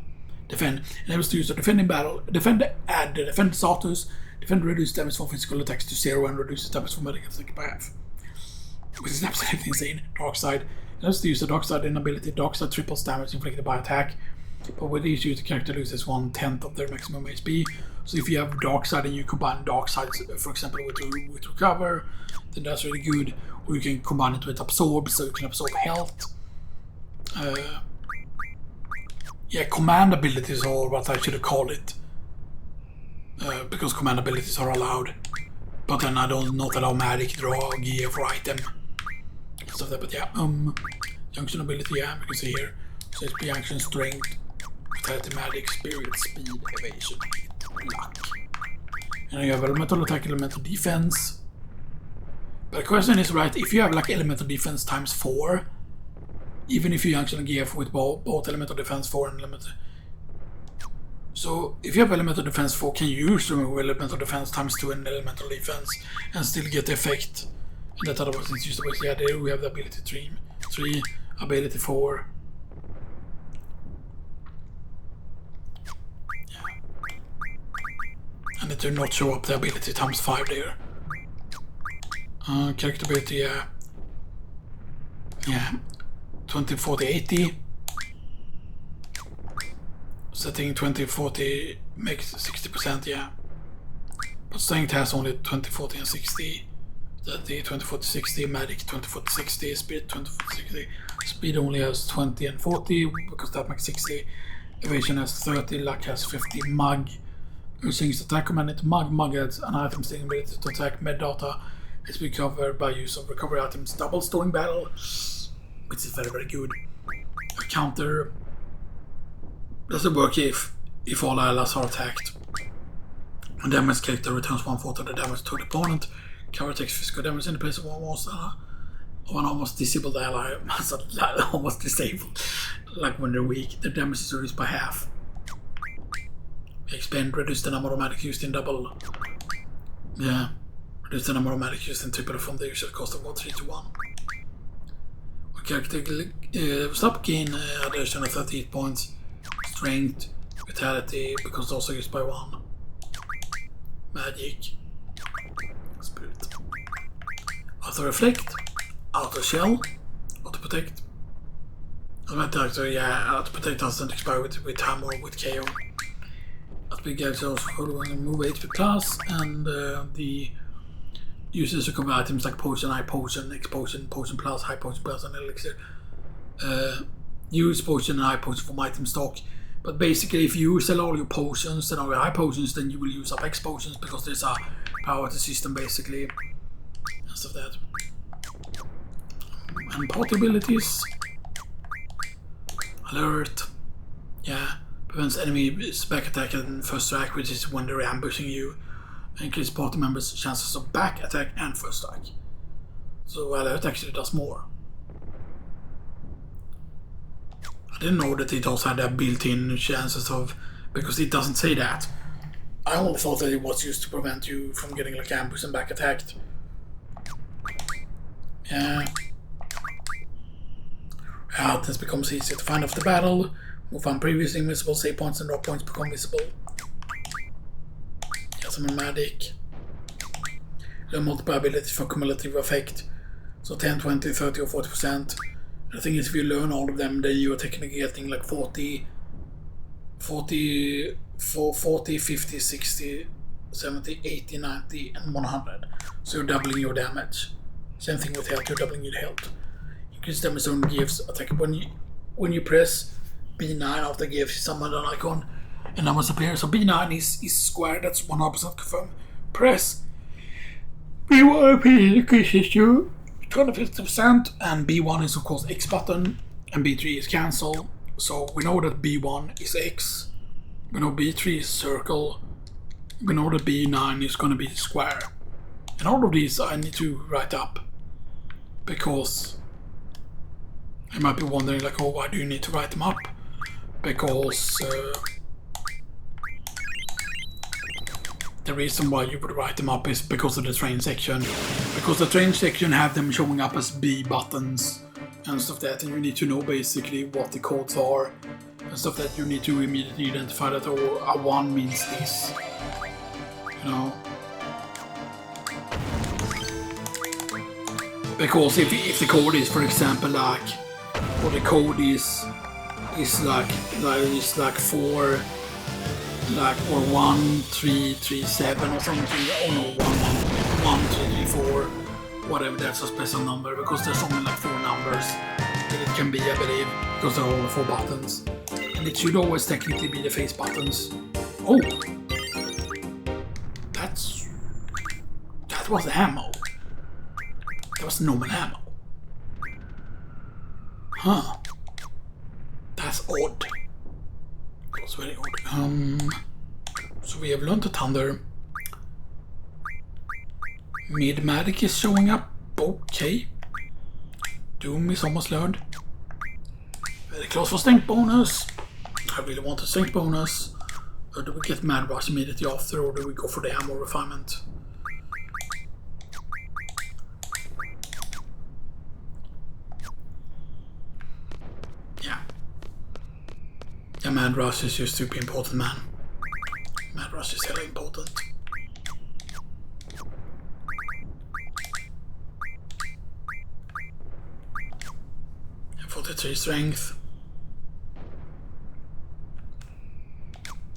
defend enables the use of defend in battle. Defend add the defend status. Defend reduces damage from physical attacks to 0 and reduces damage from medical attack by half, which is absolutely insane. Dark side enables the use of dark side ability. Dark side triples damage inflicted by attack. But with each use, the character loses 1/10 of their maximum HP. So if you have dark side and you combine dark side, for example, with recover, then that's really good. Or you can combine it with absorb, so you can absorb health. Yeah, command abilities are what I should have called it, because command abilities are allowed. But then I don't not allow magic, draw, gear for item, stuff like that. But yeah, junction ability, yeah, you can see here. So it's action, strength, vitality, magic, spirit, speed, evasion, luck. And you have elemental attack, elemental defense. But the question is, right, if you have like elemental defense times 4, even if you actually gear with both elemental defense 4 and elemental, So if you have elemental defense 4, can you use remove elemental defense times 2 and elemental defense and still get the effect that otherwise it's used. Yeah, there we have the ability 3, ability 4. Yeah. And it did not show up the ability times 5 there. Character ability, yeah. 20, 40, 80. Setting 20, 40 makes 60%, yeah. But strength has only 20, 40 and 60. The 20, 40, 60, magic 20, 40, 60, speed 20, 40, 60. Speed only has 20 and 40 because that makes 60. Evasion has 30, luck has 50. Mug, using its attack command into Mug adds an item stealing ability to attack med data. It's recovered by use of recovery items, double storing battle, which is very, very good. A counter doesn't work if all allies are attacked. A damage character returns 1/4 of the damage to the opponent. Cover takes physical damage in the place of one almost disabled ally. Almost disabled. Like when they're weak, the damage is reduced by half. Expand, reduce the number of magic used in double. Yeah. Reduce the number of magic used in triple from the usual cost of 3 to 1. When character stop gain additional 38 points. Strength, vitality, because those are used by 1. Magic. Spirit. Auto reflect. Auto shell. Auto protect. Auto protect doesn't expire with time or with KO. Auto big guys also move HP plus, and the uses recover items like potion, high potion, X potion, potion plus, high potion plus, and elixir. Use potion and high potion from item stock. But basically, if you sell all your potions and all your high potions, then you will use up X potions because there's a priority system basically. And stuff like that. And party abilities. Alert. Yeah. Prevents enemies back attack and first strike, which is when they're ambushing you. Increase party members' chances of back attack and first strike. So alert actually does more. I didn't know that it also had a built-in chances of, because it doesn't say that. I only thought that it was used to prevent you from getting like ambushed and back attacked. Yeah. This becomes easier to find after battle. Move on previously invisible, save points and drop points become visible. Get some magic. Learn multiple abilities for cumulative effect. So 10, 20, 30 or 40%. The thing is, if you learn all of them, then you're technically getting like 40, 50, 60, 70, 80, 90, and 100. So you're doubling your damage. Same thing with health, you're doubling your health. Increase damage zone gives attack. When you press B9 after gives you summon an icon and numbers appear. So B9 is square, that's 100% confirmed. Press B1 increases you 250%, and B1 is of course X button, and B3 is cancel. So we know that B1 is X, we know B3 is circle, we know that B9 is going to be square. And all of these I need to write up, because I might be wondering like, oh, why do you need to write them up? Because the reason why you would write them up is because of the train section. Because the train section have them showing up as B buttons and stuff like that, and you need to know basically what the codes are and stuff that you need to immediately identify that, or a 1 means this. You know? Because if the code is, for example, like, or the code is like 4, like, or 1337 or something, or no, 1334, whatever, that's a special number, because there's only like 4 numbers that it can be, I believe, because there are only 4 buttons. And it should always technically be the face buttons. Oh! That was ammo. That was normal ammo. Huh. That's odd. That was very odd. So we have learned the thunder. Mid-magic is showing up. Okay. Doom is almost learned. Very close for strength bonus. I really want a strength bonus. Or do we get Mad Rush immediately after, or do we go for the ammo refinement? Yeah. Yeah, Mad Rush is just super important, man. Mad Rush is hella important. 43 strength.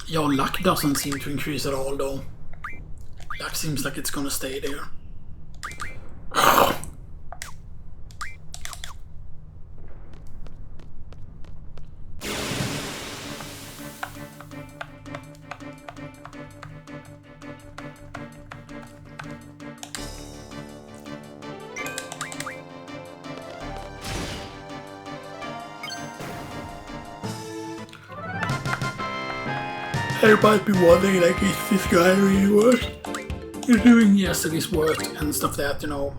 Yeah, luck doesn't seem to increase at all though. Luck seems like it's gonna stay there. Everybody be wondering, like, is this guy really worth you're doing? Yes, it is worth and stuff that, you know,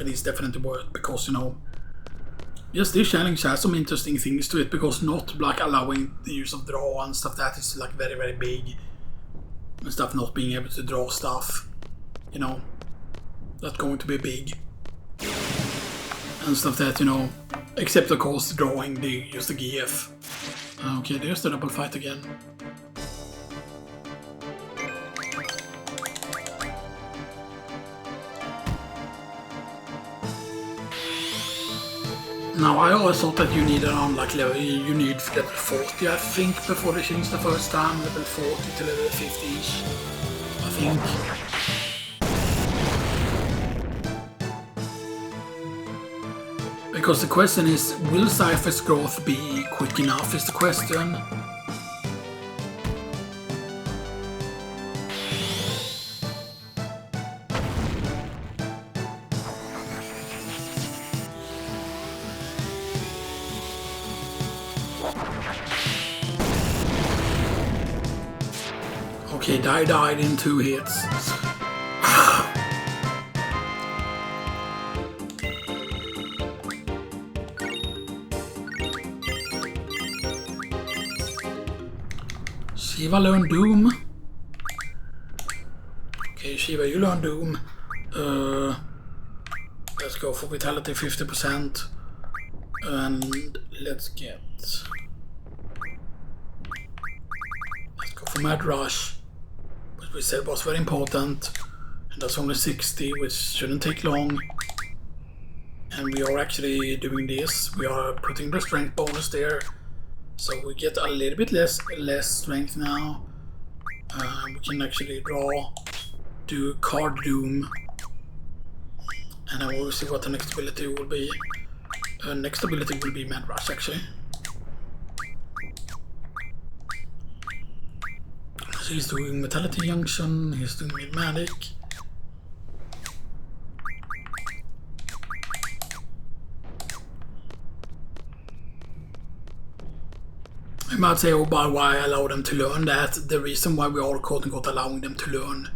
it is definitely worth because, you know, yes, this challenge has some interesting things to it because not like allowing the use of draw and stuff that is like very, very big and stuff, not being able to draw stuff, you know, that's going to be big and stuff that, you know, except of course drawing the use the GF. Okay, there's the double fight again. Now I always thought that you need around like level, you need level 40 I think before they changed the first time, level 40 to level 50ish, I think. Because the question is, will Seifer's growth be quick enough is the question. Okay, I died in 2 hits. Shiva learned Doom. Okay, Shiva, you learn Doom. Let's go for Vitality 50%. And let's go for Mad Rush. We said was very important, and that's only 60, which shouldn't take long. And we are actually doing this. We are putting the strength bonus there, so we get a little bit less strength now. We can actually do Card Doom, and then we'll see what the next ability will be. Next ability will be Mad Rush actually. So he's doing Vitality Junction, he's doing Mid-Magic. I might say, oh, by why I allow them to learn that. The reason why we are quote-unquote allowing them to learn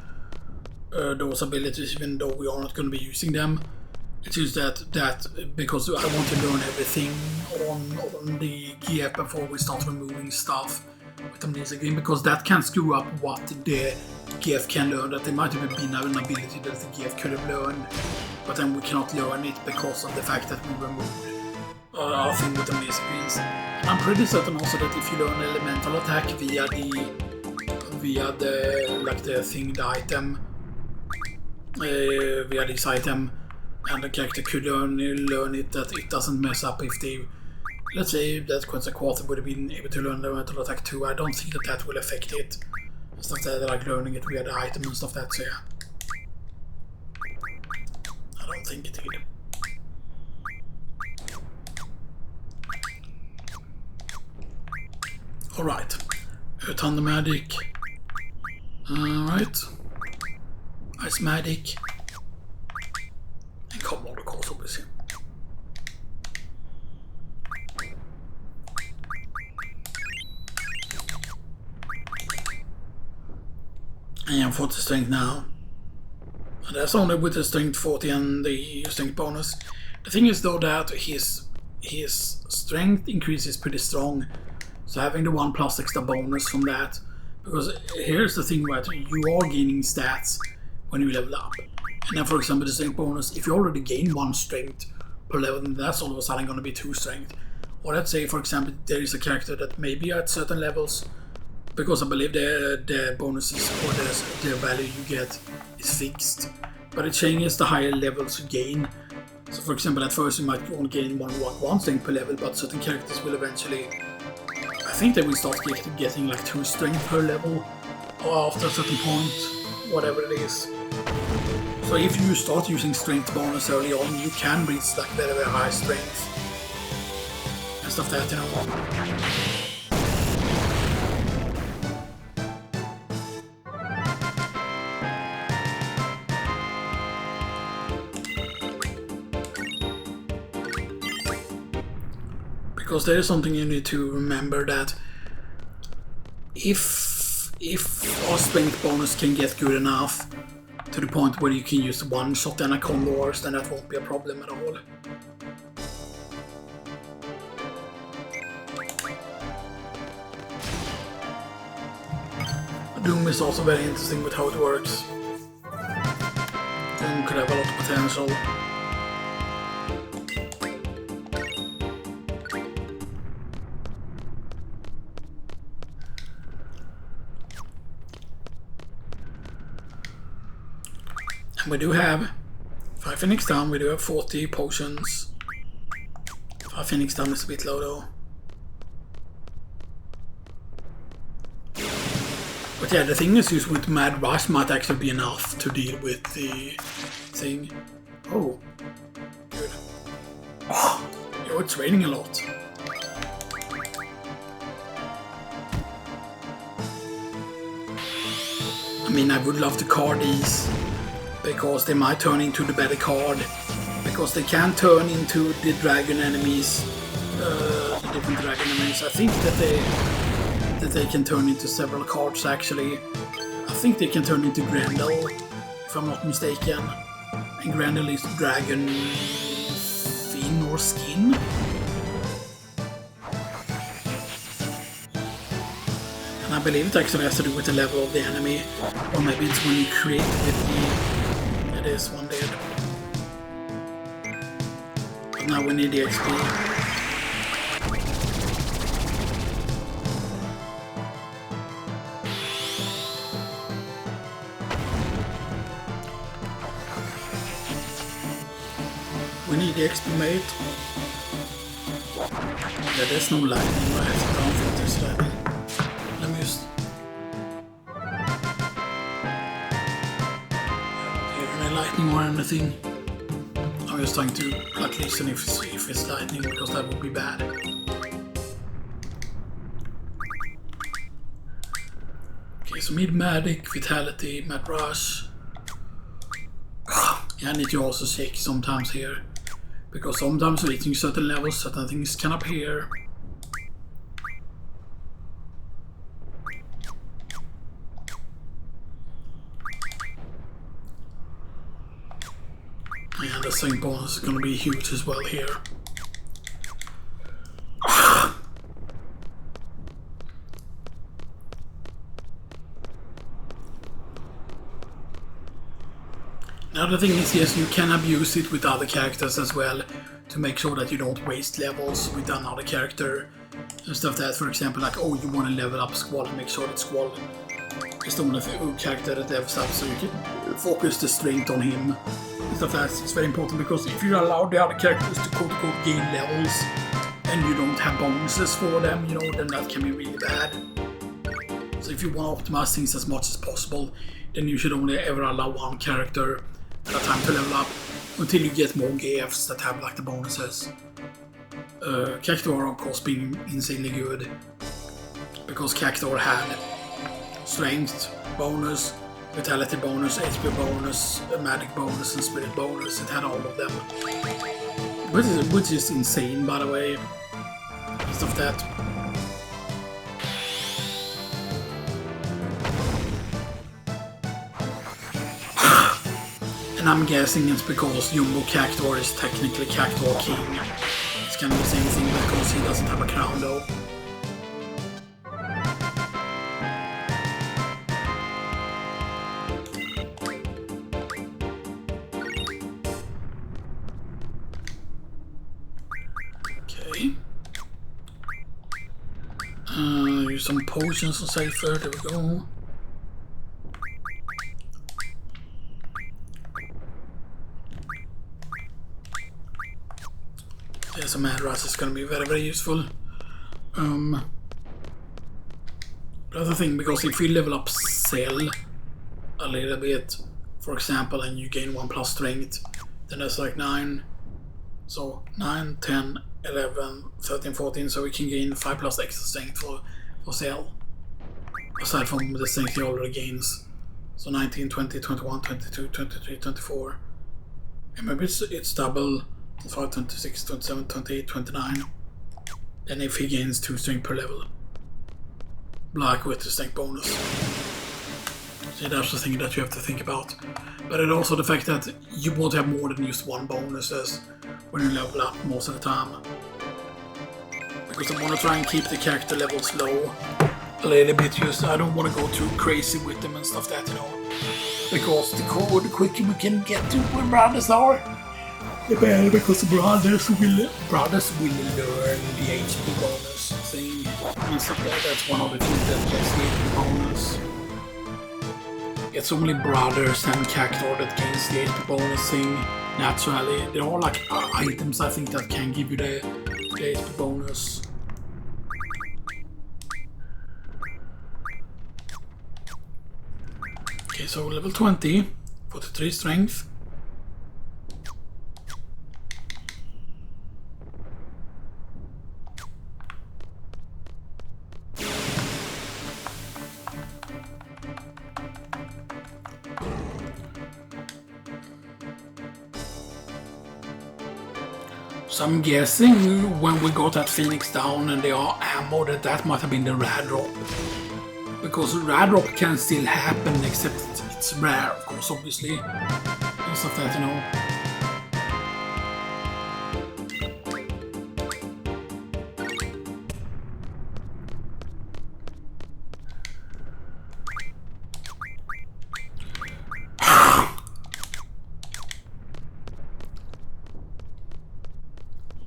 those abilities, even though we are not going to be using them, it's just that because I want to learn everything on the GF before we start removing stuff with Amnesia Game, because that can screw up what the GF can learn. That there might have been an ability that the GF could have learned, but then we cannot learn it because of the fact that we removed our thing with Amnesia Greens. I'm pretty certain also that if you learn elemental attack via the like the thing, the item, via this item, and the character could learn it, that it doesn't mess up if they, let's say that Quetzalcoatl would have been able to learn the elemental attack too. I don't think that will affect it. Stuff that like learning it via the item and stuff that, so yeah. I don't think it did. Alright. Thunder Magic. Alright. Ice Magic. And Cold Water Course, obviously. I am 40 strength now. And that's only with the strength 40 and the strength bonus. The thing is though that his strength increase is pretty strong. So having the 1+ extra bonus from that, Because here's the thing, right? You are gaining stats when you level up. And then, for example, the strength bonus, if you already gain 1 strength per level, then that's all of a sudden going to be 2 strength. Or let's say, for example, there is a character that maybe at certain levels, because I believe the bonuses or the value you get is fixed, but it changes the higher levels you gain. So, for example, at first you might only gain 1 strength per level, but certain characters will eventually, I think they will start getting like 2 strength per level, or after a certain point, whatever it is. So if you start using strength bonus early on, you can reach like very, very high strength and stuff that, you know. Because there is something you need to remember, that if our strength bonus can get good enough to the point where you can use 1 shot and a condors, then that won't be a problem at all. Doom is also very interesting with how it works. Doom could have a lot of potential. We do have 5 Phoenix down, we do have 40 potions. 5 Phoenix down is a bit low though. But yeah, the thing is, just with Mad Rush might actually be enough to deal with the thing. Oh, good. Oh, yo, it's raining a lot. I mean, I would love to card these, because they might turn into the better card, because they can turn into the dragon enemies, the different dragon enemies. I think that they can turn into several cards actually. I think they can turn into Grendel, if I'm not mistaken. And Grendel is dragon fin or skin. And I believe it actually has to do with the level of the enemy, or maybe it's when you create with the... It is one dead. But now we need the XP. We need the XP, mate. Yeah, there's no lightning, right? I don't think there's lightning. Let me just... lightning or anything. I'm just trying to like listen if it's lightning, because that would be bad. Okay, so mid Medic, Vitality, Mad Rush. Yeah, I need to also check sometimes here, because sometimes reaching certain levels, certain things can appear. And the same bonus is going to be huge as well here. Now the thing is, yes, you can abuse it with other characters as well, to make sure that you don't waste levels with another character and stuff like that. For example, like, oh, you want to level up Squall, and make sure that Squall is the only character that levels up, so you can focus the strength on him. Stuff like that. It's very important, because if you allow the other characters to quote-unquote gain levels and you don't have bonuses for them, you know, then that can be really bad. So if you want to optimize things as much as possible, then you should only ever allow 1 character at a time to level up, until you get more GFs that have like the bonuses. Cactuar, of course, being insanely good, because Cactuar had strength bonus, Vitality bonus, HP bonus, Magic bonus, and Spirit bonus. It had all of them. Which is insane, by the way. Stuff that. And I'm guessing it's because Jumbo Cactuar is technically Cactuar King. It's kind of the same thing, because he doesn't have a crown though. Use some potions on Seifer, there we go. Yeah, some Aero is gonna be very, very useful. The other thing, because if you level up Cell a little bit, for example, and you gain 1 plus strength, then that's like 9. So 9, 10, 11, 13, 14, so we can gain 5 plus extra strength for Cell. Aside from the strength he already gains. So 19, 20, 21, 22, 23, 24. And maybe it's double. 25, 26, 27, 28, 29. Then if he gains 2 strength per level. Black with the strength bonus. So that's the thing that you have to think about. But it's also the fact that you won't have more than just 1 bonuses when you level up most of the time. Because I want to try and keep the character levels low a little bit. Just I don't want to go too crazy with them and stuff that, you know. Because the quicker we can get to where brothers are, the better, because brothers will learn the HP bonus thing and stuff like that. That's one of the things that gets the HP bonus. It's only brothers and Cactor that gains the HP bonus thing naturally. There are like items I think that can give you the HP bonus. Okay, so level 20, 43 strength. So I'm guessing when we got that Phoenix down and they are ammo, that might have been the rare drop. Because rare drop can still happen, except it's rare, of course, obviously. And stuff that, you know.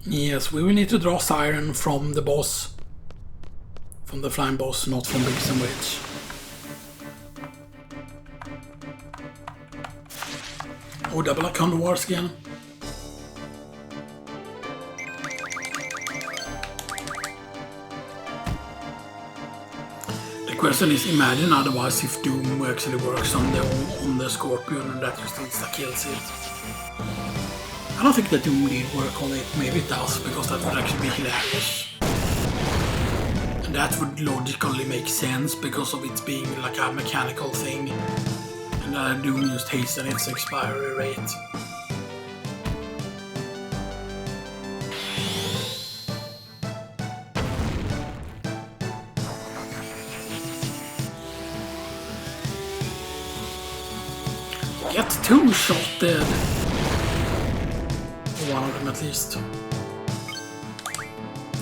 Yes, we will need to draw Siren from the boss. From the flying boss, not from VIII and wich. Oh, double account wars again. The question is, imagine otherwise if Doom actually works on the Scorpion and that just insta-kills it. I don't think that Doom did work on it. Maybe it does, because that would actually be hilarious. And that would logically make sense because of it being like a mechanical thing. And Doom just hasten its expiry rate. Get 2 shot dead. One of them at least.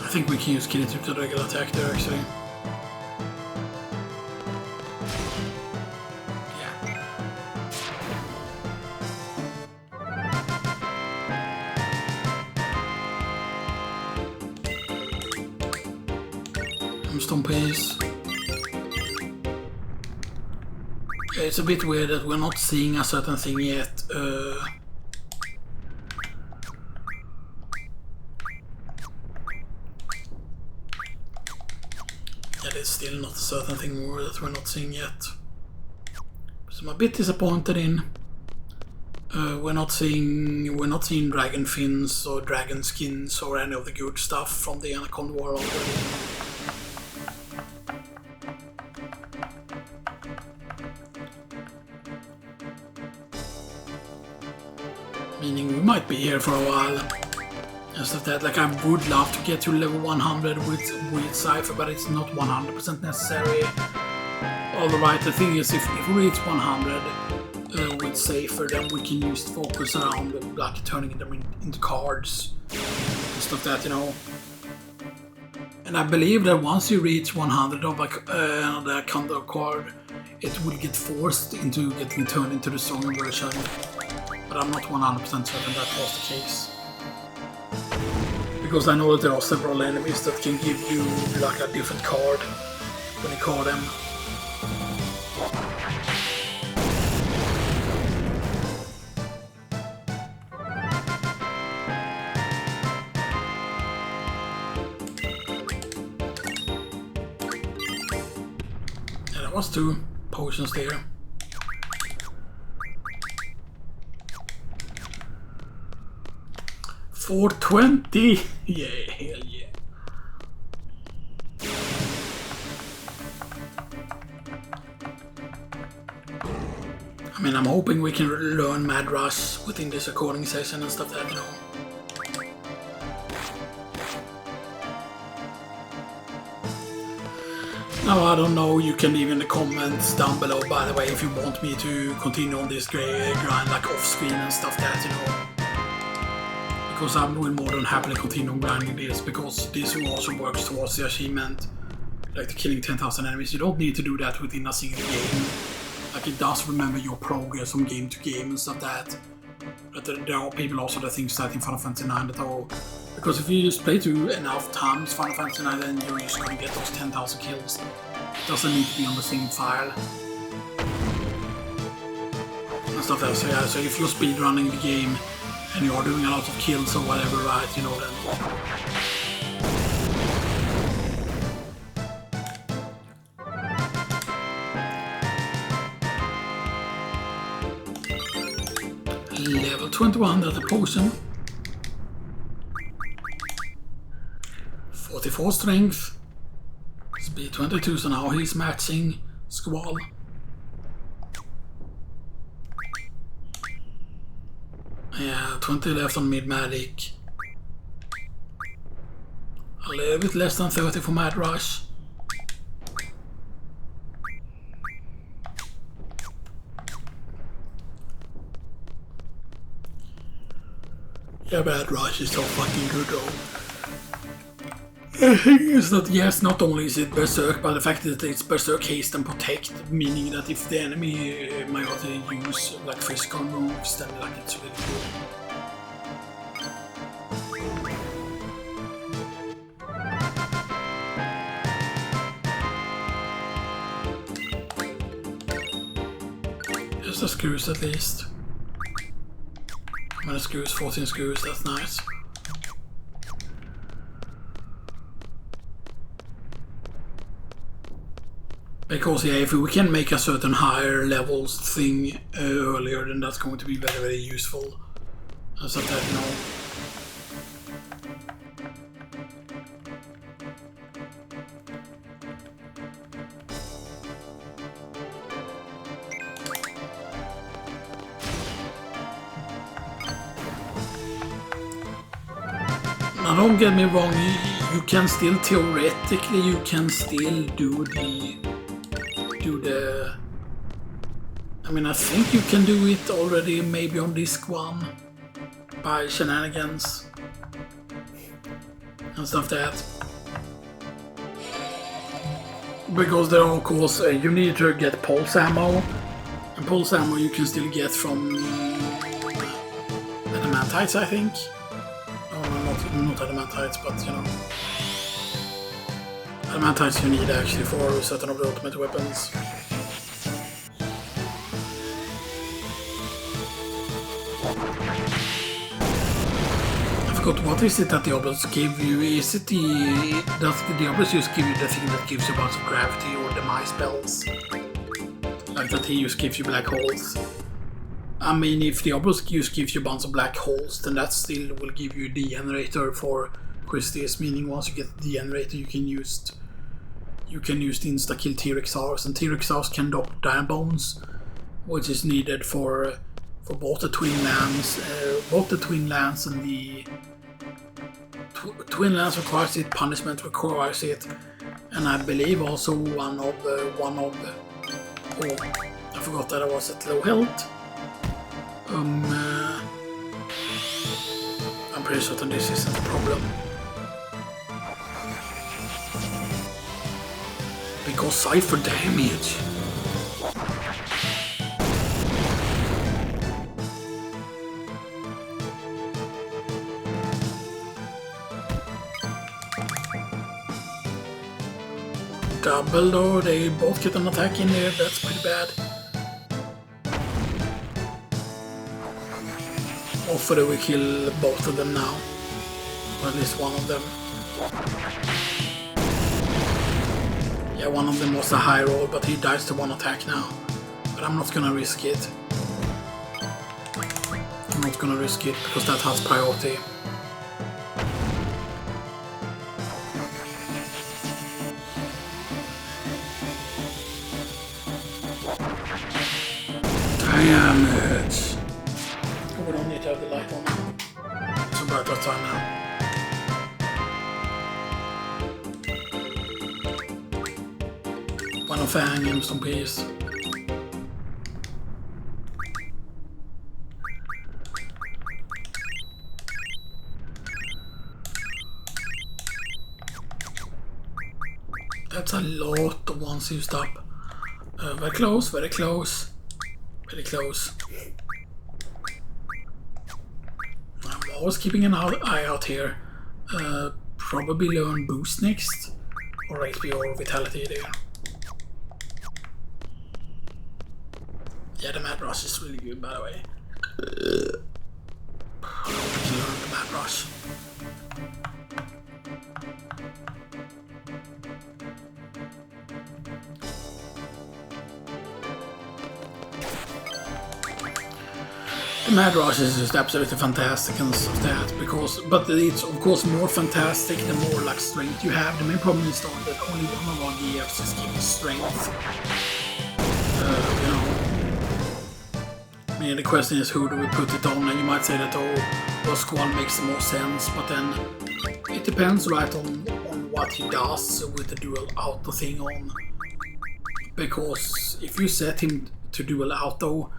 I think we can use kill it to the regular attack there actually. Yeah. Stone piece. It's a bit weird that we're not seeing a certain thing yet. It's still not a certain thing that we're not seeing yet. So I'm a bit disappointed in. We're not seeing dragon fins or dragon skins or any of the good stuff from the Anaconda War already. Meaning we might be here for a while. Just of that, like I would love to get to level 100 with Seifer, but it's not 100% necessary. Alright, the thing is, if we reach 100 with Seifer, then we can use focus around like turning them into cards and stuff that, you know. And I believe that once you reach 100 of the counter card, it will get forced into getting turned into the stronger version. But I'm not 100% certain that was the case. Because I know that there are several enemies that can give you like a different card when you call them. Yeah, there was 2 potions there. $4.20. Yeah, hell yeah. I mean, I'm hoping we can learn Mad Rush within this recording session and stuff that, you know. Now, I don't know, you can leave in the comments down below, by the way, if you want me to continue on this grind like off screen and stuff that, you know. Because I will more than happily continue grinding this, because this also works towards the achievement, like the killing 10,000 enemies. You don't need to do that within a single game. Like, it does remember your progress from game to game and stuff that. But there are people also that think that in Final Fantasy IX that are... Because if you just play through enough times Final Fantasy IX, then you're just gonna get those 10,000 kills. It doesn't need to be on the same file. And stuff like that. So yeah, so if you're speedrunning the game, and you're doing a lot of kills or whatever, right, you know, then... Level 21, that's a potion. 44 strength. Speed 22, so now he's matching Squall. Yeah, 20 left on mid-magic. A little bit less than 30 for Mad Rush. Yeah, Mad Rush is so fucking good though. The thing is that yes, not only is it Berserk, but the fact that it's Berserk Haste and Protect, meaning that if the enemy might use like physical moves, then like it's really good. Just the screws at least. How many screws? 14 screws, that's nice. Because yeah, if we can make a certain higher levels thing earlier, then that's going to be very, very useful. So that, you know. Now don't get me wrong, you can still theoretically, you can still do the... I mean, I think you can do it already, maybe on disc 1 by shenanigans and stuff like that. Because there are, of course, you need to get pulse ammo, and pulse ammo you can still get from adamantites, I think. Oh, not adamantites, but you know. Adamantites you need actually for certain of the ultimate weapons. I forgot, what is it that Diablos give you? Is it does the Diablos just give you the thing that gives you a bunch of gravity or demise spells? Like that he just gives you black holes. I mean, if Diablos just gives you a bunch of black holes, then that still will give you the generator for Christies, meaning once you get the generator you can use the insta-kill T-Rexars, and T-Rexars can drop dire bones, which is needed for both the Twin Lands and the Twin Lands requires it, Punishment requires it, and I believe also one of oh, I forgot that I was at low health. I'm pretty certain this isn't a problem. Because Seifer damage. double though, they both get an attack in there, that's pretty bad. Hopefully we kill both of them now. Or at least one of them. Yeah, one of them was a high roll, but he dies to one attack now. But I'm not gonna risk it. I'm not gonna risk it because that has priority. Damn it! Oh, we don't need to have the light on. It's about that time now. One of him some peace. That's a lot of ones used up. Very close, very close. Very close. I'm always keeping an eye out here. Probably learn boost next. Or HP or vitality there. Yeah, the Mad Rush is really good, by the way. Learn the Mad Rush. The Mad Rush is just absolutely fantastic and stuff that, but it's of course more fantastic the more like strength you have. The main problem is though that only one of our GFs is giving strength. You know. I mean, the question is who do we put it on, and you might say that oh, Squall makes the most sense, but then it depends right on what he does with the dual auto thing on. Because if you set him to dual auto,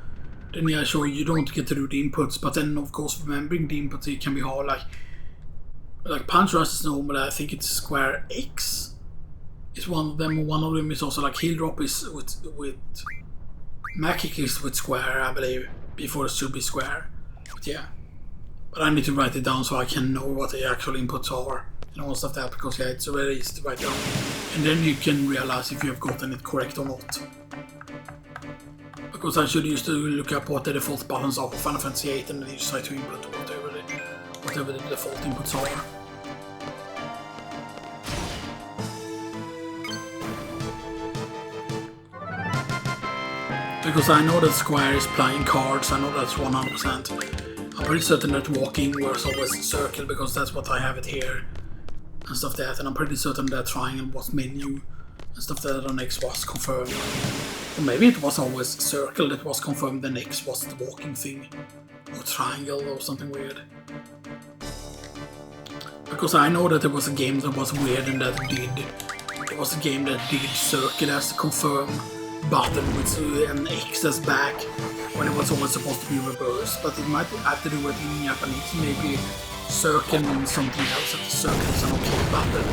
then yeah, sure, you don't get to do the inputs, but then of course remembering the inputs it can be hard. Like Punch Rush is normal, I think it's square X is one of them. One of them is also like Heal Drop is with Magic is with square, I believe, before it should be square. But yeah, but I need to write it down so I can know what the actual inputs are and all stuff that, because yeah, it's very easy to write down, and then you can realize if you have gotten it correct or not. Because I should used to look up what the default buttons are for Final Fantasy VIII and then you decide to input whatever the default inputs are. Because I know that Square is playing cards, I know that's 100%. I'm pretty certain that walking was always circle because that's what I have it here. And stuff like that, and I'm pretty certain that triangle was menu and stuff like that on X was confirmed. Or maybe it was always circle that was confirmed, then X was the walking thing. Or triangle or something weird. Because I know that there was a game that was weird and that did. There was a game that did circle as the confirm button with an X as back when it was always supposed to be reversed. But it might have to do with in Japanese, maybe circle means something else, that the circle is an OK button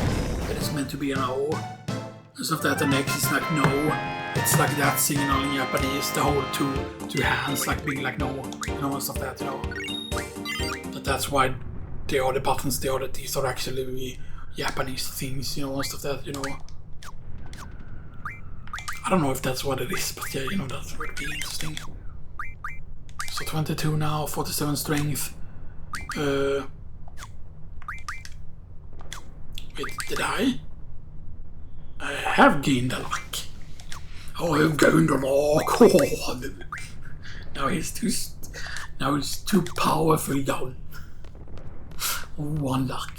that is meant to be an O. And stuff that the X is like no. It's like that signal in Japanese, the whole two hands like being like no, you know, and stuff that, you know. But that's why the other buttons, these are actually Japanese things, you know, and stuff that, you know. I don't know if that's what it is, but yeah, you know, that would be interesting. So 22 now, 47 strength. Wait, did I? I have gained a luck. Oh, I've gained a luck. Oh, now he's too powerful down. One luck.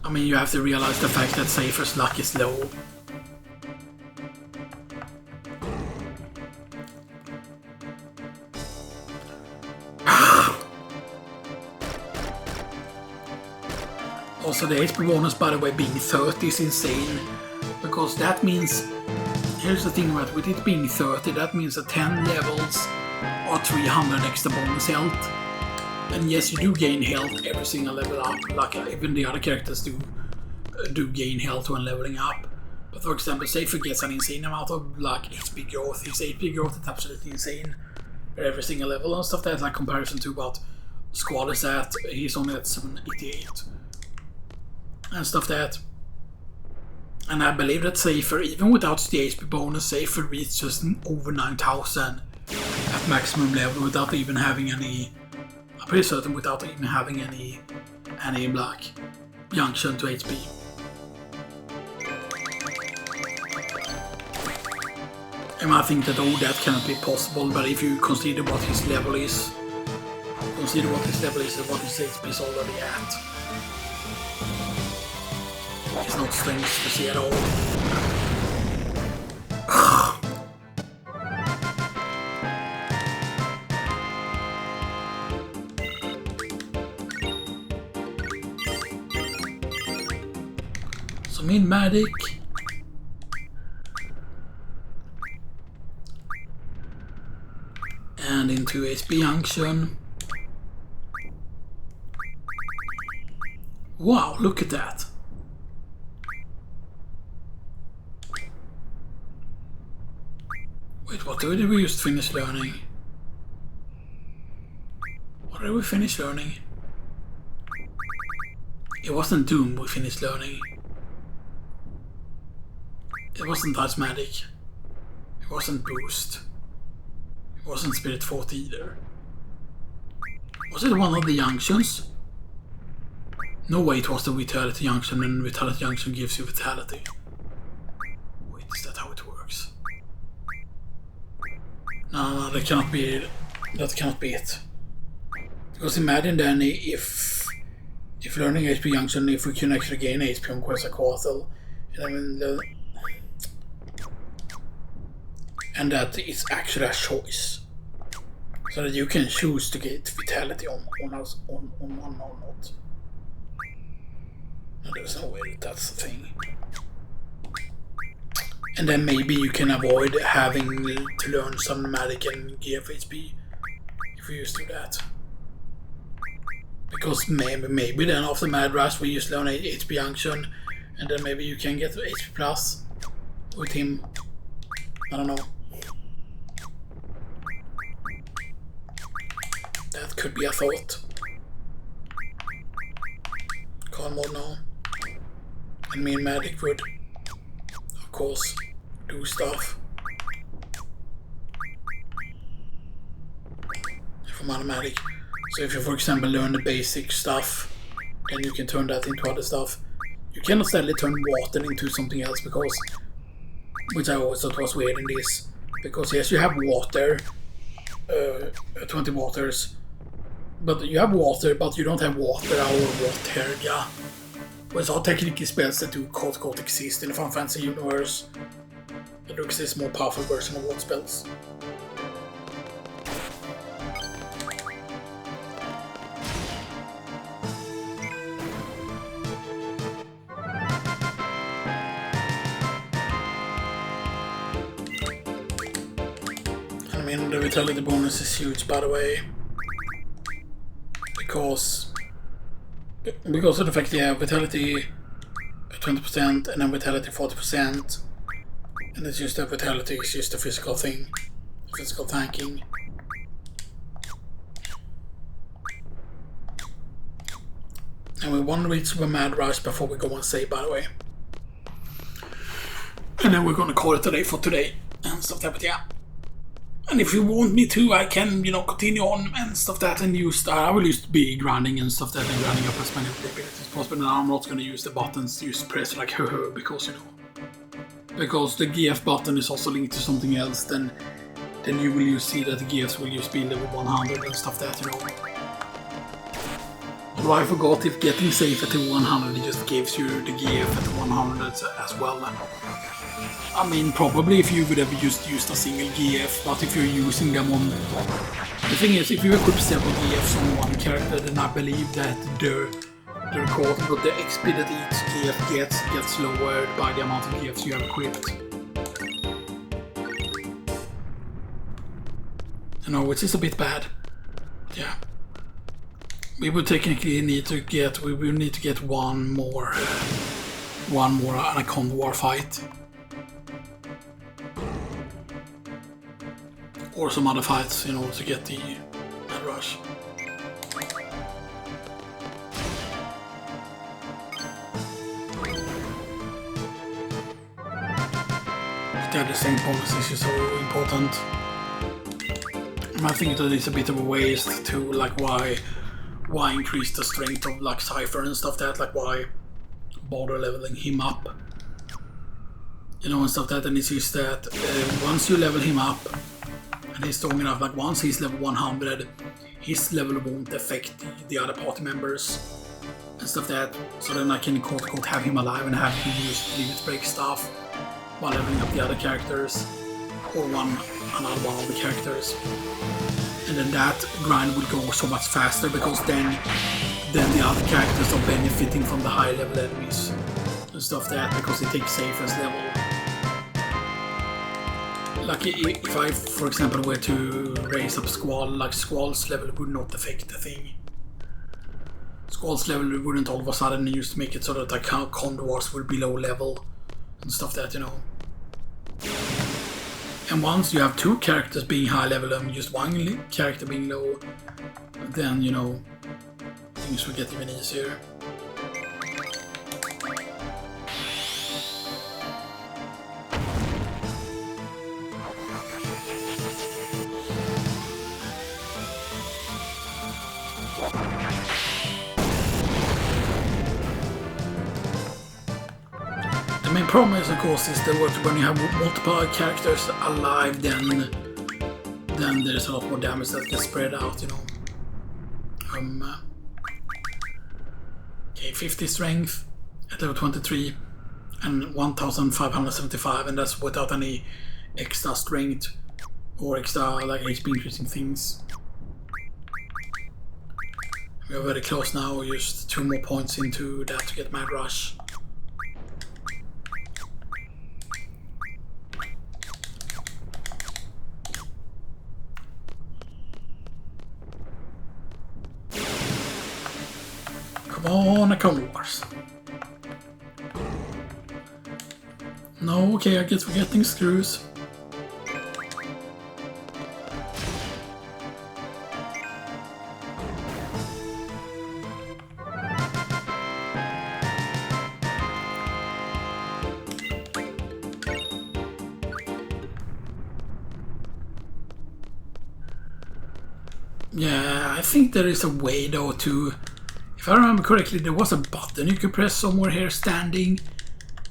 I mean, you have to realize the fact that Seifer's luck is low. Also, the HP bonus, by the way, being 30 is insane. Because that means, here's the thing, right, with it being 30, that means that 10 levels are 300 extra bonus health. And yes, you do gain health every single level up, like even the other characters do gain health when leveling up. But for example, Seifer gets an insane amount of like HP growth. His HP growth is absolutely insane for every single level and stuff. That's like comparison to what Squall is at. He's only at 788 and stuff that. And I believe that Seifer, even without the HP bonus, Seifer reaches over 9000 at maximum level without even having any. I'm pretty certain without even having any black junction to HP. And I think that all that cannot be possible, but if you consider what his level is, and what his HP is already at, it's not strange to see at all. So mid-magic. And into HP junction. Wow, look at that. Wait, what did we just finish learning? What did we finish learning? It wasn't Doom we finished learning. It wasn't Ice Magic. It wasn't Boost. It wasn't Spirit Fort either. Was it one of the junctions? No way, it was the Vitality Junction, and Vitality Junction gives you Vitality. Wait, is that how it works? No, that cannot be it. That cannot be it. Because imagine then if learning HP Junction, if we can actually gain HP on Quetzalcoatl, and that it's actually a choice. So that you can choose to get Vitality on us on one or not. No, there's no way that's the thing. And then maybe you can avoid having to learn some Nomadic and GF HP if you just do that. Because maybe then after Mad Rush we just learn HP Junction, and then maybe you can get HP Plus with him. I don't know. That could be a thought. Calm mode now. And me and Magic would, of course, do stuff. From automatic. So if you, for example, learn the basic stuff, then you can turn that into other stuff. You cannot sadly turn water into something else because, which I always thought was weird in this, because yes, you have water, 20 waters, but you have water, but you don't have water or water, yeah. Which are technically spells that do quote exist in the Final Fantasy universe. There exists more powerful version of what spells. I mean, the vitality bonus is huge, by the way, because of the fact you have vitality 20% and then vitality 40%, and it's just that vitality is just a physical thing, physical tanking. And we want to reach Super Mad Rush before we go and save, by the way. And then we're gonna call it a day for today and stuff like that, but yeah. And if you want me to, I can, continue on and stuff that, and use I will use be grinding and stuff that, and grinding up as many abilities as possible. And I'm not gonna use the buttons to just press like because because the GF button is also linked to something else. Then you will see that the GFs will just be level 100 and stuff that, Although I forgot if getting Seifer to 100 just gives you the GF at 100 as well. I mean, probably if you would have just used a single GF, but if you're using them on... The thing is, if you equip several GFs on one character, then I believe that the record, but the XP that each GF gets lowered by the amount of GFs you have equipped. Which is a bit bad. Yeah. We would technically need to get... We will need to get one more Anaconda War fight. Or some other fights, to get the Mad Rush. the same policies is so important. And I think that it's a bit of a waste to like why increase the strength of like Seifer and stuff that, like why bother leveling him up, you know, and stuff that. And it's just that once you level him up and he's strong enough, like once he's level 100, his level won't affect the other party members and stuff that. So then I can quote have him alive and have him use limit break stuff while leveling up the other characters, or another one of the characters. And then that grind will go so much faster, because then the other characters are benefiting from the high level enemies and stuff that, because it takes Seifer's level. Like if I, for example, were to raise up Squall, like Squall's level would not affect the thing. Squall's level wouldn't all of a sudden used to make it so that like Condors would be low level and stuff that, you know. And once you have two characters being high level and just one character being low, then, you know, things will get even easier. The main problem is, of course, is that when you have multiple characters alive, then there's a lot more damage that gets spread out, you know. Okay, 50 strength at level 23 and 1575, and that's without any extra strength or extra like HP increasing things. We are very close now, just 2 more points into that to get Mad Rush. Come on, a Clone Wars. No, okay, I guess we're getting screws. Yeah, I think there is a way though to... If I remember correctly, there was a button you could press somewhere here standing,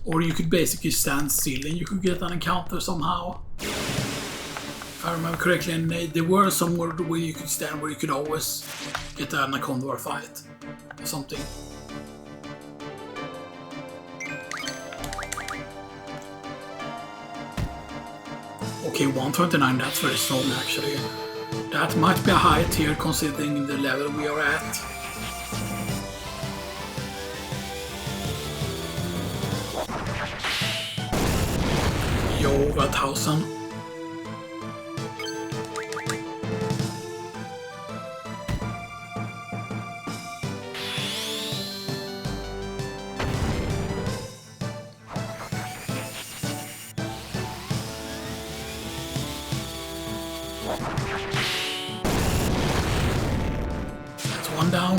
or you could basically stand still and you could get an encounter somehow. If I remember correctly, and there were somewhere where you could stand where you could always get an Condor fight or something. Okay, 129, that's very strong actually. That might be a high tier considering the level we are at. Over 1000. That's one down.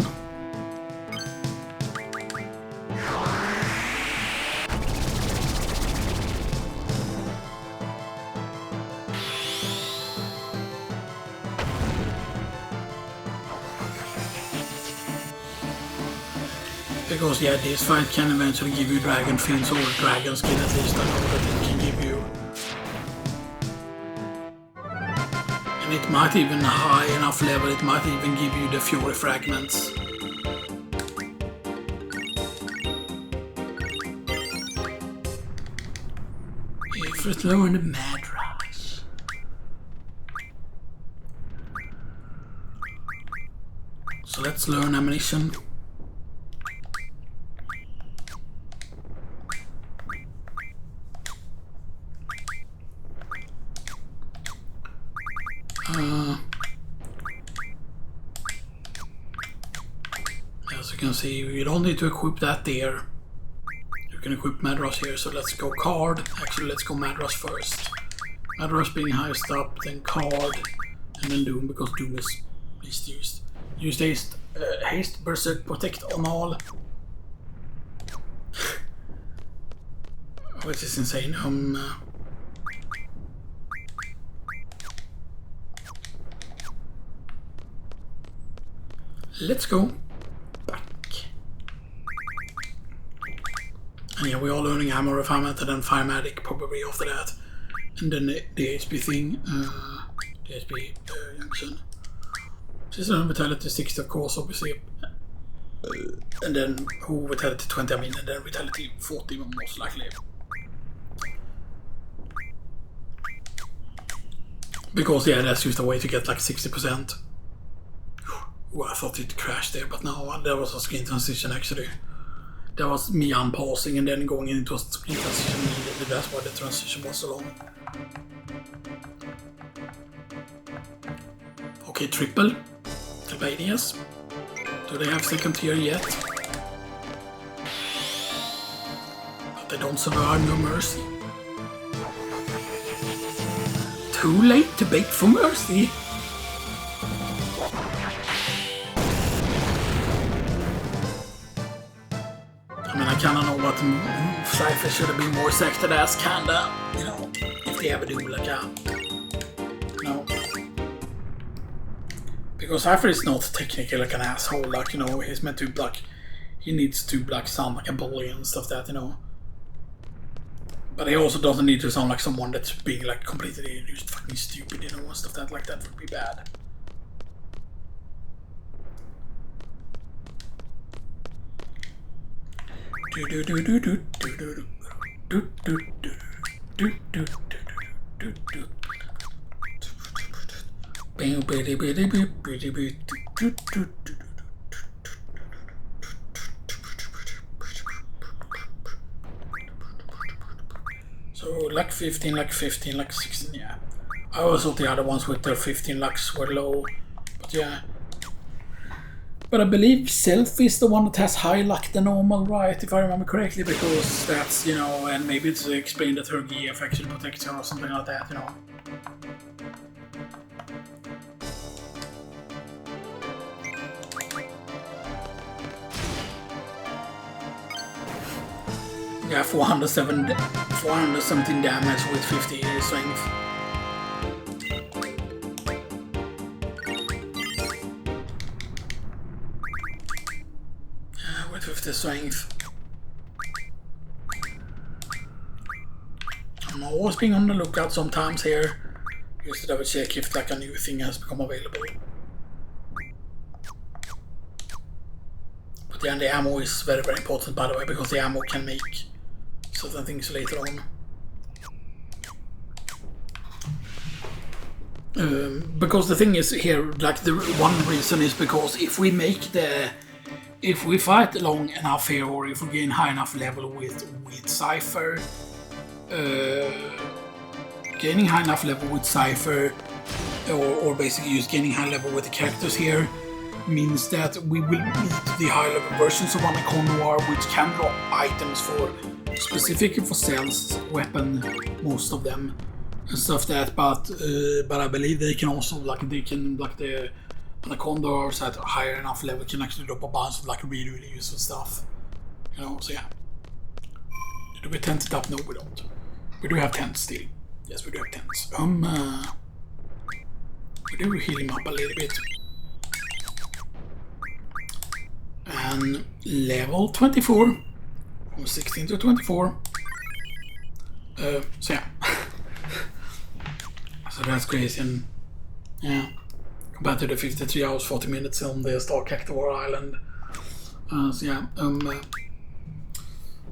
Because yeah, this fight can eventually give you dragon fins or dragon skin, at least I know that it can give you. And it might even high enough level, it might even give you the Fury fragments. If it's low in the Mad Rush. So let's learn ammunition. As you can see, you don't need to equip that there. You can equip Mad Rush here, so let's go card. Actually, let's go Mad Rush first. Mad Rush being highest up, then card, and then Doom, because Doom is least used. Use haste, Berserk, protect on all. Which is insane. let's go back. And yeah, we are learning ammo refinement and then firematic probably after that. And then the HP thing, the HP junction. System vitality 60 of course, obviously. And then vitality 20, I mean, and then vitality 40 most likely. Because yeah, that's just a way to get like 60%. Ooh, I thought it crashed there, but no, there was a screen transition actually. That was me unpausing and then going into a screen transition immediately. That's why the transition was so long. Okay, triple Galbadias. Do they have second tier yet? But they don't survive, no mercy. Too late to beg for mercy. I mean, I kinda know what Seifer should have been more sectored as, kinda, you know, if they ever do like a, you know. Because Seifer is not technically like an asshole, like, you know, he's meant to like, he needs to like sound like a bully and stuff that, you know. But he also doesn't need to sound like someone that's being like completely just fucking stupid, you know, and stuff that like that would be bad. So luck 15, luck 15, luck 16, yeah. I always thought the other ones with their 15 lucks were low, but yeah. But I believe Self is the one that has high luck than normal, right? If I remember correctly, because that's, you know, and maybe it's explained that her GF actually protects her or something like that, you know. Yeah, 417 damage with 50 strength. Yeah, with 50 strength. I'm always being on the lookout sometimes here, just to double check if like a new thing has become available. But yeah, and the ammo is very, very important, by the way, because the ammo can make certain things later on. Because the thing is here, like the one reason is because if we fight long enough here, or if we gain high enough level with Seifer, gaining high enough level with Seifer, or basically just gaining high level with the characters here, means that we will meet the high level versions of Tonberry Noir, which can drop items for specifically for cells, weapon, most of them, and stuff that. But I believe they can also the Anacondas at higher enough level can actually drop a bunch of like really useful stuff, you know. So yeah, do we tent it up? No, we don't. We do have tents still. Yes, we do have tents. We do heal him up a little bit. And level 24. From 16 to 24. So yeah. So that's crazy, and yeah, compared to the 53 hours 40 minutes on the Star Cactuar Island. So yeah,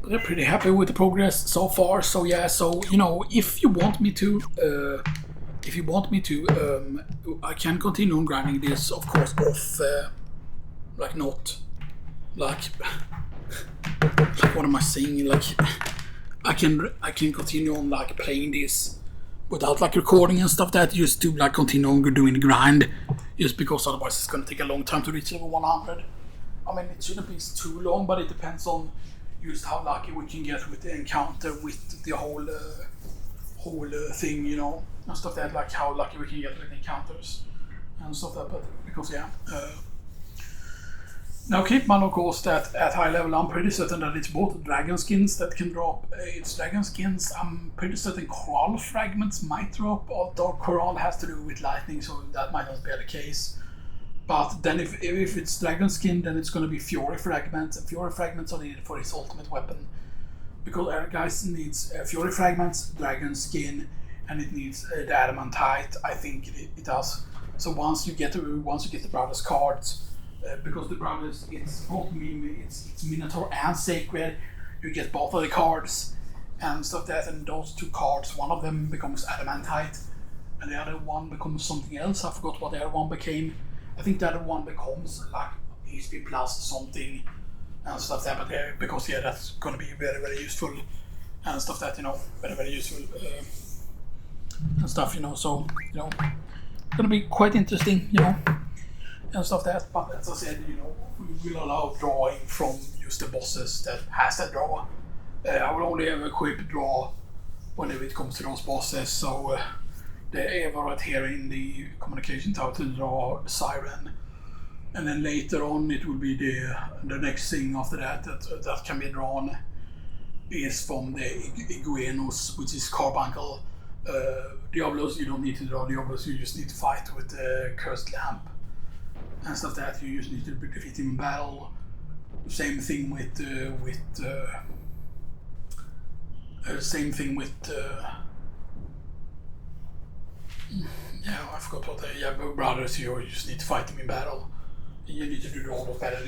they're pretty happy with the progress so far. So yeah, so you know, if you want me to, I can continue on grinding this, of course, off, like not, like what am I saying? Like, I can continue on like playing this without like recording and stuff that, just to like continue on doing the grind, just because otherwise it's gonna take a long time to reach level 100. I mean, it shouldn't be too long, but it depends on just how lucky we can get with the encounter, with the whole thing, you know, and stuff that, like how lucky we can get with encounters and stuff that. But because yeah. Now keep in mind, of course, that at high level I'm pretty certain that it's both dragon skins that can drop. It's dragon skins. I'm pretty certain coral fragments might drop, although coral has to do with lightning, so that might not be the case. But then if it's Dragon Skin, then it's going to be Fury Fragments, and Fury Fragments are needed for his ultimate weapon. Because Guys needs Fury Fragments, Dragon Skin, and it needs the Adamantite. I think it does. So once you get the Brothers cards, because the Brothers it's both it's Minotaur and Sacred, you get both of the cards and stuff that, and those two cards, one of them becomes Adamantite, and the other one becomes something else. I forgot what the other one became. I think the other one becomes like HP plus something and stuff that, but because that's gonna be very, very useful and stuff that, very, very useful and stuff, so, gonna be quite interesting, and stuff that, but as I said, we will allow drawing from just the bosses that has that draw. I will only ever equip draw whenever it comes to those bosses, so the Elvoret here in the Communication Tower to draw Siren, and then later on it will be the next thing after that can be drawn is from the Iguenos, which is Carbuncle. Diablos, you don't need to draw Diablos, you just need to fight with the Cursed Lamp and stuff that you just need to defeat him in battle. Same thing with I forgot what brothers. You just need to fight them in battle. You need to do all of that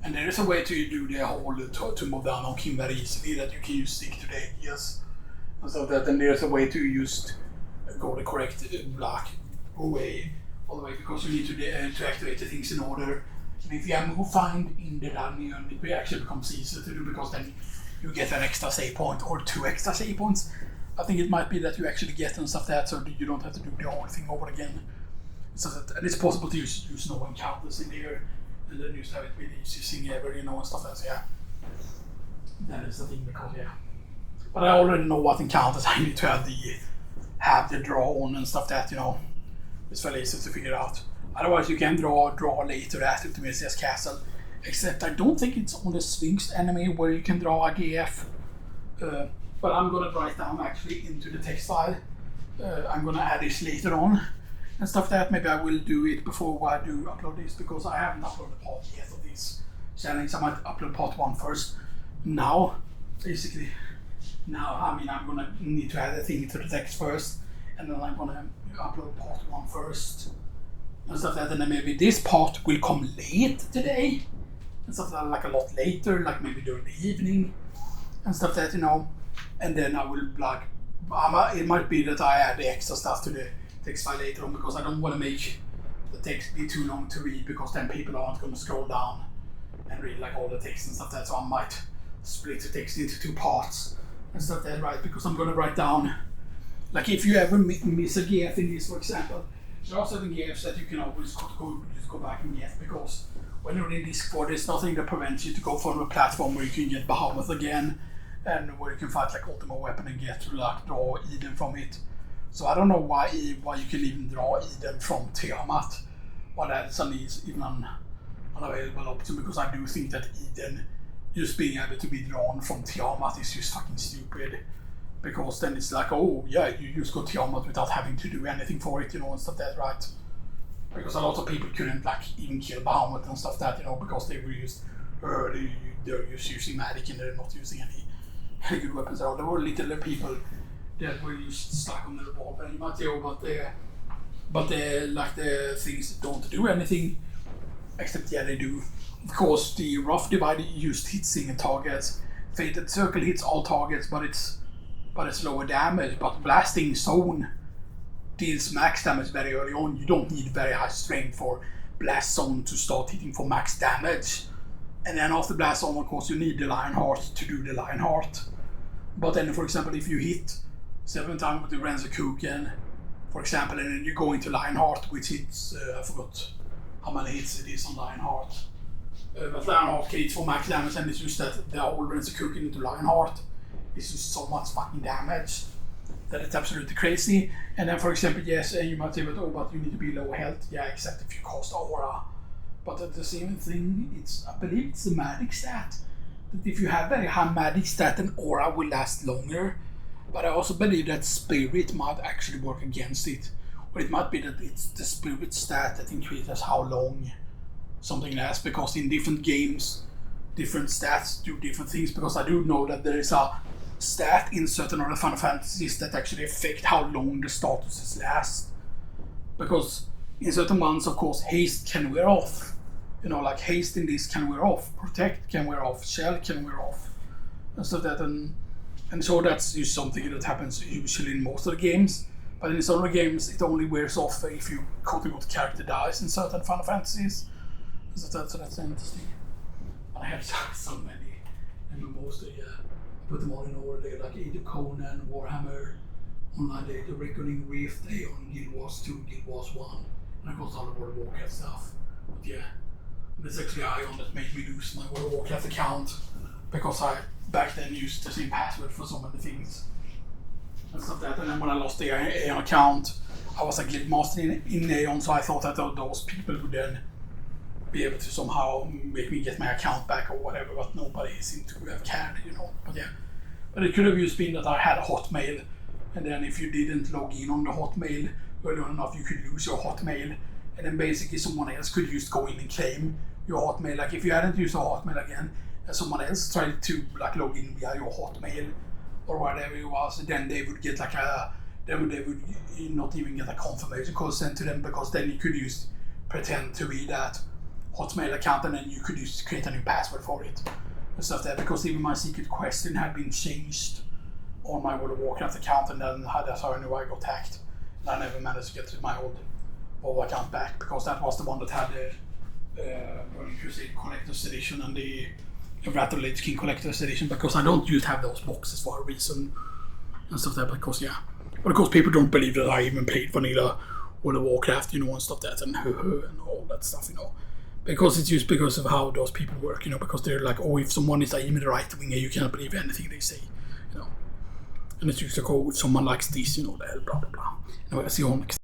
and there is a way to do the whole to move down on King very easily, that you can use stick to the Edeas and so that, and there's a way to just go the correct way all the way, because you need to activate the things in order. And if you have move find in the dungeon, it actually becomes easier to do, because then you get an extra save point or 2 extra save points. I think it might be that you actually get and stuff that, so that you don't have to do the whole thing over again. So that, and it's possible to use no encounters in there, and then just have it be the easiest thing ever, and stuff like that. So that is the thing, because But I already know what encounters I need to have the draw on and stuff that, it's very easy to figure out. Otherwise you can draw later after the Messiah's Castle, except I don't think it's on the Sphinx enemy where you can draw a GF. But I'm gonna write down actually into the text file. I'm gonna add this later on and stuff that. Maybe I will do it before I do upload this, because I haven't uploaded part yet of this challenge. I might upload part 1 first. Now, basically, I'm gonna need to add a thing to the text first, and then I'm gonna upload part 1 first and stuff like that. And then maybe this part will come late today and stuff like that, like a lot later, like maybe during the evening and stuff like that, And then I will it might be that I add the extra stuff to the text file later on, because I don't want to make the text be too long to read, because then people aren't going to scroll down and read like all the text and stuff like that. So I might split the text into 2 parts and stuff like that, right? Because I'm going to write down, like if you ever miss a GF in this, for example, there are certain GFs that you can always go back and get, because when you're in Discord, there's nothing that prevents you to go from a platform where you can get Behemoth again, and where you can fight like Ultimate Weapon and get to like draw Eden from it. So I don't know why you can even draw Eden from Tiamat, why that's even an unavailable option, because I do think that Eden just being able to be drawn from Tiamat is just fucking stupid, because then it's like, oh yeah, you just got Tiamat without having to do anything for it, and stuff that, right? Because a lot of people couldn't like even kill Bahamut and stuff that, because they were they're just using magic and they're not using any good weapons at all. There were little people that were just stuck on the revolver, and you might say, but the things don't do anything, except they do. Of course, the Rough Divide used hit single targets. Fated Circle hits all targets, but it's lower damage. But Blasting Zone deals max damage very early on. You don't need very high strength for Blast Zone to start hitting for max damage. And then after Blast Zone, of course, you need the Lionheart to do the Lionheart. But then, for example, if you hit 7 times with the Renzokuken, for example, and then you go into Lionheart, which hits, I forgot how many hits it is on Lionheart. But Lionheart hits for max damage, and it's just that the whole Renzokuken into Lionheart is just so much fucking damage that it's absolutely crazy. And then, for example, yes, you might say, but you need to be low health. Yeah, except if you cast Aura. But at the same thing, I believe it's the magic stat. That if you have very high magic stat, then Aura will last longer. But I also believe that Spirit might actually work against it, But it might be that it's the spirit stat that increases how long something lasts, because in different games, different stats do different things, because I do know that there is a stat in certain other Final Fantasies that actually affect how long the statuses last. Because in certain ones, of course, haste can wear off. You know, like haste in this can wear off, protect can wear off, shell can wear off, and so that and so that's just something that happens usually in most of the games. But in some other games, it only wears off if you quote-unquote character dies in certain Final Fantasies. So that's interesting. And I have so many, and mostly put them all in order. Like Age of Conan, Warhammer, Online Day, The Reckoning, Reef Day on Guild Wars 2, Guild Wars 1, and of course all the World of Warcraft stuff. But yeah. It's actually Ion that made me lose my World of Warcraft account, because I back then used the same password for so many things and stuff like that. And then when I lost the Aeon account, I was a guild master in Aeon, so I thought that those people would then be able to somehow make me get my account back or whatever, but nobody seemed to have cared, you know. But yeah, but it could have just been that I had a Hotmail, and then if you didn't log in on the Hotmail early enough, you could lose your Hotmail. And then basically someone else could just go in and claim your Hotmail. Like if you hadn't used your Hotmail again, and someone else tried to like log in via your Hotmail or whatever it was, then they would get like they would not even get a confirmation code sent to them, because then you could just pretend to be that Hotmail account, and then you could just create a new password for it and stuff there. Because even my secret question had been changed on my World of Warcraft account, and then that's how I knew I got hacked, and I never managed to get to my old account back, because that was the one that had the Burning Crusade Collector's Edition and the Wrath of the Lich King Collector's Edition, because I don't just have those boxes for a reason and stuff like that, because yeah. But of course people don't believe that I even played vanilla World of Warcraft, you know, and stuff like that, and all that stuff, you know. Because it's just because of how those people work, you know, because they're like, oh, if someone is even the right winger, you cannot believe anything they say, you know. And it's just like, oh, if someone likes this, you know, blah blah blah. Anyway, I'll see you on next.